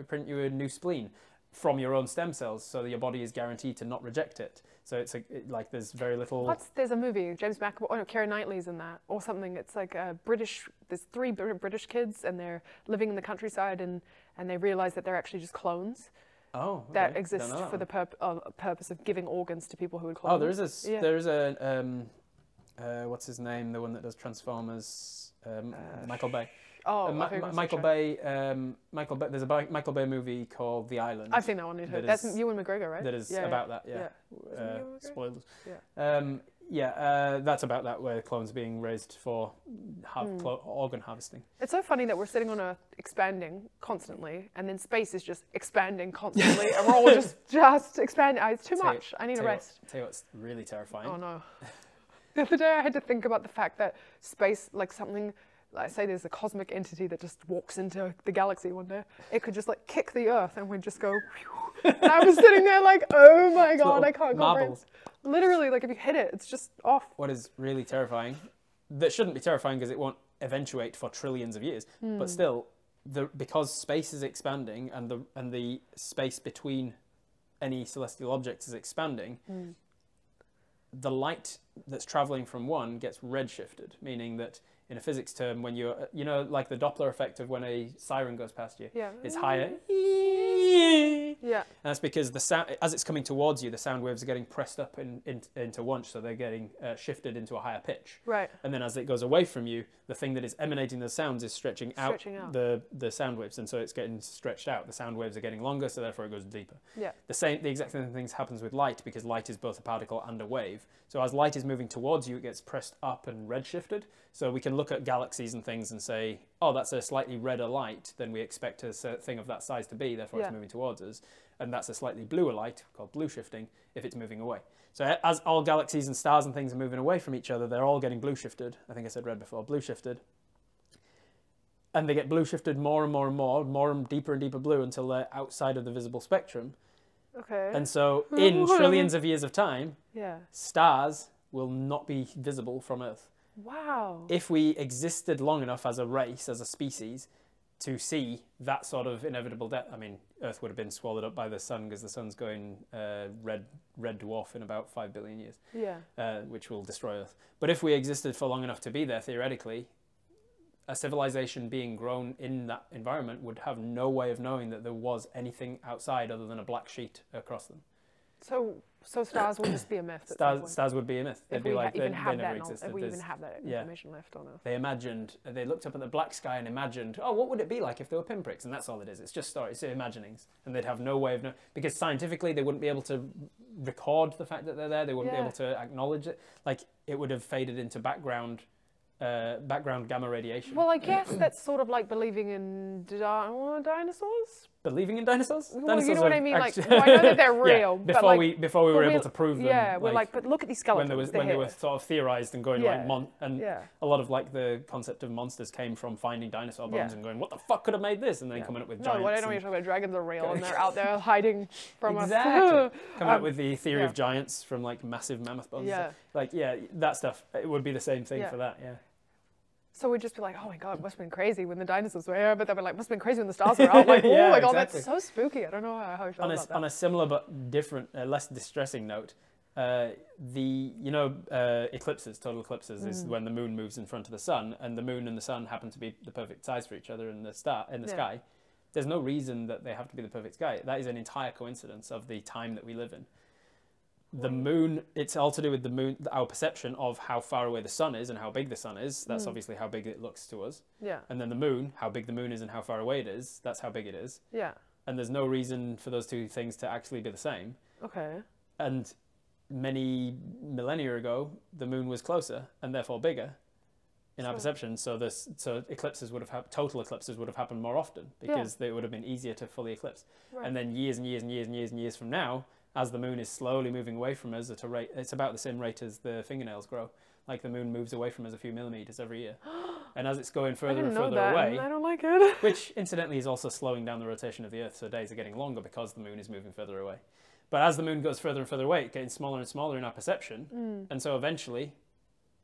print you a new spleen from your own stem cells, so that your body is guaranteed to not reject it. So it's like there's very little. There's a movie, James McAvoy, oh no, Keira Knightley's in that, or something. It's like a there's 3 British kids, and they're living in the countryside, and they realize that they're actually just clones. Oh, okay. That exist for the purpose of giving organs to people who would clone. Oh, there's a what's his name? The one that does Transformers, Michael Bay. Oh, Michael Bay. There's a Michael Bay movie called The Island. I've seen that one. That's Ewan McGregor, right? That is about that. Yeah. Spoilers. Yeah. That's about that, where clones are being raised for organ harvesting. It's so funny that we're sitting on Earth expanding constantly, and then space is just expanding constantly, and we're all just expanding. It's too much. I need a rest. Tell you what's really terrifying. Oh no. The other day I had to think about the fact that space, like something, like say there's a cosmic entity that just walks into the galaxy one day, it could just like kick the Earth and we'd just go, whew. And I was sitting there like, oh my God, I can't comprehend. Literally, like if you hit it, it's just off. What is really terrifying, that shouldn't be terrifying because it won't eventuate for trillions of years, but still, because space is expanding and the space between any celestial objects is expanding, the light that's traveling from one gets redshifted, meaning that in a physics term, when you're, you know, like the Doppler effect of when a siren goes past you, it's higher. me. Yeah. And that's because the sound, as it's coming towards you, the sound waves are getting pressed up into once, so they're getting shifted into a higher pitch. Right. And then as it goes away from you, the thing that is emanating the sounds is stretching out the sound waves, and so it's getting stretched out. The sound waves are getting longer, so therefore it goes deeper. Yeah. The exact same thing happens with light, because light is both a particle and a wave. So as light is moving towards you, it gets pressed up and redshifted. So we can look at galaxies and things and say, oh, that's a slightly redder light than we expect a thing of that size to be, therefore it's moving towards us. And that's a slightly bluer light, called blue shifting, if it's moving away. So as all galaxies and stars and things are moving away from each other, they're all getting blue shifted. I think I said red before, blue shifted. And they get blue shifted more and more and more and deeper and deeper blue until they're outside of the visible spectrum. Okay. And so in trillions of years of time, stars will not be visible from Earth. Wow. If we existed long enough as a race, as a species, to see that sort of inevitable death, I mean, Earth would have been swallowed up by the sun, because the sun's going red dwarf in about 5 billion years, which will destroy Earth. But if we existed for long enough to be there, theoretically, a civilization being grown in that environment would have no way of knowing that there was anything outside other than a black sheet across them. So stars would just be a myth. Stars would be a myth. They'd be like, they never existed. If we even have that information left on Earth. They looked up at the black sky and imagined, oh, what would it be like if there were pinpricks? And that's all it is. It's just stories, it's imaginings. And they'd have no way of knowing, because scientifically they wouldn't be able to record the fact that they're there. They wouldn't be able to acknowledge it. Like, it would have faded into background gamma radiation. Well, I guess that's sort of like believing in dinosaurs. Believing in dinosaurs? Well, Dinosaurs, you know what I mean? Like, well, I know that they're real. Before but we were able to prove them. Yeah, we're like, but look at these skeletons. When they were sort of theorized and going like, a lot of like the concept of monsters came from finding dinosaur bones and going, what the fuck could have made this? And then coming up with giants. No, I don't know, you're talking about dragons are real and they're out there hiding from us. Coming up with the theory of giants from like massive mammoth bones. Yeah. Like, that stuff. It would be the same thing for that, So we'd just be like, oh my God, it must have been crazy when the dinosaurs were here, but they'd be like, must have been crazy when the stars were out. Like, oh my God, that's so spooky. I don't know how I feel about that. On a similar but different, less distressing note, eclipses, total eclipses, is when the moon moves in front of the sun, and the moon and the sun happen to be the perfect size for each other in the sky. There's no reason that they have to be the perfect sky. That is an entire coincidence of the time that we live in. The moon, it's all to do with the moon, our perception of how far away the sun is and how big the sun is. That's obviously how big it looks to us. Yeah. And then the moon, how big the moon is and how far away it is, that's how big it is. Yeah. And there's no reason for those two things to actually be the same. Okay. And many millennia ago, the moon was closer and therefore bigger in our perception. So eclipses total eclipses would have happened more often, because they would have been easier to fully eclipse. Right. And then years and years and years and years and years from now, as the moon is slowly moving away from us at a rate, it's about the same rate as the fingernails grow. Like, the moon moves away from us a few millimeters every year. And as it's going further and further away, I don't like it. which incidentally is also slowing down the rotation of the Earth, so days are getting longer because the moon is moving further away. But as the moon goes further and further away, it's getting smaller and smaller in our perception. And so eventually,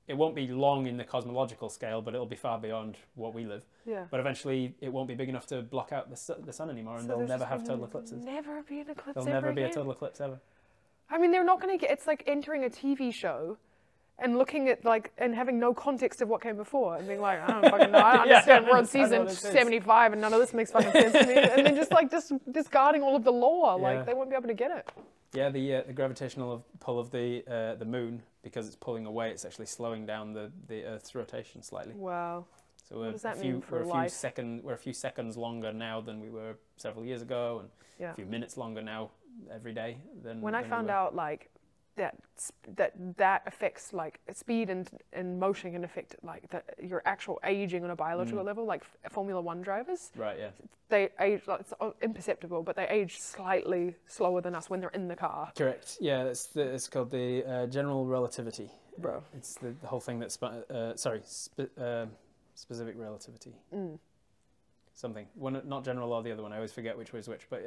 it won't be long in the cosmological scale, but it'll be far beyond what we live. Yeah. But eventually, it won't be big enough to block out the sun anymore, and they'll never have total eclipses. Never be an eclipse. There'll never be a total eclipse ever. I mean, they're not going to get. It's like entering a TV show, and looking at and having no context of what came before, and being like, I don't fucking know. I understand we're on season 75, and none of this makes fucking sense to me. And then just like discarding all of the lore, like they won't be able to get it. Yeah, the gravitational pull of the moon, because it's pulling away, it's actually slowing down the Earth's rotation slightly. Wow. So we're a few seconds longer now than we were several years ago, and a few minutes longer now every day than when I found out like that affects like speed and motion can affect like your actual aging on a biological level, like Formula 1 drivers. Right, yeah. They age, like, it's imperceptible, but they age slightly slower than us when they're in the car. Correct. Yeah, it's called the general relativity. Bro. It's the whole thing that's, specific relativity. Something. One, not general or the other one. I always forget which was which. But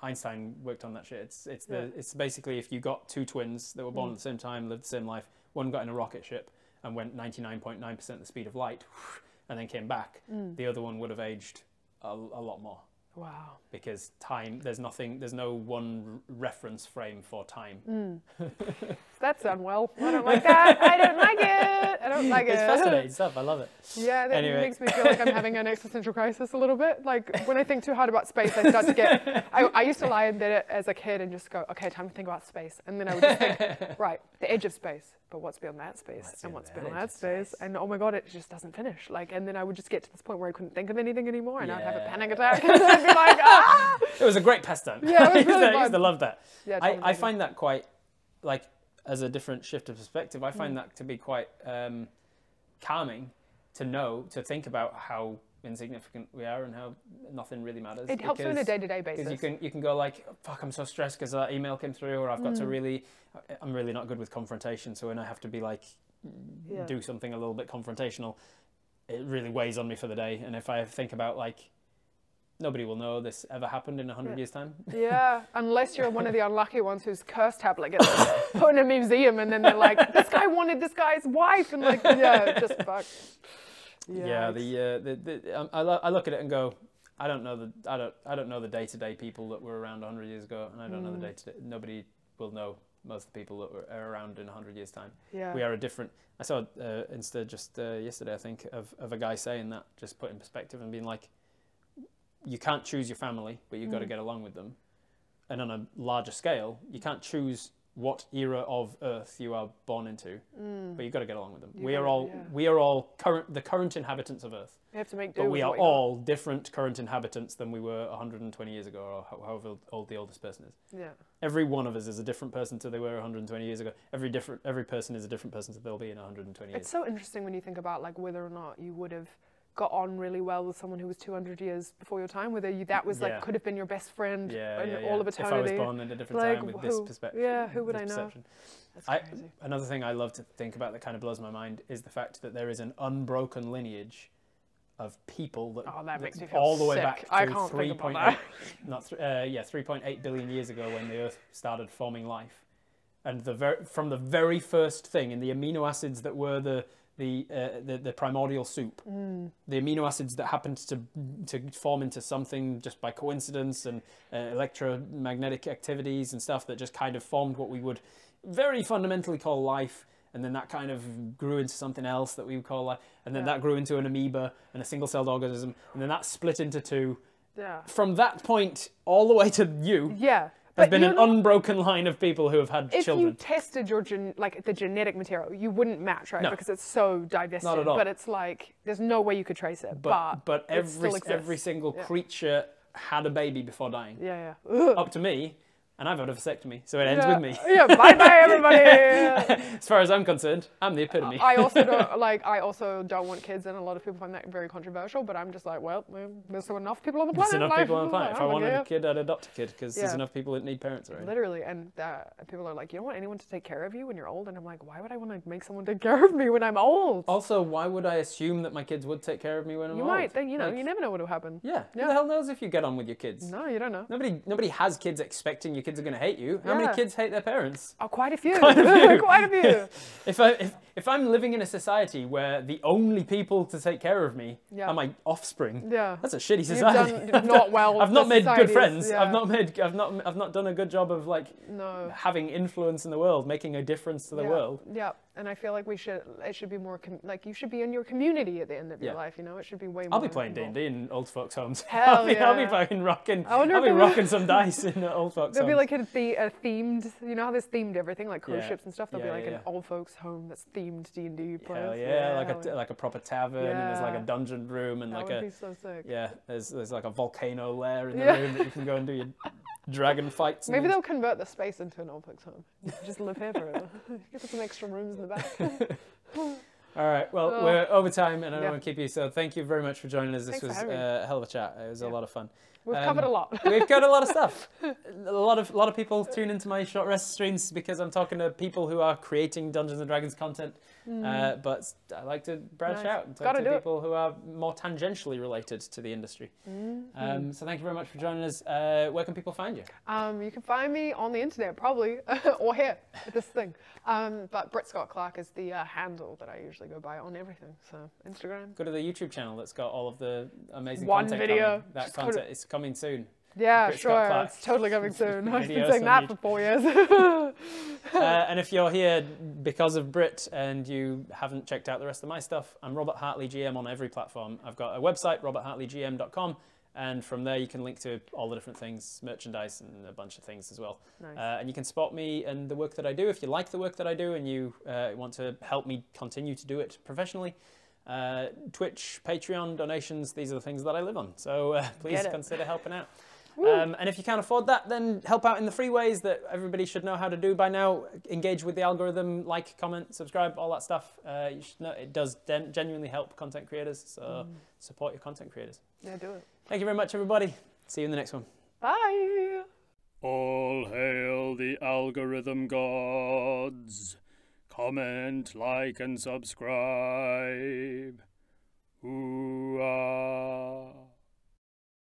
Einstein worked on that shit. It's basically if you got two twins that were born at the same time, lived the same life. One got in a rocket ship and went 99.9% the speed of light, and then came back. The other one would have aged a lot more. Wow. Because time, there's no one reference frame for time. That's unwell. I don't like that. I don't like it. I don't Like, it's fascinating stuff. I love it. Yeah, that makes me feel like I'm having an existential crisis a little bit. Like when I think too hard about space, I start to get. I used to lie in bed as a kid and just go, okay, time to think about space, and then I would just think, right, the edge of space, but what's beyond that space, and what's beyond that space, and oh my god, it just doesn't finish. Like, and then I would just get to this point where I couldn't think of anything anymore, and I'd have a panic attack, and I'd be like, ah! It was a great pastime. Yeah, it was really I used to love that. Yeah, I find that quite, like, as a different shift of perspective, I find that to be quite calming to think about how insignificant we are and how nothing really matters. It helps you on a day-to-day basis. Because you can go like, fuck, I'm so stressed because that email came through, or I've got to I'm really not good with confrontation, so when I have to be like, do something a little bit confrontational, it really weighs on me for the day. And if I think about like, nobody will know this ever happened in 100 years' time. Yeah, unless you're one of the unlucky ones whose curse tablet gets put in a museum, and then they're like, this guy wanted this guy's wife, and like, just fuck. Yeah, I look at it and go, I don't know the day-to-day people that were around 100 years ago, and I don't know the day-to-day. Nobody will know most of the people that are around in 100 years' time. Yeah. We are a different. I saw Insta just yesterday, I think, of a guy saying that, just put in perspective and being like, you can't choose your family, but you've got to get along with them. And on a larger scale, you can't choose what era of Earth you are born into, but you've got to get along with them. We are all the current inhabitants of Earth. You have to make do. But we are all different current inhabitants than we were 120 years ago, or however old the oldest person is. Yeah. Every one of us is a different person to they were 120 years ago. Every person is a different person to they'll be in 120 years. It's so interesting when you think about like whether or not you would have got on really well with someone who was 200 years before your time, whether that was like could have been your best friend in all of eternity. If I was born at a different time with this perspective. Yeah, who would I know? That's crazy. Another thing I love to think about that kind of blows my mind is the fact that there is an unbroken lineage of people that makes me feel all the way sick. back to 3.8 billion years ago when the Earth started forming life, and from the very first thing in the amino acids that were the primordial soup, the amino acids that happened to form into something just by coincidence, and electromagnetic activities and stuff that just kind of formed what we would very fundamentally call life, and then that kind of grew into something else that we would call life, and then that grew into an amoeba and a single-celled organism, and then that split into two. Yeah. From that point all the way to you. Yeah. There's been an unbroken line of people who have had children. If you tested your the genetic material, you wouldn't match, right? No. Because it's so divested. Not at all. But it's like there's no way you could trace it. But every single creature had a baby before dying. Yeah. Up to me. And I've had a vasectomy, so it ends with me. Yeah, bye everybody. As far as I'm concerned, I'm the epitome. I also don't want kids, and a lot of people find that very controversial. But I'm just like, well, there's enough people on the planet. There's enough people on the planet. If I wanted a kid, I'd adopt a kid, because there's enough people that need parents already. Literally, and people are like, you don't want anyone to take care of you when you're old, and I'm like, why would I want to make someone take care of me when I'm old? Also, why would I assume that my kids would take care of me when I'm old? You might, then you never know what will happen. Yeah. Who the hell knows if you get on with your kids? No, you don't know. Nobody has kids expecting your kids are going to hate you. How many kids hate their parents? Oh, quite a few. Quite a few. If I'm living in a society where the only people to take care of me are my offspring, that's a shitty society. You've done not well. I've not made good friends. Yeah. I've not done a good job of having influence in the world, making a diffence to the world. Yeah. And I feel like it should be more, you should be in your community at the end of your life, it should be way more. I'll be playing D&D in old folks' homes. I'll be fucking rocking. I'll be rocking some dice in old folks' homes. There'll be like a themed, how there's themed everything, like cruise ships and stuff. There'll be like an old folks' home that's themed D&D place. Hell yeah, like a proper tavern, and there's like a dungeon room, and that would be so sick. Yeah, there's like a volcano lair in the room that you can go and do your dragon fights. Maybe they'll convert the space into an old folks' home. Just live here forever. Give us some extra rooms in the back. All right, well, we're over time, and I don't want to keep you, so thank you very much for joining us. This was a hell of a chat. It was a lot of fun. We've covered a lot. We've covered a lot of stuff. A lot of people tune into my short rest streams because I'm talking to people who are creating Dungeons and Dragons content. But I like to branch out and talk to people who are more tangentially related to the industry. So thank you very much for joining us. Where can people find you? You can find me on the internet, probably, or here, with this thing. But Britt Scott Clark is the handle that I usually go by on everything. So Instagram. Go to the YouTube channel that's got all of the amazing One content video. Coming. That content is coming soon. Yeah, Britt sure. It's totally coming soon. I've been saying that for 4 years. And if you're here because of Britt and you haven't checked out the rest of my stuff, I'm Robert Hartley GM on every platform. I've got a website, roberthartleygm.com, and from there you can link to all the different things, merchandise and a bunch of things as well. Nice. And you can support me and the work that I do. If you like the work that I do and you want to help me continue to do it professionally, Twitch, Patreon, donations, these are the things that I live on. So please consider helping out. And if you can't afford that, then help out in the free ways that everybody should know how to do by now. Engage with the algorithm, like, comment, subscribe, all that stuff. You should know it does genuinely help content creators. So support your content creators. Yeah, do it. Thank you very much, everybody. See you in the next one. Bye. All hail the algorithm gods. Comment, like, and subscribe. Ooh, ah.